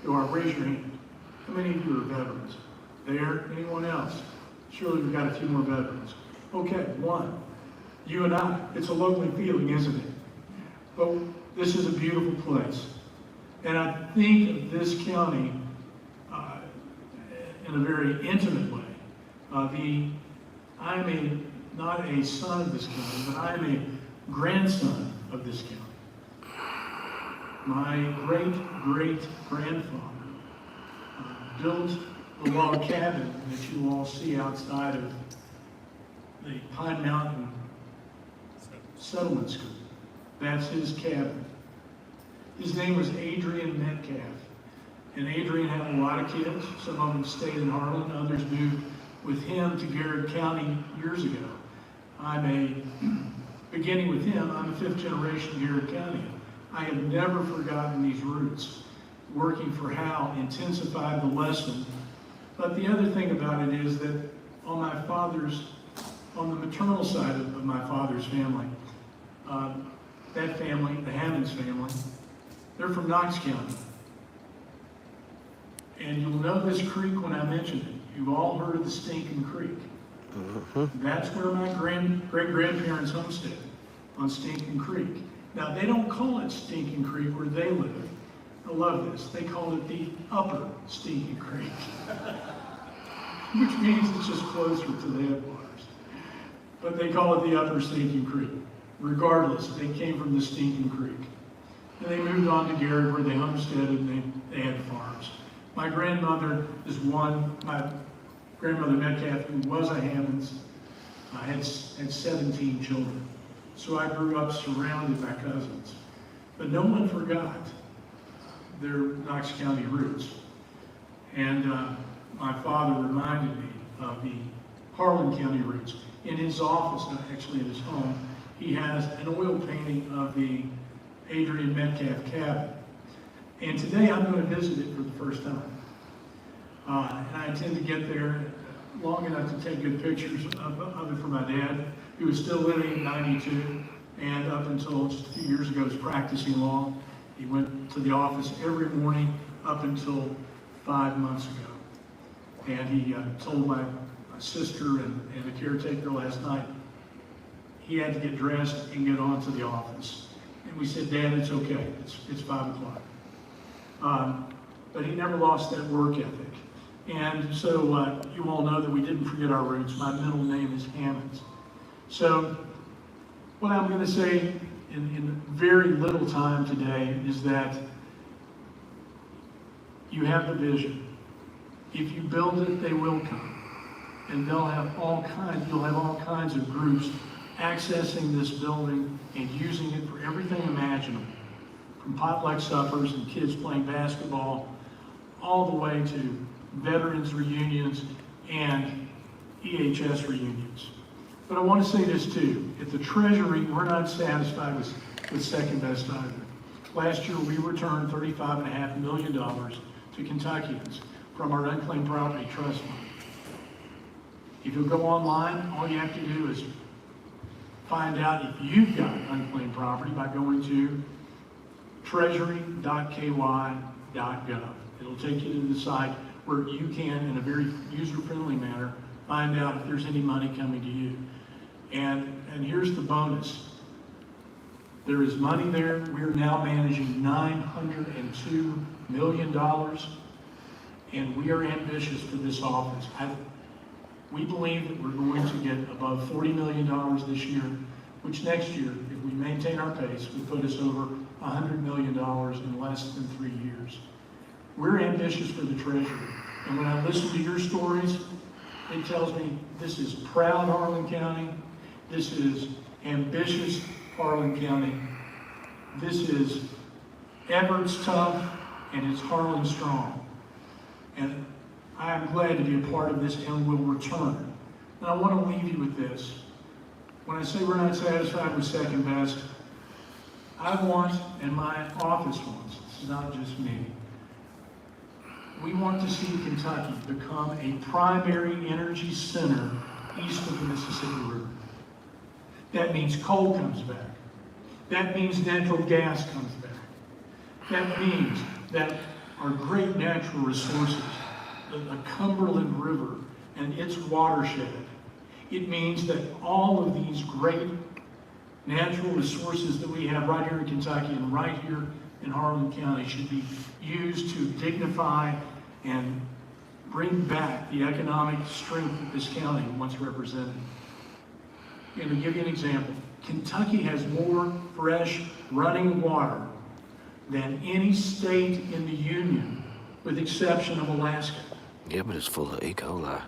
You are, raise your hand. How many of you are veterans? There, anyone else? Surely we've got a few more veterans. Okay, one. You and I. It's a lonely feeling, isn't it? But this is a beautiful place. And I think of this county in a very intimate way. I'm not a son of this county, but I'm a grandson of this county. My great-great-grandfather built the log cabin that you all see outside of the Pine Mountain Settlement School. That's his cabin. His name was Adrian Metcalf. And Adrian had a lot of kids. Some of them stayed in Harlan, others moved with him to Garrett County years ago. Beginning with him, I'm a fifth generation Garrett County. I have never forgotten these roots. Working for Hal intensified the lesson. But the other thing about it is that on the maternal side of my father's family, that family, the Hammonds family, they're from Knox County. And you'll know this creek when I mention it. You've all heard of the Stinking Creek. That's where my great-grandparents homesteaded, on Stinking Creek. Now, they don't call it Stinking Creek where they live. I love this. They call it the Upper Stinking Creek, which means it's just closer to the headwaters. But they call it the Upper Stinking Creek. Regardless, they came from the Stinking Creek. And they moved on to Garrett where they homesteaded and they had farms. My grandmother is my grandmother Metcalf, who was a Hammonds, had 17 children. So I grew up surrounded by cousins. But no one forgot their Knox County roots. And my father reminded me of the Harlan County roots. In his office, actually in his home, he has an oil painting of the Adrian Metcalf cabin. And today I'm going to visit it for the first time. And I intend to get there long enough to take good pictures of it for my dad, who was still living in 92, and up until just a few years ago was practicing law. He went to the office every morning up until 5 months ago. And he told my sister and the caretaker last night he had to get dressed and get on to the office. And we said, Dad, it's okay. It's 5 o'clock. But he never lost that work ethic. And so you all know that we didn't forget our roots. My middle name is Hammonds. So what I'm going to say in very little time today is that you have the vision. If you build it, they will come. And you'll have all kinds of groups accessing this building and using it for everything imaginable. From potluck suppers and kids playing basketball, all the way to veterans reunions and EHS reunions. But I want to say this too. At the Treasury, we're not satisfied with second best either. Last year, we returned $35.5 million to Kentuckians from our unclaimed property trust fund. If you go online, all you have to do is find out if you've got unclaimed property by going to treasury.ky.gov. It'll take you to the site where you can, in a very user-friendly manner, find out if there's any money coming to you. And here's the bonus. There is money there. We're now managing $902 million, and we are ambitious for this office. We believe that we're going to get above $40 million this year, which next year, if we maintain our pace, would put us over $100 million in less than 3 years. We're ambitious for the Treasury. And when I listen to your stories, it tells me this is proud Harlan County. This is ambitious Harlan County. This is Evarts tough, and it's Harlan strong. And I am glad to be a part of this and will return. And I want to leave you with this. When I say we're not satisfied with second best, I want, and my office wants, this is not just me, we want to see Kentucky become a primary energy center east of the Mississippi River. That means coal comes back. That means natural gas comes back. That means that our great natural resources, the Cumberland River and its watershed, it means that all of these great natural resources that we have right here in Kentucky and right here in Harlan County should be used to dignify and bring back the economic strength that this county once represented. And to give you an example, Kentucky has more fresh running water than any state in the Union, with the exception of Alaska. Yeah, but it's full of E. coli.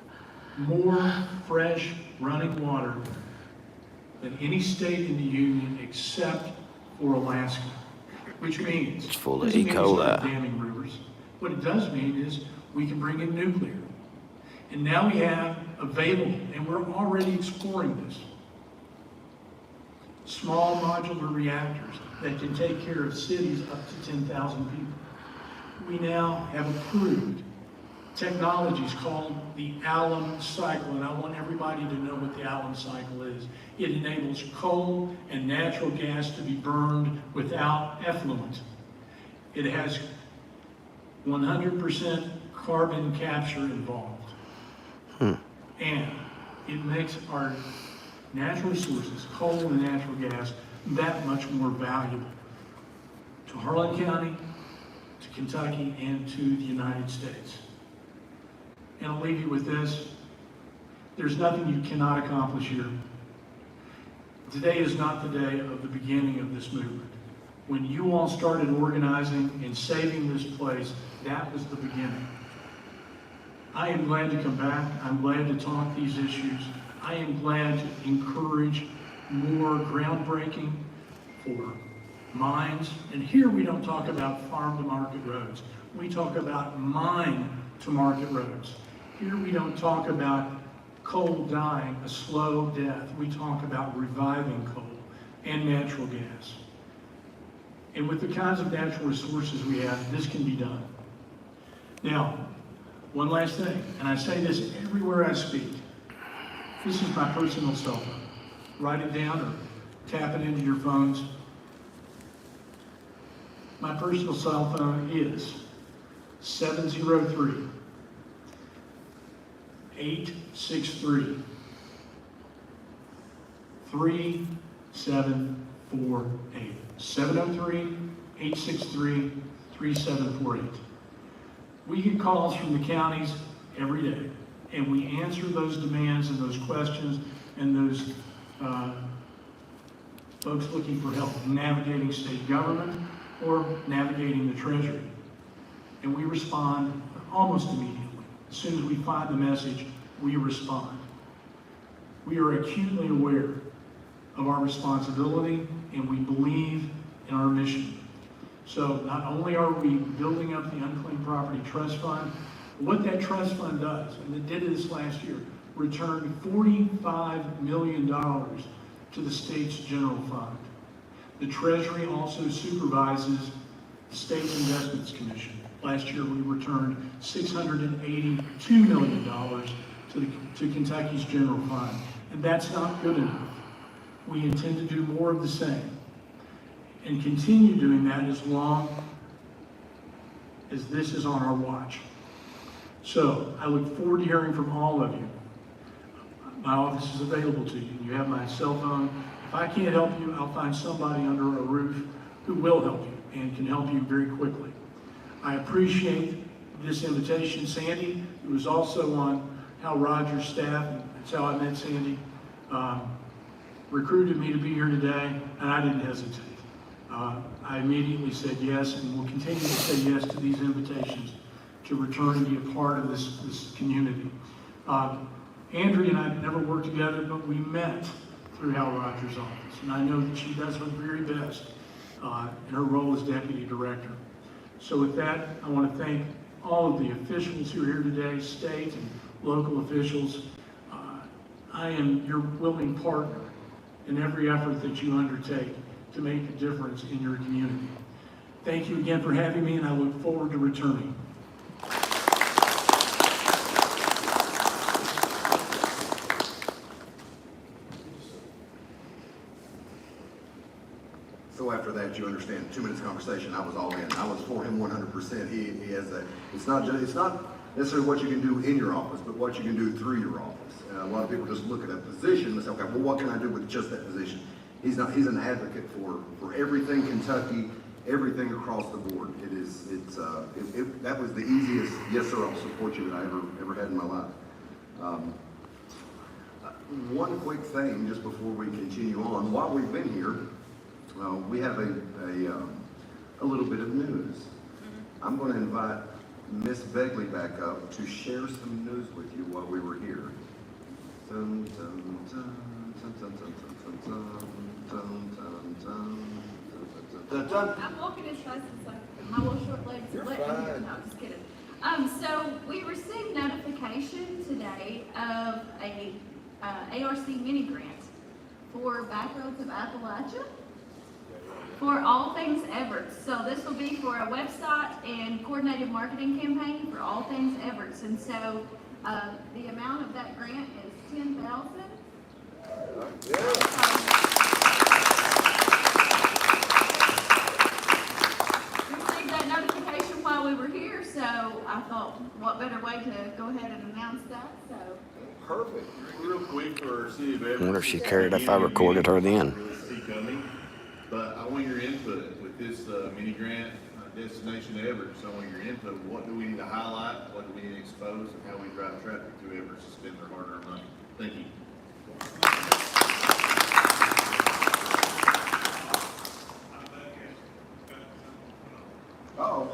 More fresh running water than any state in the Union except for Alaska, which means it's full of doesn't E. mean we start coli. damming rivers. What it does mean is we can bring in nuclear. And now we have available, and we're already exploring this, small modular reactors that can take care of cities up to 10,000 people. We now have approved technologies called the alum cycle, and I want everybody to know what the alum cycle is. It enables coal and natural gas to be burned without effluent. It has 100% carbon capture involved. And it makes our natural resources, coal and natural gas, that much more valuable to Harlan County, to Kentucky, and to the United States. And I'll leave you with this. There's nothing you cannot accomplish here. Today is not the day of the beginning of this movement. When you all started organizing and saving this place, that was the beginning. I am glad to come back. I'm glad to talk these issues. I am glad to encourage more groundbreaking for mines. And here we don't talk about farm to market roads. We talk about mine to market roads. Here we don't talk about coal dying a slow death. We talk about reviving coal and natural gas. And with the kinds of natural resources we have, this can be done. Now, one last thing, and I say this everywhere I speak. This is my personal cell phone. Write it down or tap it into your phones. My personal cell phone is 703-863-3748. 703-863-3748. We get calls from the counties every day, and we answer those demands and those questions and those folks looking for help navigating state government or navigating the Treasury. And we respond almost immediately. As soon as we find the message, we respond. We are acutely aware of our responsibility, and we believe in our mission. So not only are we building up the Unclaimed Property Trust Fund, what that trust fund does, and it did this last year, returned $45 million to the state's general fund. The Treasury also supervises the State Investments Commission. Last year we returned $682 million to Kentucky's general fund, and that's not good enough. We intend to do more of the same and continue doing that as long as this is on our watch. So I look forward to hearing from all of you. My office is available to you. You have my cell phone. If I can't help you, I'll find somebody under a roof who will help you and can help you very quickly. I appreciate this invitation. Sandy, who was also on Hal Rogers' staff, and that's how I met Sandy, recruited me to be here today, and I didn't hesitate. I immediately said yes, and will continue to say yes to these invitations to return and be a part of this community. Andrea and I never worked together, but we met through Hal Rogers' office, and I know that she does her very best in her role as Deputy Director. So with that, I want to thank all of the officials who are here today, state and local officials. I am your willing partner in every effort that you undertake to make a difference in your community. Thank you again for having me, and I look forward to returning. So after that, you understand, 2 minutes conversation, I was all in. I was for him 100%. He has a, it's not necessarily what you can do in your office, but what you can do through your office. A lot of people just look at a position and say, okay, well, what can I do with just that position? He's an advocate for everything Kentucky, everything across the board. That was the easiest, yes sir, I'll support you, that I ever had in my life. One quick thing, just before we continue on, while we've been here, we have a little bit of news. I'm going to invite Miss Begley back up to share some news with you while we were here. Dun, dun, dun, dun, dun, dun, dun, dun, dun, dun, dun. I'm walking as fast as my little short legs are letting me. No, just kidding. So we received notification today of a ARC mini grant for Back Roads of Appalachia. for all things Evarts. So this will be for a website and coordinated marketing campaign for all things Evarts. And so the amount of that grant is $10,000. Received that notification while we were here, so I thought, what better way to go ahead and announce that? So. Perfect. Real quick for City of Evarts. I wonder if she cared if I recorded her then. But I want your input with this mini grant, Destination Evarts. I want your input. What do we need to highlight? What do we need to expose? And how we drive traffic to Evarts to spend their hard-earned money? Thank you. Uh-oh.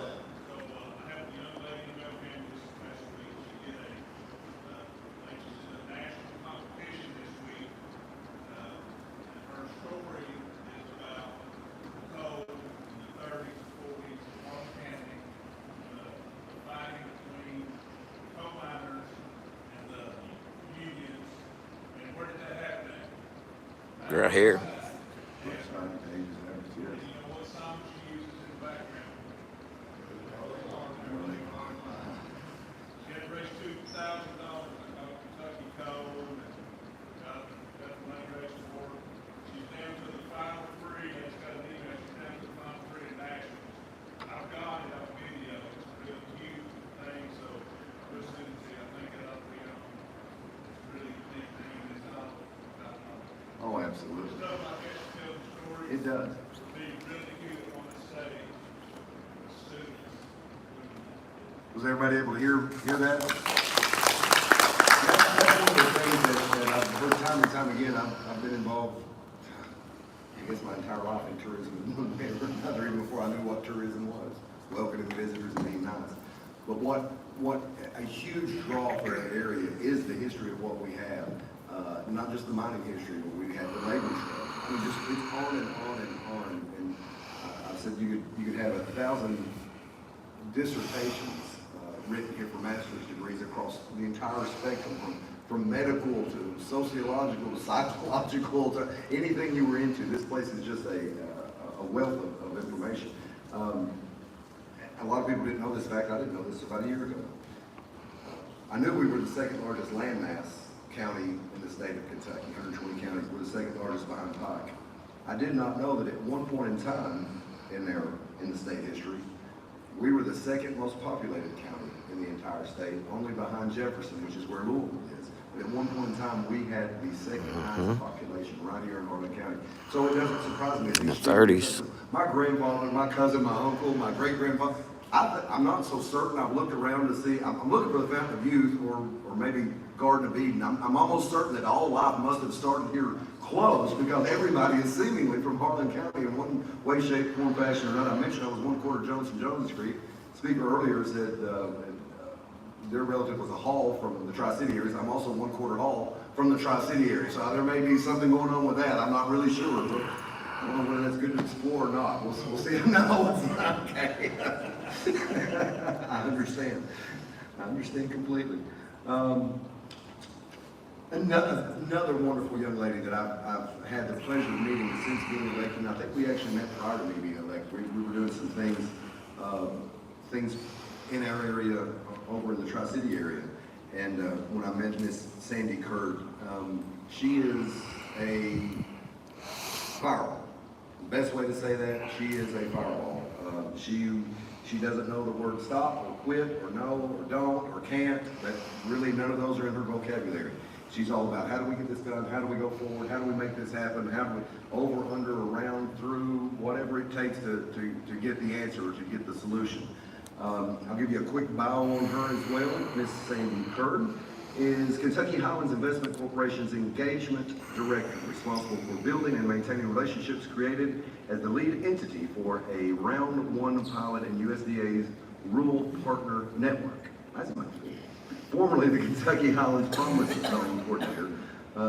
Right here. Oh, absolutely. It does. Was everybody able to hear that? That's one of the things that I've heard time and time again. I've been involved, I guess, my entire life in tourism in one way or another, even before I knew what tourism was. Welcoming visitors and being nice. But what a huge draw for that area is the history of what we have. Not just the mining history, but we have the labor struggle. I mean, just it's on and on and on. And I said you could have 1,000 dissertations written here for master's degrees across the entire spectrum, from medical to sociological to psychological to anything you were into. This place is just a wealth of information. A lot of people didn't know this fact. I didn't know this about a year ago. I knew we were the second largest landmass county in the state of Kentucky, 120 counties. We're the second largest behind Pike. I did not know that at one point in time in the state history, we were the second most populated county in the entire state, only behind Jefferson, which is where Louisville is. But at one point in time, we had the second highest population right here in Harlan County. So it doesn't surprise me. In the 30s. My grandfather, my cousin, my uncle, my great-grandfather, I'm not so certain. I've looked around to see, I'm looking for the Fountain of Youth or maybe Garden of Eden. I'm almost certain that all life must have started here close because everybody is seemingly from Harlan County in one way, shape, form, fashion, or another. I mentioned I was 1/4 Jones and Jones Street. The speaker earlier said their relative was a Hall from the Tri-City areas. I'm also 1/4 Hall from the Tri-City area. So there may be something going on with that. I'm not really sure. But I don't know whether that's good to explore or not. We'll see. No, it's not. Okay. I understand. I understand completely. Another wonderful young lady that I've had the pleasure of meeting since being elected. And I think we actually met prior to me being elected. We were doing some things in our area over in the Tri-City area. And when I met Miss Sandy Kurd, she is a fireball. The best way to say that, she is a fireball. She doesn't know the word stop or quit or no or don't or can't. But really none of those are in her vocabulary. She's all about how do we get this done, how do we go forward, how do we make this happen, how do we over, under, around, through, whatever it takes to get the answer or to get the solution. I'll give you a quick bio on her as well. Miss Sandy Kurd is Kentucky Highlands Investment Corporation's engagement director, responsible for building and maintaining relationships created as the lead entity for a Round 1 pilot in USDA's Rural Partner Network. That's much good. Formerly the Kentucky Highlands Promise Zone Coordinator,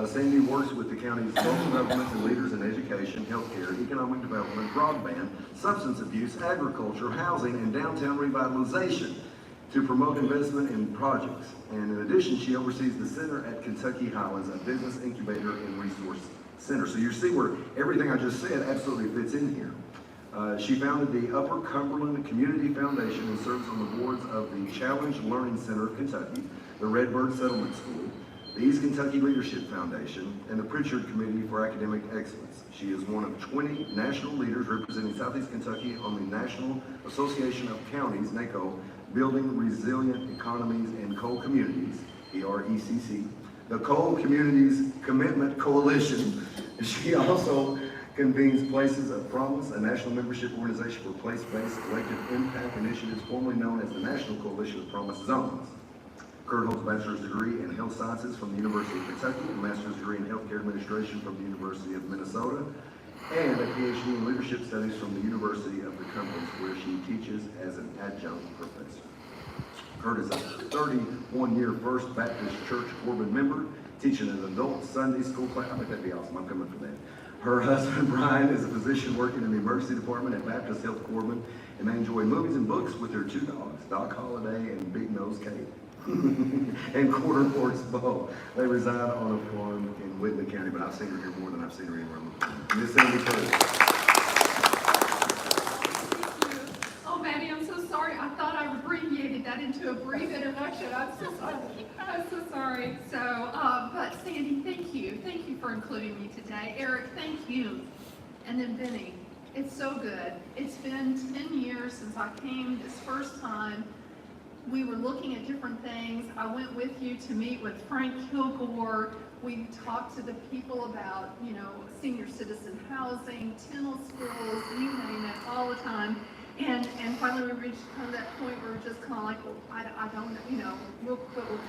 Sandy works with the county's local governments and leaders in education, healthcare, economic development, broadband, substance abuse, agriculture, housing, and downtown revitalization to promote investment in projects. And in addition, she oversees the Center at Kentucky Highlands, a business incubator and resource Center. So you see where everything I just said absolutely fits in here. She founded the Upper Cumberland Community Foundation and serves on the boards of the Challenge Learning Center of Kentucky, the Redbird Settlement School, the East Kentucky Leadership Foundation, and the Pritchard Committee for Academic Excellence. She is one of 20 national leaders representing Southeast Kentucky on the National Association of Counties, NACO, Building Resilient Economies and Coal Communities, ERECC, the Coal Communities Commitment Coalition. She also convenes Places of Promise, a national membership organization for place-based collective impact initiatives formerly known as the National Coalition of Promise Zones. Kurt holds a bachelor's degree in health sciences from the University of Kentucky, a master's degree in healthcare administration from the University of Minnesota, and a PhD in leadership studies from the University of the Cumberlands, where she teaches as an adjunct professor. Kurt is a 31-year First Baptist Church Corbin member, teaching an adult Sunday school class. I think that'd be awesome. I'm coming for that. Her husband, Brian, is a physician working in the emergency department at Baptist Health Corbin, and they enjoy movies and books with their two dogs, Doc Holliday and Big Nose Kate. And Quarter Forks Bow. They reside on a farm in Whitney County, but I've seen her here more than I've seen her anywhere else. Miss Sandy Curtis. Oh, Maddie, I'm so sorry. I thought I abbreviated that into a brief introduction. I'm so sorry. I'm so sorry. So, but Sandy, thank you. Thank you for including me today. Eric, thank you. And then Benny, it's so good. It's been 10 years since I came this first time. We were looking at different things. I went with you to meet with Frank Kilgore. We talked to the people about, senior citizen housing, dental schools, you name it, all the time. And finally we reached kind of that point where we're just kind of like, well, I don't know, we'll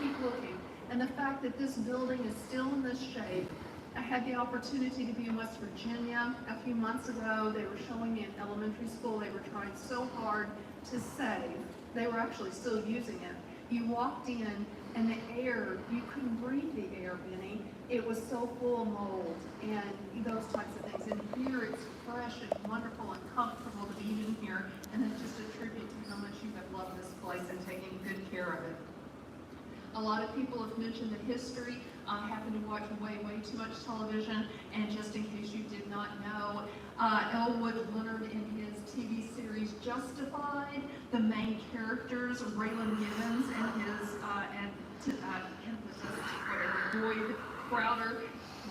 keep looking. And the fact that this building is still in this shape, I had the opportunity to be in West Virginia a few months ago. They were showing me an elementary school they were trying so hard to save. They were actually still using it. You walked in and the air, you couldn't breathe the air, Benny. It was so full of mold and those types of things. And here it's fresh and wonderful and comfortable to be in here. And it's just a tribute to how much you have loved this place and taken good care of it. A lot of people have mentioned the history. I happen to watch way too much television, and just in case you did not know, Elwood Leonard in his TV series Justified, the main characters, Raylan Givens and his Boyd Crowder,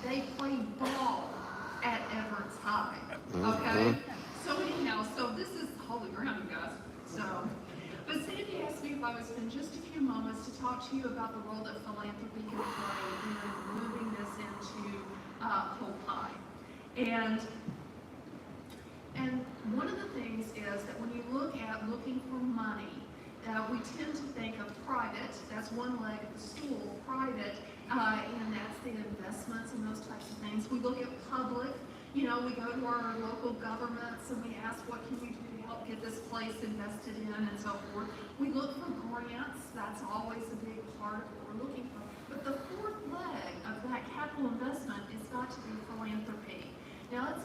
they played ball at Evarts High. Okay? So anyhow, so this is holy ground, you guys. So. But Sandy asked me if I would spend just a few moments to talk to you about the role that philanthropy can play in moving this into whole pie. And one of the things is that when you look at looking for money, we tend to think of private, that's one leg of the stool, private, and that's the investments and those types of things. We look at public, we go to our local governments and we ask, what can you do to help get this place invested in and so forth. We look for grants, that's always a big part of what we're looking for. But the fourth leg of that capital investment has got to be philanthropy. Now it's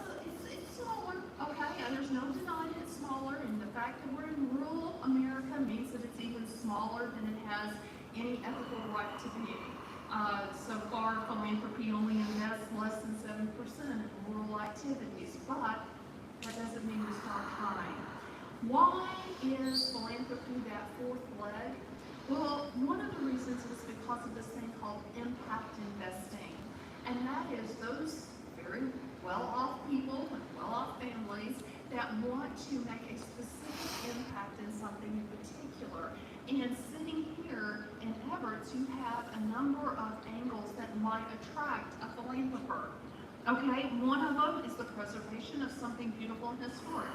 smaller, okay, and there's no denying it's smaller, and the fact that we're in rural America means that it's even smaller than it has any ethical right to be. So far, philanthropy only invests less than 7% in rural activities, but that doesn't mean we stop trying. Why is philanthropy that fourth leg? Well, one of the reasons is because of this thing called impact investing. And that is those very well-off people and well-off families that want to make a specific impact in something in particular. And sitting here in Evarts, you have a number of angles that might attract a philanthropist. Okay, one of them is the preservation of something beautiful and historic.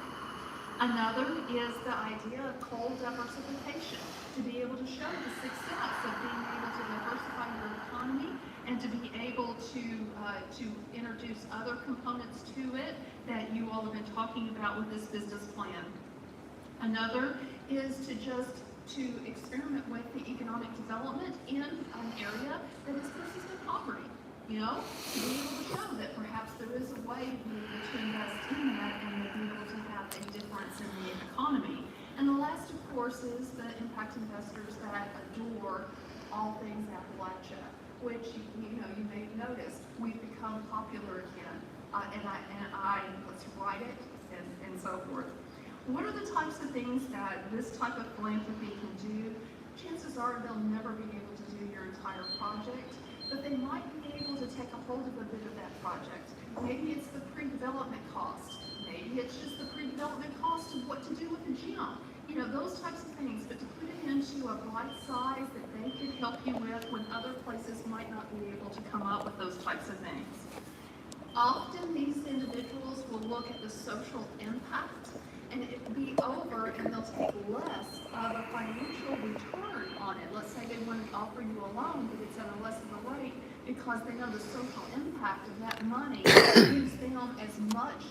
Another is the idea of coal diversification, to be able to show the success of being able to diversify your economy and to be able to introduce other components to it that you all have been talking about with this business plan. Another is to experiment with the economic development in an area that is persistent poverty. To be able to show that perhaps there is a way to be able to invest in that and to be able to have a difference in the economy. And the last, of course, is the impact investors that adore all things Appalachia. which you may have noticed, we've become popular again. Let's write it and so forth. What are the types of things that this type of philanthropy can do? Chances are they'll never be able to do your entire project, but they might be able to take a hold of a bit of that project. Maybe it's the pre-development cost. Maybe it's just the pre-development cost of what to do with the gym. Those types of things, but to put it into a bite size that they could help you with when other places might not be able to come up with those types of things. Often these individuals will look at the social impact and it will be over and they'll take less of a financial return on it. Let's say they want to offer you a loan, but it's at a less of a rate because they know the social impact of that money gives them as much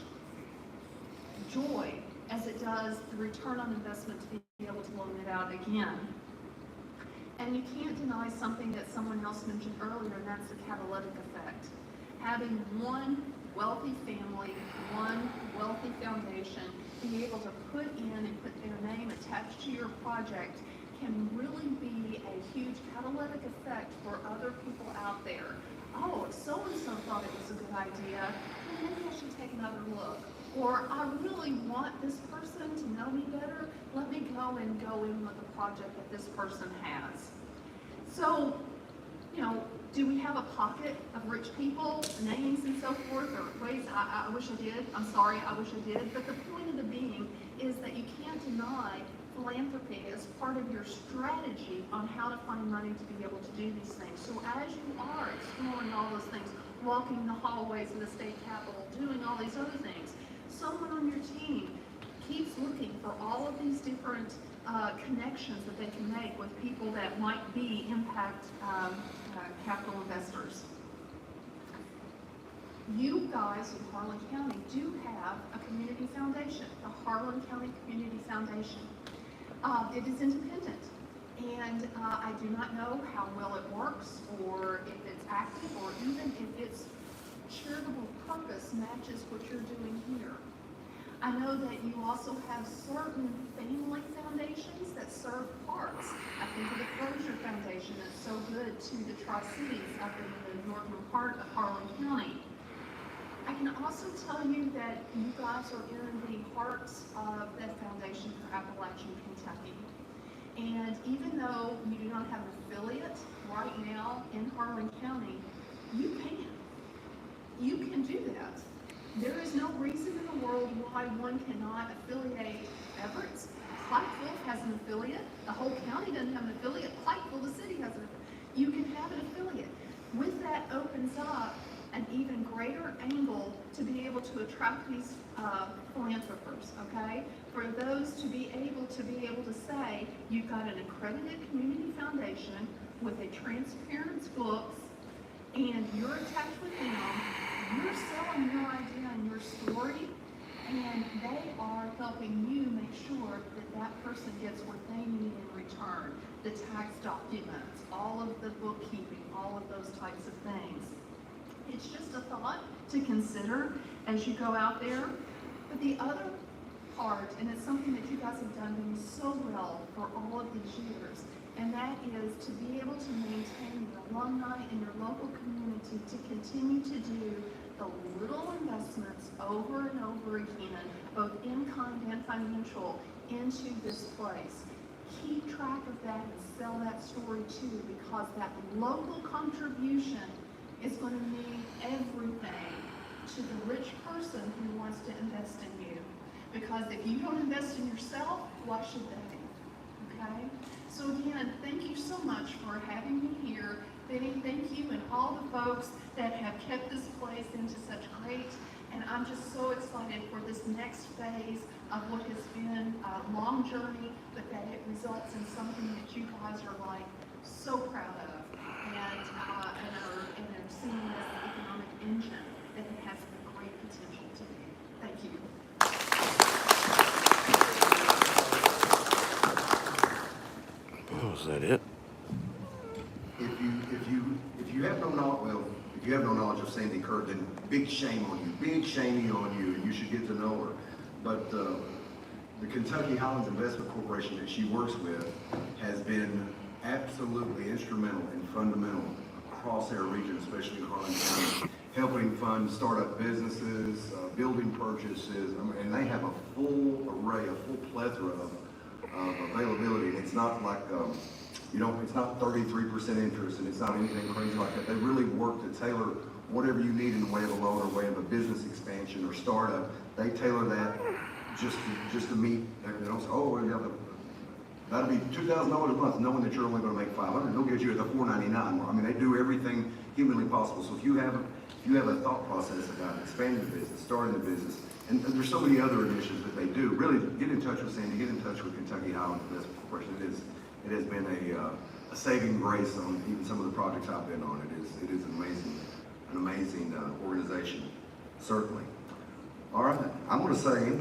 joy as it does the return on investment to be able to loan it out again. And you can't deny something that someone else mentioned earlier, and that's the catalytic effect. Having one wealthy family, one wealthy foundation, be able to put in and put their name attached to your project can really be a huge catalytic effect for other people out there. Oh, if so-and-so thought it was a good idea, well, maybe I should take another look. Or I really want this person to know me better, let me go in with a project that this person has. So, do we have a pocket of rich people, names and so forth, or ways? I wish I did. I'm sorry, I wish I did. But the point of the being is that you can't deny philanthropy as part of your strategy on how to find money to be able to do these things. So as you are exploring all those things, walking the hallways of the state capitol, doing all these other things, someone on your team keeps looking for all of these different connections that they can make with people that might be impact capital investors. You guys in Harlan County do have a community foundation, the Harlan County Community Foundation. It is independent, and I do not know how well it works, or if it's active, or even if its charitable purpose matches what you're doing here. I know that you also have certain family foundations that serve parks. I think of the Closure Foundation that's so good to the Tri-Cities up in the northern part of Harlan County. I can also tell you that you guys are in the hearts of that foundation for Appalachian Kentucky. And even though you do not have an affiliate right now in Harlan County, you can. You can do that. There is no reason in the world why one cannot affiliate Evarts. Pikeville has an affiliate. The whole county doesn't have an affiliate. Pikeville, the city, has an affiliate. You can have an affiliate. With that opens up an even greater angle to be able to attract these philanthropers, okay? For those to be able to say, you've got an accredited community foundation with a transparency books, and you're attached with them, you're selling your idea and your story, and they are helping you make sure that that person gets what they need in return. The tax documents, all of the bookkeeping, all of those types of things. It's just a thought to consider as you go out there. But the other part, and it's something that you guys have done so well for all of these years, and that is to be able to maintain your alumni and your local community to continue to do the little investments over and over again, both in kind and financial, into this place. Keep track of that and sell that story too, because that local contribution is going to mean everything to the rich person who wants to invest in you. Because if you don't invest in yourself, why should they? Okay? So again, thank you so much for having me here. Thank you and all the folks that have kept this place into such great, and I'm just so excited for this next phase of what has been a long journey, but that it results in something that you guys are like so proud of, and are seeing as the economic engine that it has the great potential to be. Thank you. Was that it? If you have no knowledge, well, if you have no knowledge of Sandy Kerr, then big shame on you, big shamey on you, and you should get to know her. But the Kentucky Highlands Investment Corporation that she works with has been absolutely instrumental and fundamental crosshair region, especially in Harlan County, helping fund startup businesses, building purchases, and they have a full array, a full plethora of availability. And it's not like, it's not 33% interest, and it's not anything crazy like that. They really work to tailor whatever you need in the way of a loan or way of a business expansion or startup. They tailor that just to meet. They don't say, oh, yeah, that'll be $2,000 a month, knowing that you're only going to make $500. They'll get you at the $499. I mean, they do everything humanly possible. So if you have a thought process about expanding the business, starting the business, and there's so many other initiatives that they do. Really, get in touch with Sandy. Get in touch with Kentucky Highland Investment Corporation. It has been a saving grace on even some of the projects I've been on. It is an amazing organization, certainly. All right, I'm going to say,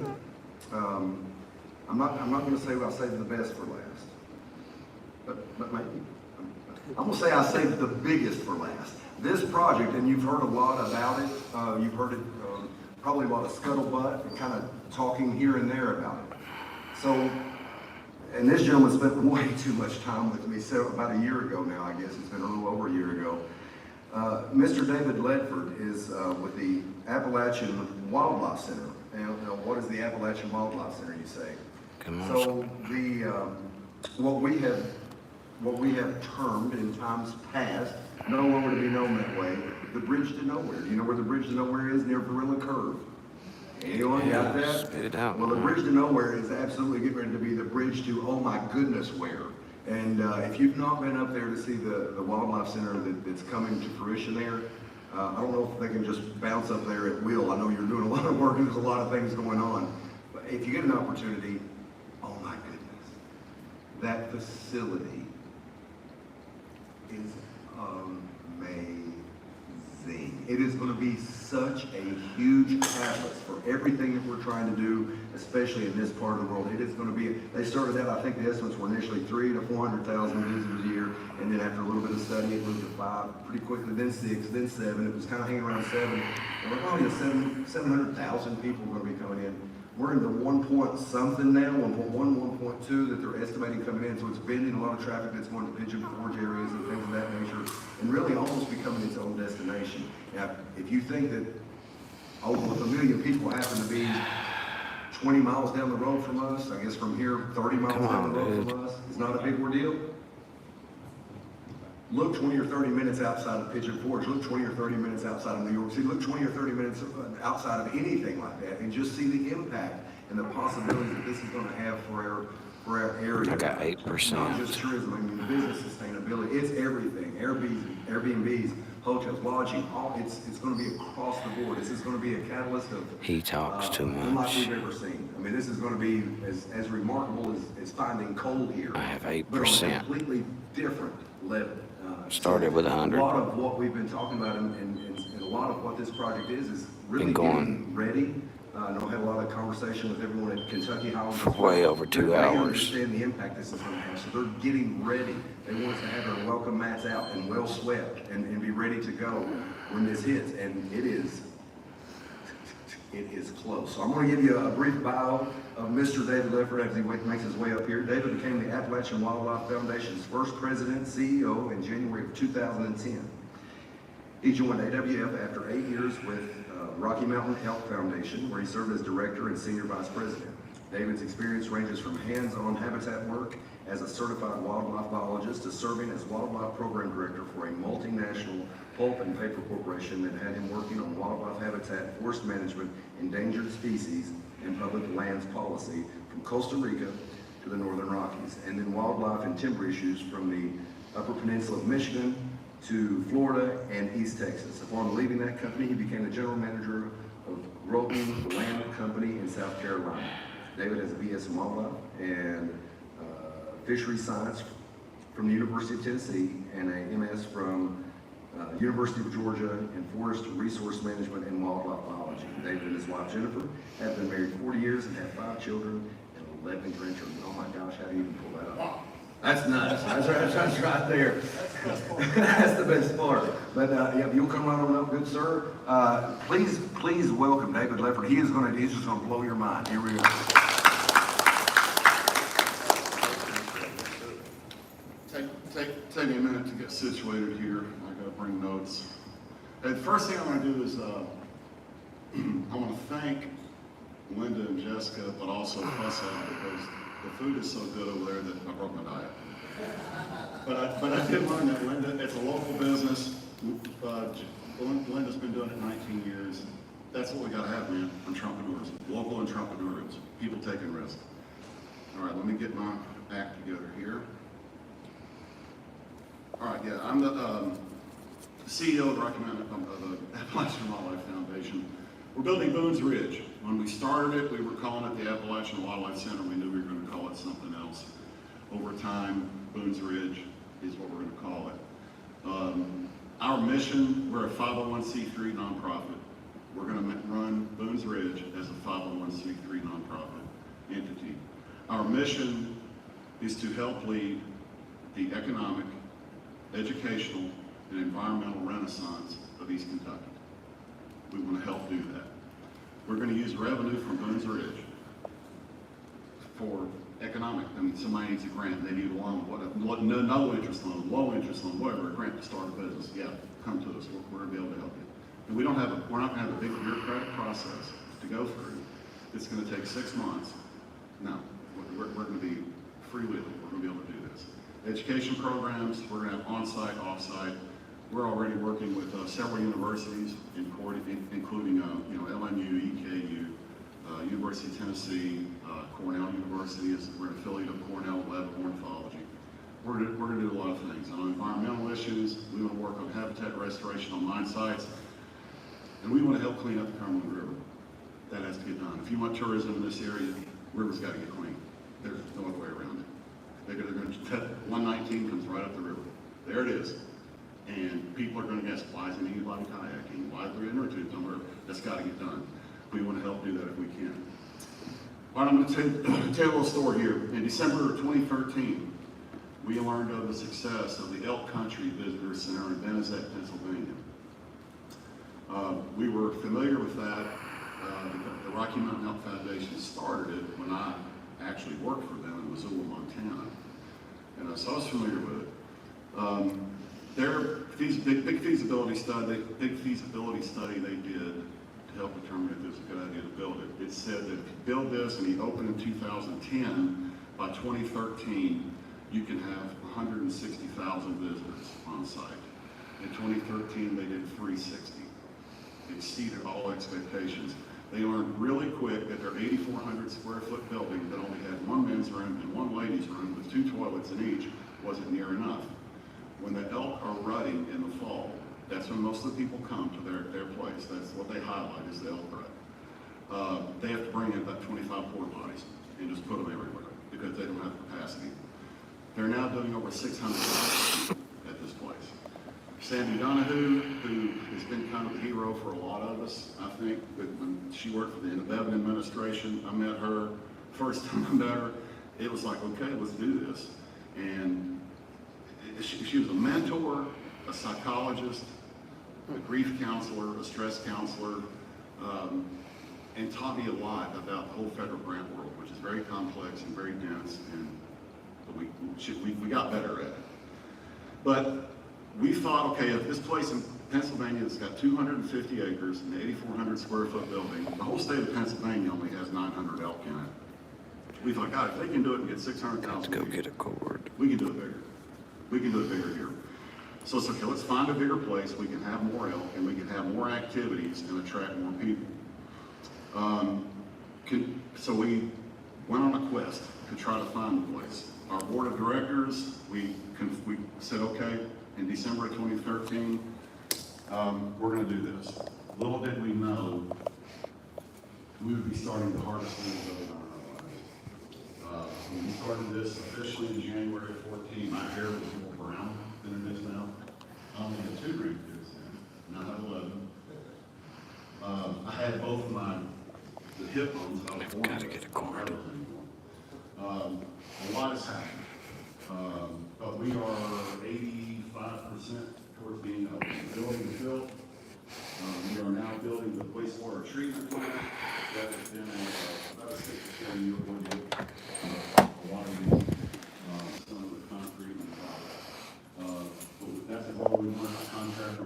I'm not going to say I saved the best for last, but maybe. I'm going to say I saved the biggest for last. This project, and you've heard a lot about it. You've heard it probably a lot of scuttlebutt and kind of talking here and there about it. So, and this gentleman spent way too much time with me. So about a year ago now, I guess it's been a little over a year ago. Mr. David Ledford is with the Appalachian Wildlife Center. And what is the Appalachian Wildlife Center, you say? So what we have termed in times past, no longer to be known that way, the Bridge to Nowhere. Do you know where the Bridge to Nowhere is? Near Gorilla Curve. Anyone got that? Spit it out. Well, the Bridge to Nowhere is absolutely getting ready to be the bridge to oh my goodness where. And if you've not been up there to see the Wildlife Center that's coming to fruition there, I don't know if they can just bounce up there at will. I know you're doing a lot of work and there's a lot of things going on. But if you get an opportunity, oh my goodness, that facility is amazing. It is going to be such a huge catalyst for everything that we're trying to do, especially in this part of the world. It is going to be, they started out, I think the estimates were initially 300,000 to 400,000 visitors a year, and then after a little bit of study, it moved to 5 pretty quickly, then 6, then 7. It was kind of hanging around 7. And we're probably at 700,000 people are going to be coming in. We're in the 1 point something now, 1.1, 1.2 that they're estimating coming in. So it's bending a lot of traffic that's going to Pigeon Forge areas and things of that nature, and really almost becoming its own destination. Now, if you think that over 1 million people happen to be 20 miles down the road from us, I guess from here 30 miles down the road from us, it's not a big ordeal. Look 20 or 30 minutes outside of Pigeon Forge. Look 20 or 30 minutes outside of New York City. Look 20 or 30 minutes outside of anything like that, and just see the impact and the possibilities that this is going to have for our area. I got 8%. Not just tourism. I mean, business sustainability. It's everything. Airbnbs, hotels, lodging. It's going to be across the board. This is going to be a catalyst of. He talks too unlike much. we've ever seen. I mean, this is going to be as remarkable as finding coal here. I have But on a 8%. completely different level. Started with 100. A lot of what we've been talking about and a lot of what this project is really Been going getting ready. I know I had a lot of conversation with everyone at Kentucky Highland. for way over 2 They hours. understand the impact this is going to have, so they're getting ready. They want us to have their welcome mats out and well swept and be ready to go when this hits. And it is close. So I'm going to give you a brief bio of Mr. David Ledford as he makes his way up here. David became the Appalachian Wildlife Foundation's first president, CEO in January of 2010. He joined AWF after 8 years with Rocky Mountain Health Foundation, where he served as director and senior vice president. David's experience ranges from hands-on habitat work as a certified wildlife biologist to serving as wildlife program director for a multinational pulp and paper corporation that had him working on wildlife habitat, forest management, endangered species, and public lands policy from Costa Rica to the Northern Rockies, and then wildlife and timber issues from the Upper Peninsula of Michigan to Florida and East Texas. Upon leaving that company, he became the general manager of Groton Land Company in South Carolina. David has a BS in wildlife and fisheries science from the University of Tennessee and a MS from University of Georgia in forest resource management and wildlife biology. David and his wife Jennifer have been married 40 years and have 5 children and 11 grandchildren. Oh my gosh, how do you even pull that off? That's nuts. That's right there. That's the best part. But yeah, you'll come right on up, good sir. Please welcome David Ledford. He's just gonna blow your mind. Here we go. Take me a minute to get situated here. I gotta bring notes. The first thing I want to do is I want to thank Linda and Jessica, but also Fuss Out, because the food is so good over there that I broke my diet. But I did learn that Linda, it's a local business. Linda's been doing it 19 years. That's what we got to have, man, entrepreneurs, local entrepreneurs, people taking risks. All right, let me get my act together here. All right, yeah, I'm the CEO of the Appalachian Wildlife Foundation. We're building Boone's Ridge. When we started it, we were calling it the Appalachian Wildlife Center. We knew we were going to call it something else. Over time, Boone's Ridge is what we're going to call it. Our mission, we're a 501c3 nonprofit. We're going to run Boone's Ridge as a 501c3 nonprofit entity. Our mission is to help lead the economic, educational, and environmental renaissance of East Kentucky. We want to help do that. We're going to use revenue from Boone's Ridge for economic. I mean, somebody needs a grant, they need a loan, no interest loan, low interest loan, whatever, a grant to start a business. Yeah, come to us. We're going to be able to help you. And we're not going to have a big bureaucratic process to go through. It's going to take 6 months. No, we're going to be freewheeling. We're going to be able to do this. Education programs, we're going to have on-site, off-site. We're already working with several universities, including LMU, EKU, University of Tennessee, Cornell University. We're an affiliate of Cornell Lab of Ornithology. We're going to do a lot of things. On environmental issues, we want to work on habitat restoration on mine sites, and we want to help clean up the Cumberland River. That has to get done. If you want tourism in this area, the river's got to get clean. There's no other way around it. They're going to 119 comes right up the river. There it is. And people are going to ask, why isn't anybody kayaking? Why is there inner tubes on the river? That's got to get done. We want to help do that if we can. All right, I'm going to tell a little story here. In December of 2013, we learned of the success of the Elk Country Visitor Center in Benezet, Pennsylvania. We were familiar with that. The Rocky Mountain Elk Foundation started it when I actually worked for them in Missoula, Montana. And so I was familiar with it. Their big feasibility study they did to help determine if it was a good idea to build it. It said that if you build this and you open in 2010, by 2013, you can have 160,000 visitors on site. In 2013, they did 360. Exceeded all expectations. They learned really quick that their 8,400 square foot building that only had one men's room and one ladies' room with 2 toilets in each wasn't near enough. When the elk are rutting in the fall, that's when most of the people come to their place. That's what they highlight is the elk rut. They have to bring in about 25 porta potties and just put them everywhere because they don't have capacity. They're now doing over 600 at this place. Sandy Donahue, who has been kind of a hero for a lot of us, I think, when she worked for the Bevan administration, I met her. First time I met her, it was like, okay, let's do this. And she was a mentor, a psychologist, a grief counselor, a stress counselor, and taught me a lot about the whole federal grant world, which is very complex and very dense, and we got better at it. But we thought, okay, if this place in Pennsylvania that's got 250 acres and 8,400 square foot building, the whole state of Pennsylvania only has 900 elk in it. We thought, God, if they can do it and get 600,000, let's go get a cord. We can do it bigger. We can do it bigger here. So it's okay, let's find a bigger place. We can have more elk and we can have more activities and attract more people. So we went on a quest to try to find the place. Our board of directors, we said, okay, in December of 2013, we're going to do this. Little did we know we would be starting to harvest things over in our lives. When we started this officially in January of 14, my hair was more brown than it is now. I only had 2 grandkids then, now I have 11. I had both of the hip bones that I was born with. Gotta get a cord. A lot has happened. But we are 85% towards being up. Building the field. We are now building the wastewater treatment plant. That has been about a 6 to 7 year ordeal. A lot of these, some of the concrete and but that's all we want. Our contractor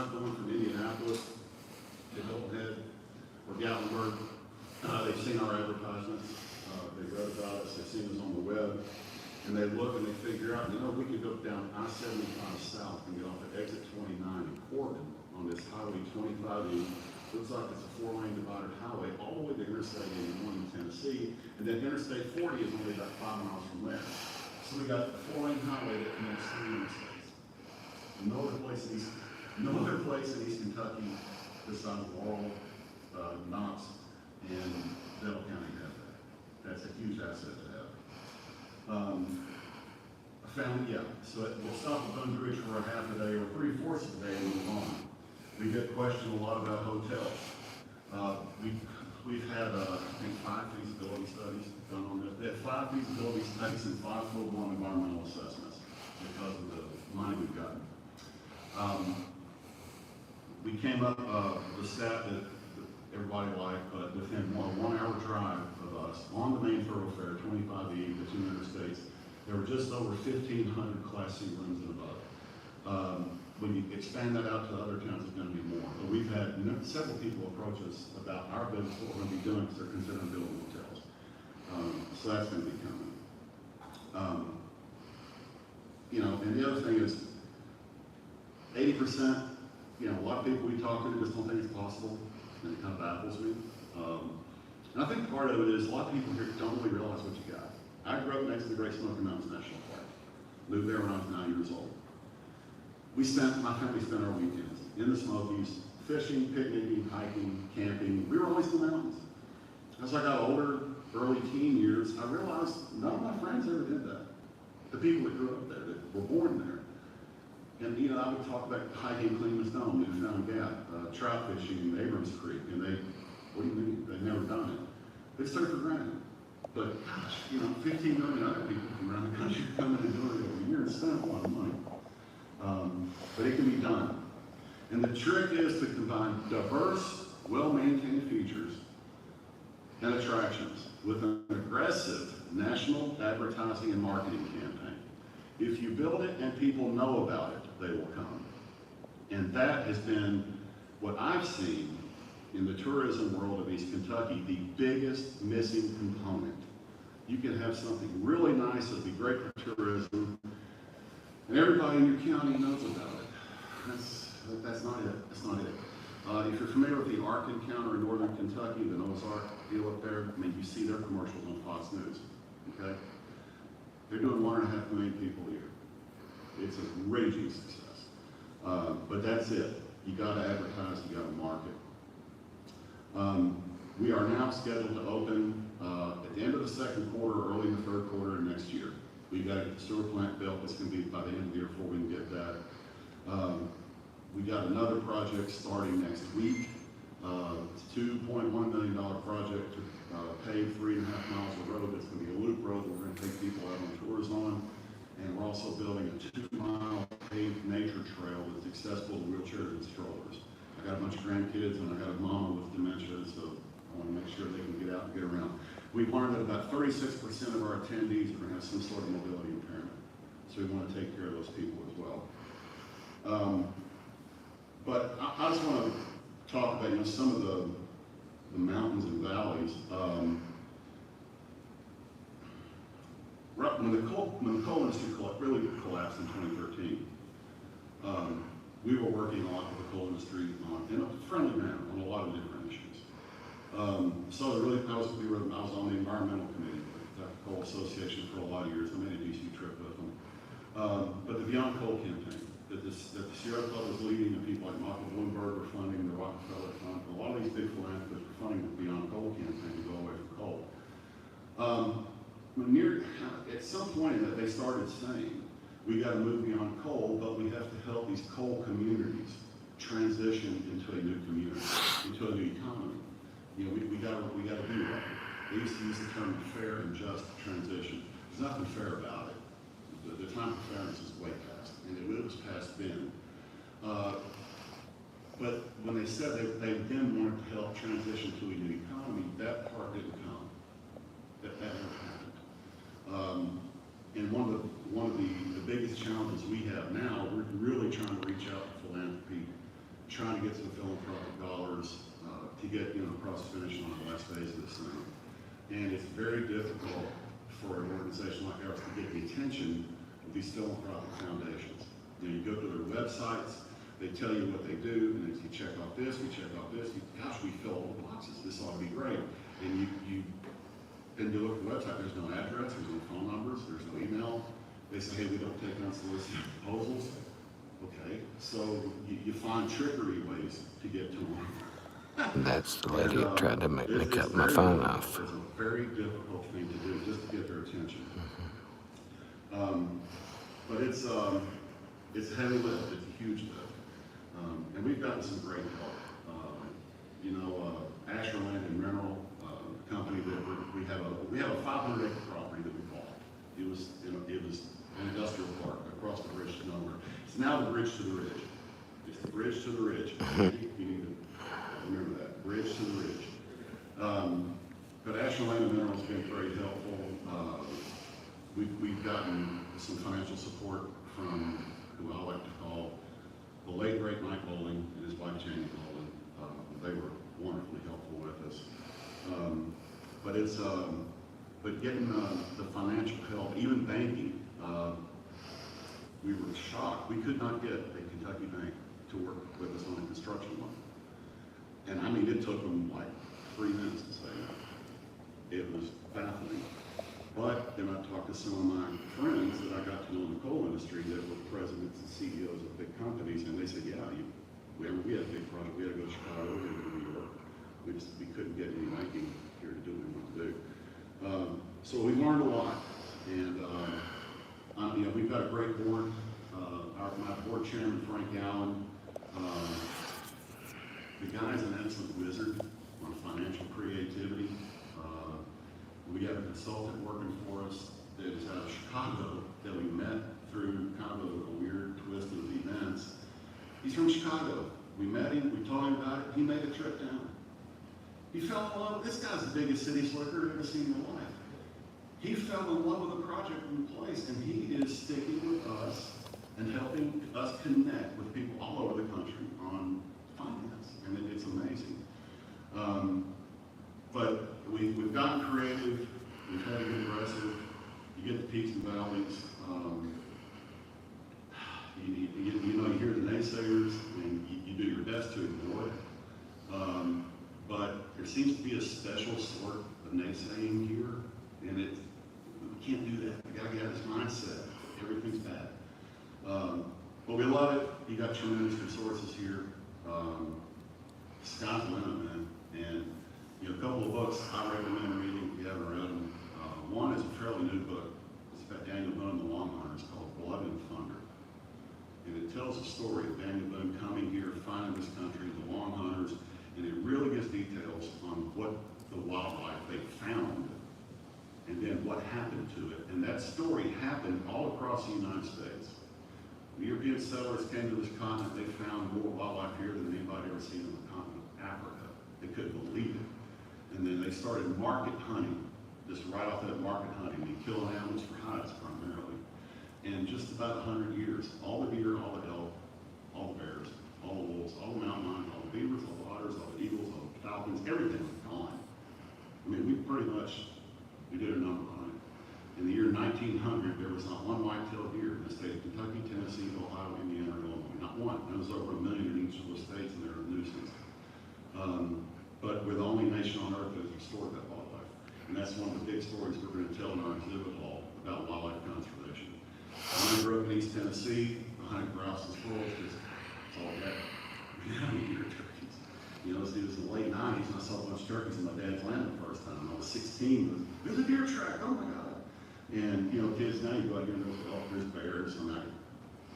drive going from Indianapolis to Hilton Head or Gatlinburg, they've seen our advertisements, they've read about us, they've seen us on the web, and they look and they figure out, we could go down I-75 south and get off at exit 29 in Corbin on this Highway 25E. Looks like it's a 4-lane divided highway all the way to Interstate 81 in Tennessee, and then Interstate 40 is only about 5 miles from there. So we got a 4-lane highway that connects 3 interstates. No other place in East Kentucky besides Laurel, Knox, and Delaware County have that. That's a huge asset to have. So we'll stop at Bones Ridge for a half a day or 3/4 of a day and move on. We get questioned a lot about hotels. We've had, I think, 5 feasibility studies done on this. We had 5 feasibility studies and 5 full-blown environmental assessments because of the money we've gotten. We came up with a stat that everybody liked, but within a 1-hour drive of us on the main thoroughfare, 25E, the 2 interstates, there were just over 1,500 Class C rooms and above. When you expand that out to other towns, it's going to be more. But we've had several people approach us about our business, what we're going to be doing, because they're considering building hotels. So that's going to be coming. And the other thing is, 80%, a lot of people we talk to just don't think it's possible, and it kind of baffles me. And I think part of it is a lot of people here don't really realize what you got. I grew up next to the Great Smoky Mountains National Park. Lived there when I was 9 years old. My family spent our weekends in the Smokies, fishing, picnicking, hiking, camping. We were always in the mountains. As I got older, early teen years, I realized none of my friends ever did that. The people that grew up there, that were born there. And I would talk about hiking Cleveland Stone, Newfound Gap, trout fishing in Abrams Creek, and what do you mean? They've never done it. It's took it for granted. But gosh, 15 million other people from around the country come in and do it every year and spend a lot of money. But it can be done. And the trick is to combine diverse, well-maintained features and attractions with an aggressive national advertising and marketing campaign. If you build it and people know about it, they will come. And that has been what I've seen in the tourism world of East Kentucky, the biggest missing component. You can have something really nice that'll be great for tourism, and everybody in your county knows about it. That's not it. That's not it. If you're familiar with the Ark Encounter in northern Kentucky, the Noah's Ark deal up there, you see their commercials on Fox News. Okay? They're doing 1.5 million people a year. It's a raging success. But that's it. You got to advertise. You got to market. We are now scheduled to open at the end of the second quarter, early in the third quarter of next year. We've got to get the sewer plant built. It's going to be by the end of the year before we can get that. We got another project starting next week. It's a $2.1 million project to pave 3.5 miles of road. It's going to be a loop road that we're going to take people out on tours on. And we're also building a 2-mile paved nature trail that's accessible to wheelchairs and strollers. I got a bunch of grandkids and I got a mama with dementia, so I want to make sure they can get out and get around. We've learned that about 36% of our attendees are going to have some sort of mobility impairment. So we want to take care of those people as well. But I just want to talk about some of the mountains and valleys. When the coal industry really collapsed in 2013, we were working a lot with the coal industry in a friendly manner on a lot of different issues. So I was on the environmental committee with the Coal Association for a lot of years. I made a DC trip with them. But the Beyond Coal campaign that the Sierra Club was leading, and people like Michael Bloomberg were funding, the Rockefeller Fund, a lot of these big philanthropists were funding the Beyond Coal campaign to go away from coal. At some point that they started saying, we got to move beyond coal, but we have to help these coal communities transition into a new community, into a new economy. We got to do that. They used to use the term fair and just transition. There's nothing fair about it. The time for fairness is way past, and it was past then. But when they said they then wanted to help transition to a new economy, that part didn't come. That never happened. And one of the biggest challenges we have now, we're really trying to reach out to philanthropy trying to get some philanthropic dollars to get, across the finish line on the last phase of this thing. And it's very difficult for an organization like ours to get the attention of these philanthropic foundations. You go to their websites, they tell you what they do, and if you check off this, we check off this, gosh, we fill all the boxes, this ought to be great. And then you look at the website, there's no address, there's no phone numbers, there's no email. They say, hey, we don't take unsolicited proposals. Okay, so you find trickery ways to get to them. That's the lady that tried to make me It's cut my very phone difficult. off. It's a very difficult thing to do just to get their attention. But it's a heavy lift, it's a huge lift. And we've gotten some great help. Asher Land and Mineral Company, that we have a 500-acre property that we bought. It was an industrial park across the bridge to nowhere. It's now the bridge to the ridge. It's the bridge to the ridge. You need to remember that, bridge to the ridge. But Asher Land and Mineral has been very helpful. We've gotten some financial support from who I like to call the late great Mike Bowling and his wife Janie Bowling. They were wonderfully helpful with us. But getting the financial help, even banking, we were shocked. We could not get a Kentucky bank to work with us on a construction loan. And I mean, it took them like 3 minutes to say that. It was baffling. But then I talked to some of my friends that I got to know in the coal industry that were presidents and CEOs of big companies, and they said, yeah, we had a big project, we had to go to Chicago, we had to go to New York. We couldn't get any banking here to do what we wanted to do. So we learned a lot, and we've got a great board. My board chairman, Frank Allen, the guy's an absolute wizard on financial creativity. We have a consultant working for us that is out of Chicago that we met through kind of a weird twist of events. He's from Chicago. We met him, we told him about it, he made a trip down. He fell in love. This guy's the biggest city slicker you've ever seen in your life. He fell in love with the project in place, and he is sticking with us and helping us connect with people all over the country on finance, and it's amazing. But we've gotten creative, we've had to get aggressive, you get the peaks and valleys. You hear the naysayers, and you do your best to ignore it. But there seems to be a special sort of naysaying here, and we can't do that. We gotta get out of this mindset. Everything's bad. But we love it. You got tremendous resources here. Sky's the limit, man. And a couple of books I recommend reading if you haven't read them. One is a fairly new book. It's about Daniel Boone, the Longhorn. It's called Blood and Thunder. And it tells the story of Daniel Boone coming here, finding this country, the Long Hunters, and it really gives details on what the wildlife they found and then what happened to it. And that story happened all across the United States. The European settlers came to this continent, they found more wildlife here than anybody ever seen on the continent of Africa. They couldn't believe it. And then they started market hunting, just right off that market hunting. They killed animals for hides primarily. And just about 100 years, all the deer, all the elk, all the bears, all the wolves, all the mountain lions, all the beavers, all the otters, all the eagles, all the falcons, everything was gone. I mean, we did a number on it. In the year 1900, there was not one white-tailed deer in the state of Kentucky, Tennessee, Ohio, Indiana, or Illinois. Not one. There was over 1 million in each of those states, and they're a nuisance. But we're the only nation on earth that has restored that wildlife. And that's one of the big stories we're going to tell in our exhibit hall about wildlife conservation. When I grew up in East Tennessee, I hunted grouse and squirrels, because that's all we had. We didn't have any deer turkeys. It was in the late 90s, and I saw a bunch of turkeys in my dad's land the first time. I was 16, there's a deer track, oh my God. And, kids now, you go out here and there's bears, and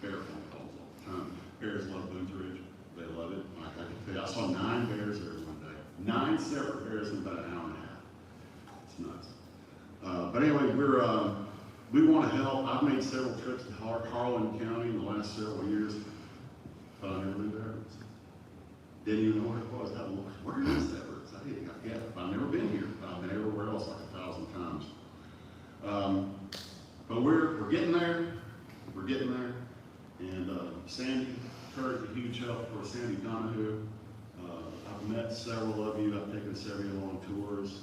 bear phone calls all the time. Bears love Boone's Ridge. They love it. I can tell you, I saw 9 bears there one day. 9 separate bears in about an hour and a half. It's nuts. But anyway, we want to help. I've made several trips to Harlan County in the last several years, but I never been to Evarts. Didn't even know where it was. Where is Evarts? I've never been here, but I've been everywhere else like 1,000 times. But we're getting there. We're getting there. And Sandy Kurt's a huge help for Sandy Donahue. this every long tours.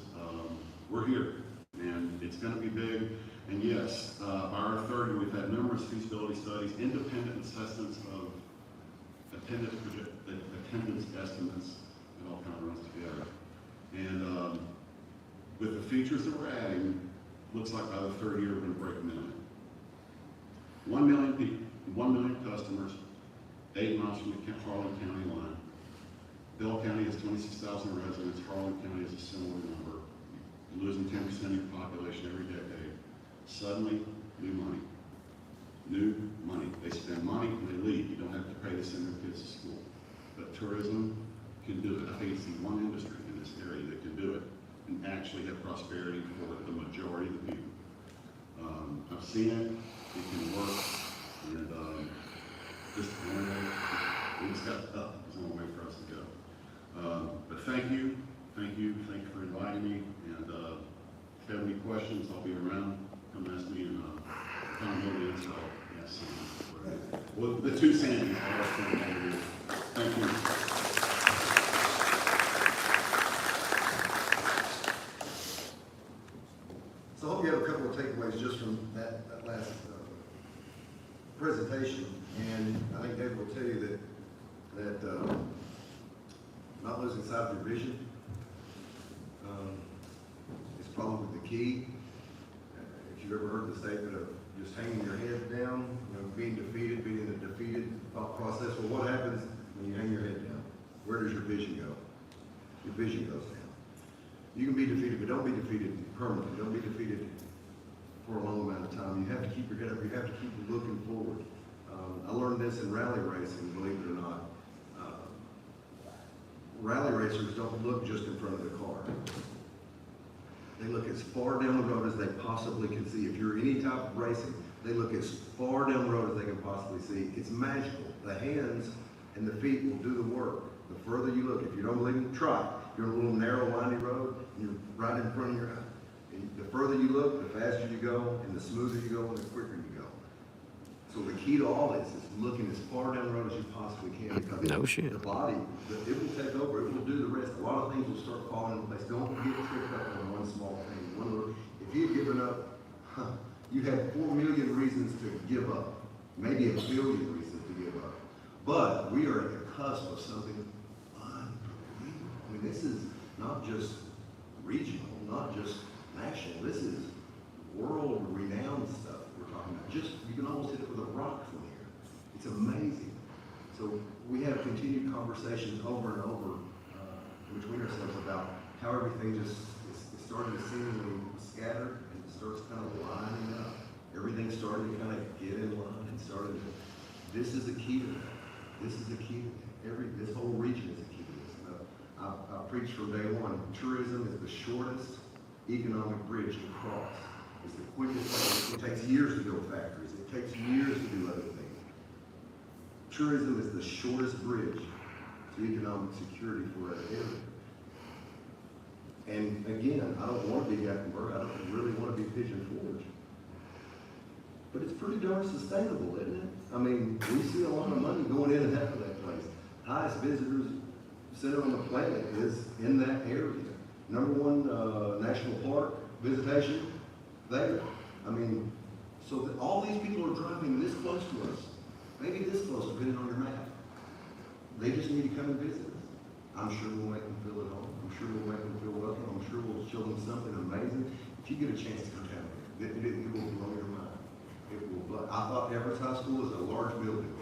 We're here, and it's going to be big. And yes, our authority, we've had numerous feasibility studies, independent assessments of attendance estimates, it all kind of runs together. And with the features that we're adding, looks like by the third year we're going to break a million. 1 million people, 1 million customers, 8 miles from the Harlan County line. Bell County has 26,000 residents. Harlan County has a similar number. You're losing 10% of your population every decade. Suddenly, new money. New money. They spend money and they leave. You don't have to pay to send their kids to school. But tourism can do it. I think it's the one industry in this area that can do it and actually have prosperity for the majority of the people. I've seen it. It can work. And just one way, we just got up. There's one way for us to go. But thank you for inviting me. And if you have any questions, I'll be around. Come ask me, and accountability and so yes. Well, the two Sandys. Thank you. So I hope you have a couple of takeaways just from that last presentation. And I think David will tell you that not losing sight of your vision is probably the key. If you've ever heard the statement of just hanging your head down, being defeated, being in a defeated thought process, well, what happens when you hang your head down? Where does your vision go? Your vision goes down. You can be defeated, but don't be defeated permanently. Don't be defeated for a long amount of time. You have to keep your head up. You have to keep looking forward. I learned this in rally racing, believe it or not. Rally racers don't look just in front of the car. They look as far down the road as they possibly can see. If you're any type of racing, they look as far down the road as they can possibly see. It's magical. The hands and the feet will do the work. The further you look, if you don't believe me, try. You're on a little narrow, windy road, and you're right in front of your eye. And the further you look, the faster you go, and the smoother you go, and the quicker you go. So the key to all this is looking as far down the road as you possibly can. Because No shit. The body, it will take over. It will do the rest. A lot of things will start falling into place. Don't get tripped up on one small thing. One little, if you've given up, you have 4 million reasons to give up. Maybe 1 billion reasons to give up. But we are at the cusp of something unbelievable. I mean, this is not just regional, not just national. This is world-renowned stuff we're talking about. Just, you can almost hit it with a rock from here. It's amazing. So we have continued conversations over and over between ourselves about how everything just is starting to seemingly scatter and it starts kind of lining up. Everything's starting to kind of get in line and starting to, this is the key to that. This is the key to that. This whole region is the key to this. I preached from day one. Tourism is the shortest economic bridge to cross. It's the quickest way. It takes years to build factories. It takes years to do other things. Tourism is the shortest bridge to economic security for an area. And again, I don't want to be Gatlinburg. I don't really want to be Pigeon Forge. But it's pretty darn sustainable, isn't it? I mean, we see a lot of money going in and out of that place. Highest visitors center on the planet is in that area. #1 national park visitation there. I mean, so that all these people are driving this close to us, maybe this close, depending on your map. They just need to come and visit us. I'm sure we'll make them feel at home. I'm sure we'll make them feel welcome. I'm sure we'll show them something amazing. If you get a chance to come down here, it will blow your mind. It will blow. I thought Evarts High School is a large building.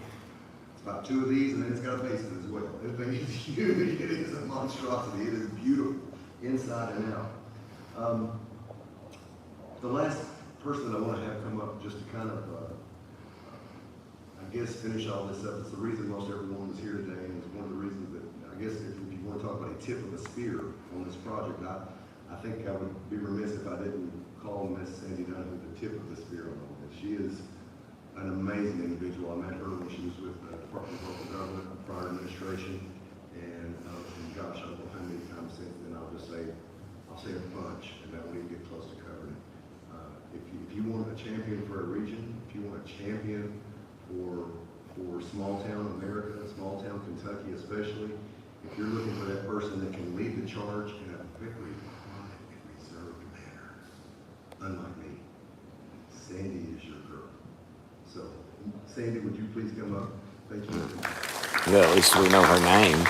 It's about 2 of these, and then it's got a basement as well. This thing is huge. It is a monstrosity. It is beautiful, inside and out. The last person that I want to have come up just to kind of, I guess, finish all this up. It's the reason most everyone was here today, and it's one of the reasons that, I guess, if you want to talk about a tip of the spear on this project, I think I would be remiss if I didn't call Miss Sandy Dunn the tip of the spear on all this. She is an amazing individual. I met her when she was with the Department of Local Government, prior administration, and gosh, I don't know how many times since then I'll say a bunch, and that we get close to covering it. If you want a champion for a region, if you want a champion for small town America, small town Kentucky especially, if you're looking for that person that can lead the charge in a quickly, quiet, and reserved manner. Unlike me, Sandy is your girl. So, Sandy, would you please come up? Thank you. Well, at least we know her name.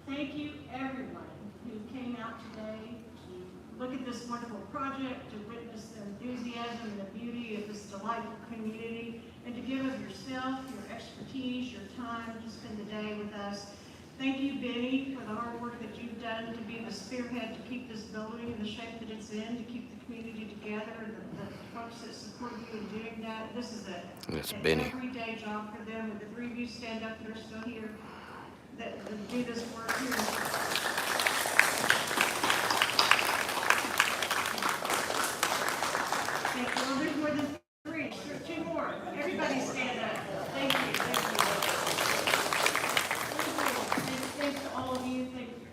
Thank you, everyone who came out today to look at this wonderful project, to witness the enthusiasm and the beauty of this delightful community, and to give of yourself, your expertise, your time to spend the day with us. Thank you, Benny, for the hard work that you've done to be the spearhead to keep this building in the shape that it's in, to keep the community together, and the folks that support you in doing that. This is That's an Benny. everyday job for them, and the three of you stand up that are still here that do this work here. Thank you. Well, there's more than three. There's two more. Everybody stand up. Thank you. Thanks to all of you.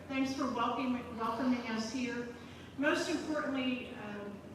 Thanks for welcoming us here. Most importantly,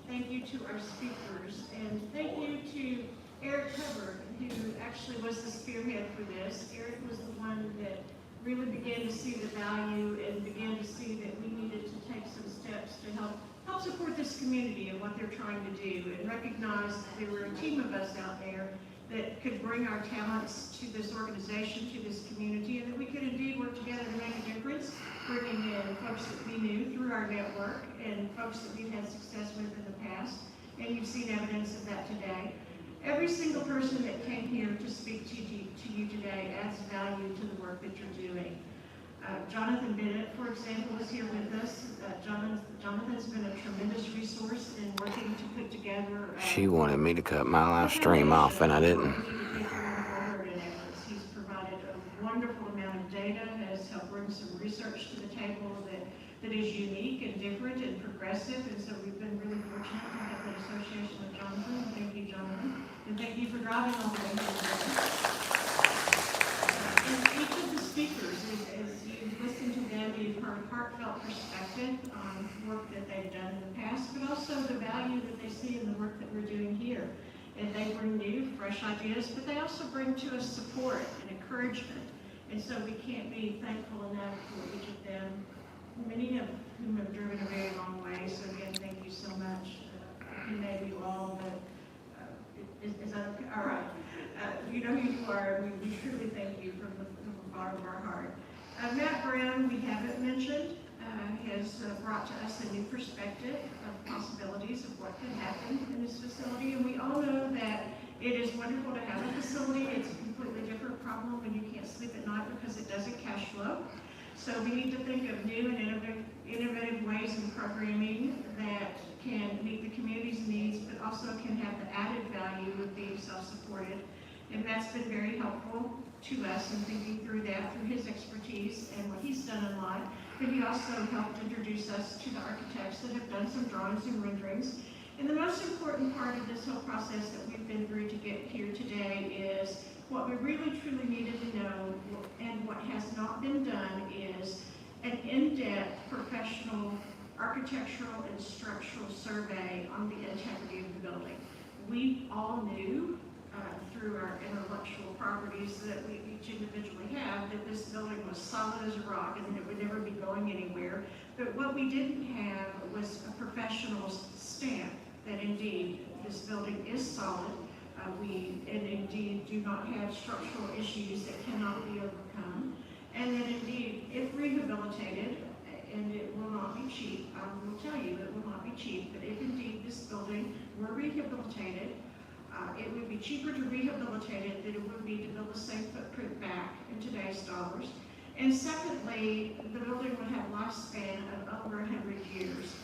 thank you to our speakers, and thank you to Eric Hubbard, who actually was the spearhead for this. Eric was the one that really began to see the value and began to see that we needed to take some steps to help support this community and what they're trying to do, and recognize that there were a team of us out there that could bring our talents to this organization, to this community, and that we could indeed work together to make a difference, bringing in folks that we knew through our network and folks that we've had success with in the past, and you've seen evidence of that today. Every single person that came here to speak to you today adds value to the work that you're doing. Jonathan Bennett, for example, is here with us. Jonathan's been a tremendous resource in working to put together. She wanted me to cut my live stream off, and I didn't. He's provided a wonderful amount of data, has helped bring some research to the table that is unique and different and progressive, and so we've been really fortunate to have that association with Jonathan. Thank you, Jonathan, and thank you for driving all the way here today. And each of the speakers, as you've listened to them, you've heard heartfelt perspective on work that they've done in the past, but also the value that they see in the work that we're doing here. And they bring new, fresh ideas, but they also bring to us support and encouragement. And so we can't be thankful enough for each of them, many of whom have driven a very long way. So again, thank you so much. You know you all, but is that okay? All right. You know who you are, and we truly thank you from the bottom of our heart. Matt Brown, we haven't mentioned, has brought to us a new perspective of possibilities of what could happen in this facility. And we all know that it is wonderful to have a facility. It's a completely different problem when you can't sleep at night because it doesn't cash flow. So we need to think of new and innovative ways in programming that can meet the community's needs, but also can have the added value of being self-supported. And that's been very helpful to us in thinking through that, through his expertise and what he's done in life. But he also helped introduce us to the architects that have done some drawings and renderings. And the most important part of this whole process that we've been through to get here today is what we really truly needed to know, and what has not been done, is an in-depth professional architectural and structural survey on the integrity of the building. We all knew through our intellectual properties that we each individually have that this building was solid as a rock and that it would never be going anywhere. But what we didn't have was a professional stamp that indeed this building is solid. And indeed do not have structural issues that cannot be overcome. And that indeed, if rehabilitated, and it will not be cheap, I will tell you it will not be cheap, but if indeed this building were rehabilitated, it would be cheaper to rehabilitate it than it would be to build the same footprint back in today's dollars. And secondly, the building would have a lifespan of over 100 years,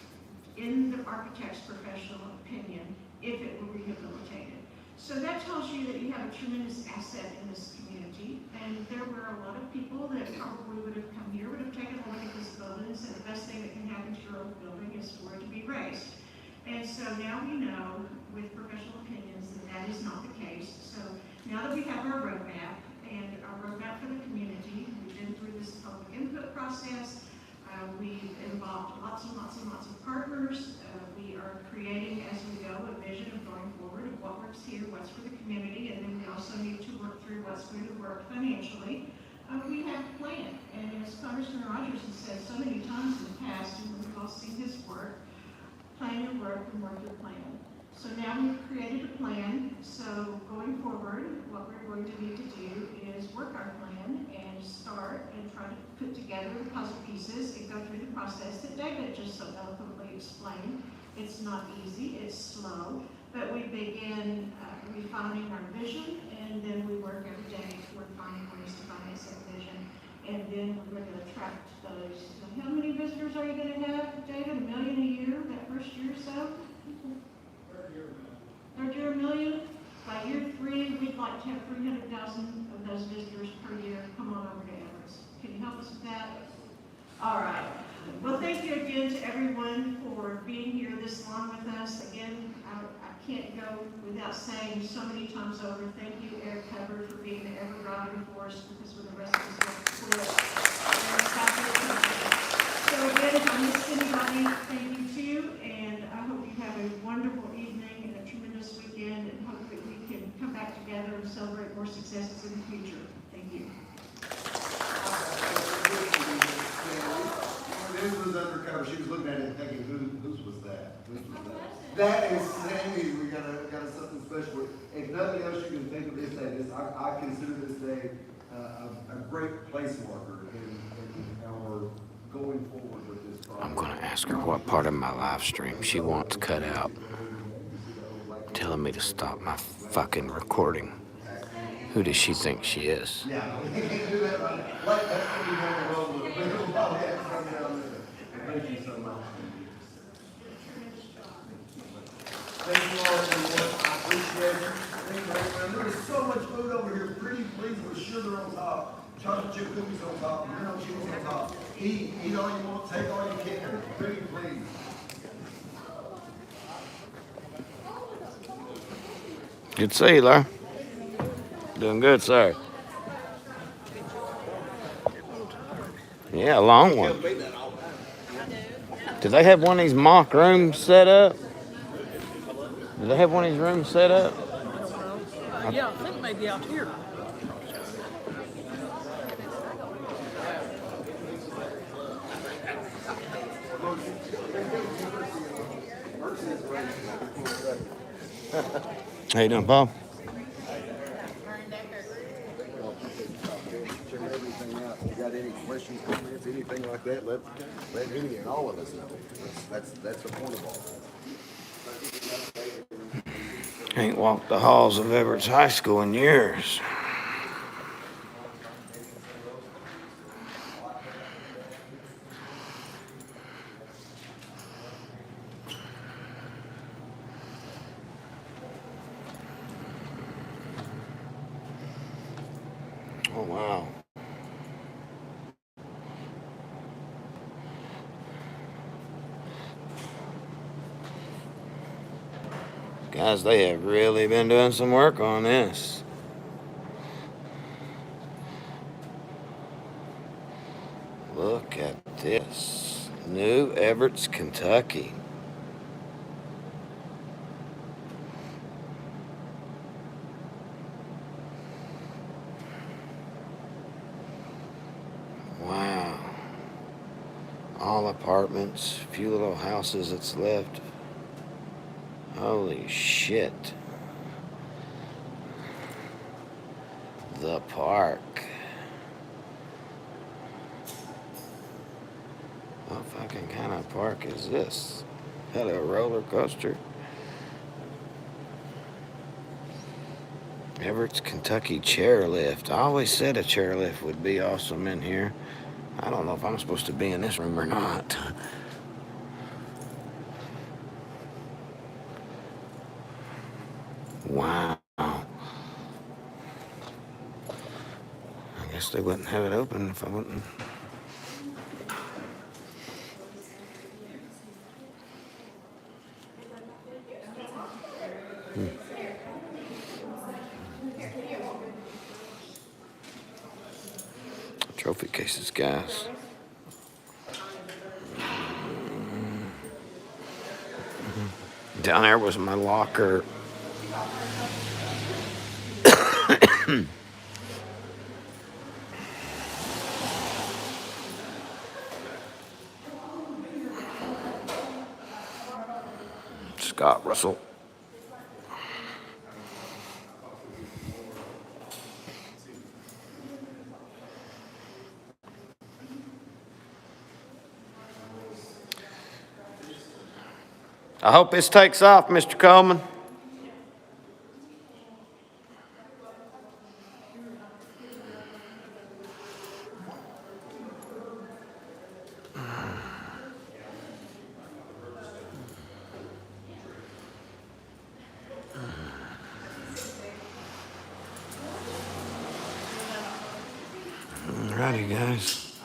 in the architect's professional opinion, if it were rehabilitated. So that tells you that you have a tremendous asset in this community, and there were a lot of people that probably would have come here, would have taken a look at this building and said the best thing that can happen to your old building is for it to be raised. And so now we know, with professional opinions, that that is not the case. So now that we have our roadmap, and our roadmap for the community, we've been through this public input process, we've involved lots and lots and lots of partners. We are creating as we go a vision of going forward of what works here, what's for the community, and then we also need to work through what's going to work financially. We have a plan, and as Congressman Rogers has said so many times in the past, and we've all seen his work, plan your work and work your plan. So now we've created a plan, so going forward, what we're going to need to do is work our plan and start and try to put together the puzzle pieces and go through the process that David just so eloquently explained. It's not easy, it's slow, but we begin refining our vision, and then we work every day toward finding ways to finance that vision. And then we're going to attract those. How many visitors are you going to have, David? 1 million a year, that first year or so? Third year, 1 million. By year 3, we'd like to have 300,000 of those visitors per year come on over to Evarts. Can you help us with that? All right. Well, thank you again to everyone for being here this long with us. Again, I can't go without saying so many times over, thank you, Eric Hubbard, for being the ever-driving force, because when the rest of us have to quit. So again, if I missed anybody, thank you too, and I hope you have a wonderful evening and a tremendous weekend, and hope that we can come back together and celebrate more successes in the future. Thank you. This was undercover. She was looking at it and thinking, whose was that? Whose was that? That is Sandy. We got something special. If nothing else, you can think of this day. I consider this day a great place marker in our going forward with this project. I'm going to ask her what part of my live stream she wants cut out. Telling me to stop my fucking recording. Who does she think she is? Yeah, we can't do that right. That's what we want to roll with. We'll probably have to come down there. Thank you so much. Thank you all, everyone. I appreciate it. Thank you, everyone. There was so much food over here. Pretty please with sugar on top, chocolate chip cookies on top, grilled cheese on top. Eat all you want, take all you can. Pretty please. Good to see you, Larry. Doing good, sir. Yeah, a long one. Do they have one of these mock rooms set up? Do they have one of these rooms set up? Yeah, I think maybe out here. How you doing, Bob? Check everything out. If you got any questions, comments, anything like that, let me and all of us know. That's the point of all. Ain't walked the halls of Evarts High School in years. Oh, wow. Guys, they have really been doing some work on this. Look at this. New Evarts, Kentucky. Wow. All apartments, few little houses that's left. Holy shit. The park. What fucking kind of park is this? Hell, a roller coaster. Evarts, Kentucky chairlift. I always said a chairlift would be awesome in here. I don't know if I'm supposed to be in this room or not. Wow. I guess they wouldn't have it open if I wouldn't. Trophy cases, guys. Down there was my locker. Scott Russell. I hope this takes off, Mr. Coleman. Alrighty, guys.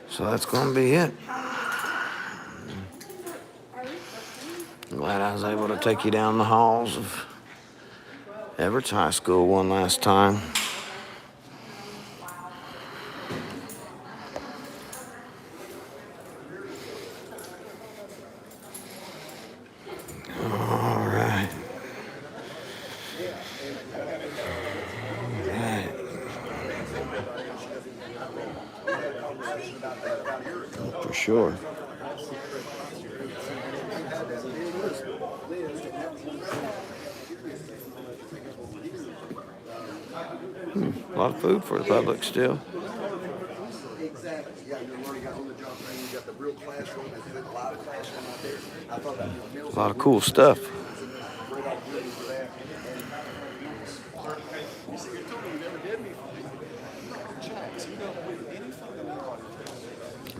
So that's going to be it. I'm glad I was able to take you down the halls of Evarts High School one last time. All right. For sure. A lot of food for the public still. Exactly. Yeah, you're learning on the job training. You got the real classroom. There's a lot of classroom out there. I thought that was A lot of cool stuff. great opportunity for that. You see, you told me you never did anything.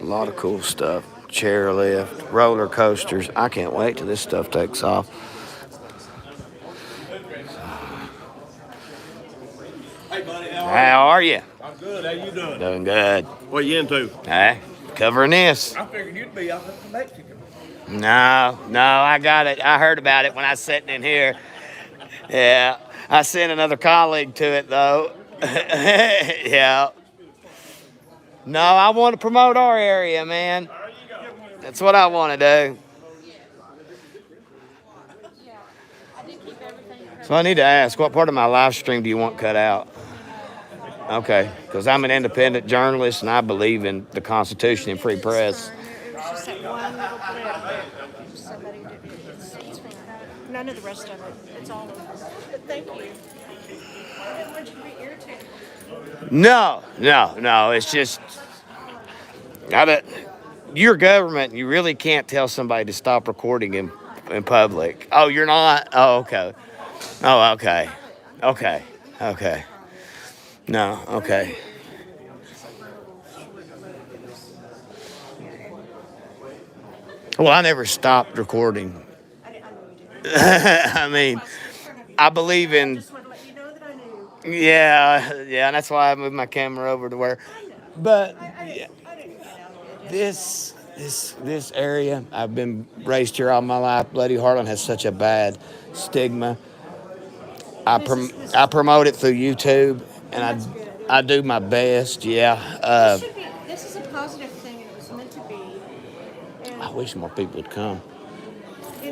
A lot of cool stuff. Chairlift, roller coasters. I can't wait till this stuff takes off. Hey, buddy, How are you? I'm good. How you doing? Doing good. What are you into? Hey, covering this. I figured you'd be out in Mexico. No, I got it. I heard about it when I was sitting in here. Yeah, I sent another colleague to it, though. Yeah. No, I want to promote our area, man. That's what I want to do. So I need to ask, what part of my live stream do you want cut out? Okay, because I'm an independent journalist and I believe in the Constitution and free press. It was just that one little clip that somebody did. It's fine. None of the rest of it. It's all over. But thank you. I didn't want you to be irritated. No. It's just, your government, you really can't tell somebody to stop recording in public. Oh, you're not? Oh, okay. Oh, okay. Okay. No, okay. Well, I never stopped recording. I mean, I believe in. Yeah, and that's why I moved my camera over to where. But yeah, this area, I've been raised here all my life. Bloody Harlan has such a bad stigma. I promote it through YouTube, and I do my best. Yeah. This is a positive thing, and it was meant to be. And I wish more people would come.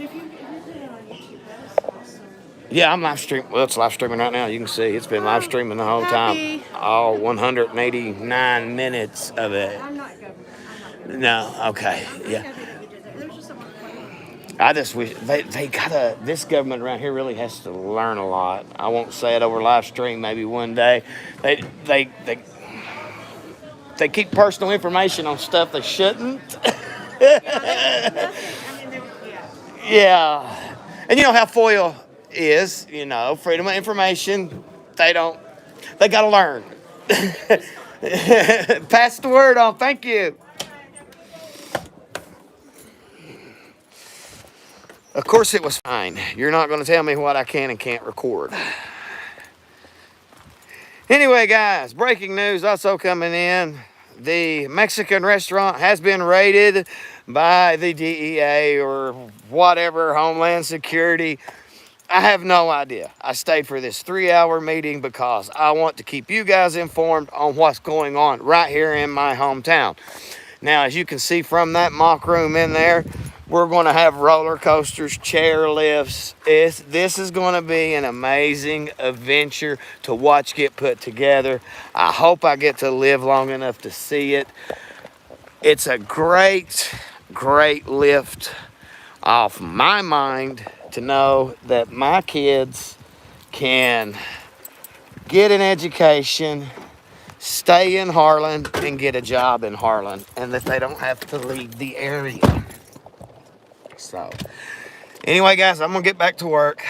if you're doing it on YouTube, that's awesome. Yeah, I'm live streaming. Well, it's live streaming right now. You can see it's been live streaming the whole time. All 189 minutes of it. I'm not government. No, okay, yeah. There's just something funny. I just wish they gotta. This government around here really has to learn a lot. I won't say it over live stream. Maybe one day. They keep personal information on stuff they shouldn't. Yeah, and you know how FOIA is. You know, freedom of information. They gotta learn. Pass the word on. Thank you. Of course it was fine. You're not going to tell me what I can and can't record. Anyway, guys, breaking news also coming in. The Mexican restaurant has been raided by the DEA or whatever, Homeland Security. I have no idea. I stayed for this 3-hour meeting because I want to keep you guys informed on what's going on right here in my hometown. Now, as you can see from that mock room in there, We're going to have roller coasters, chair lifts. This is going to be an amazing adventure to watch get put together. I hope I get to live long enough to see it. It's a great, great lift off my mind to know that my kids can get an education, stay in Harlan, and get a job in Harlan, and that they don't have to leave the area. So, anyway, guys, I'm going to get back to work.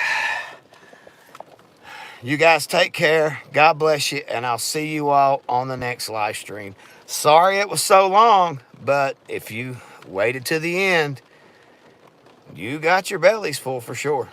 You guys take care. God bless you, and I'll see you all on the next live stream. Sorry it was so long, but if you waited to the end, you got your bellies full for sure.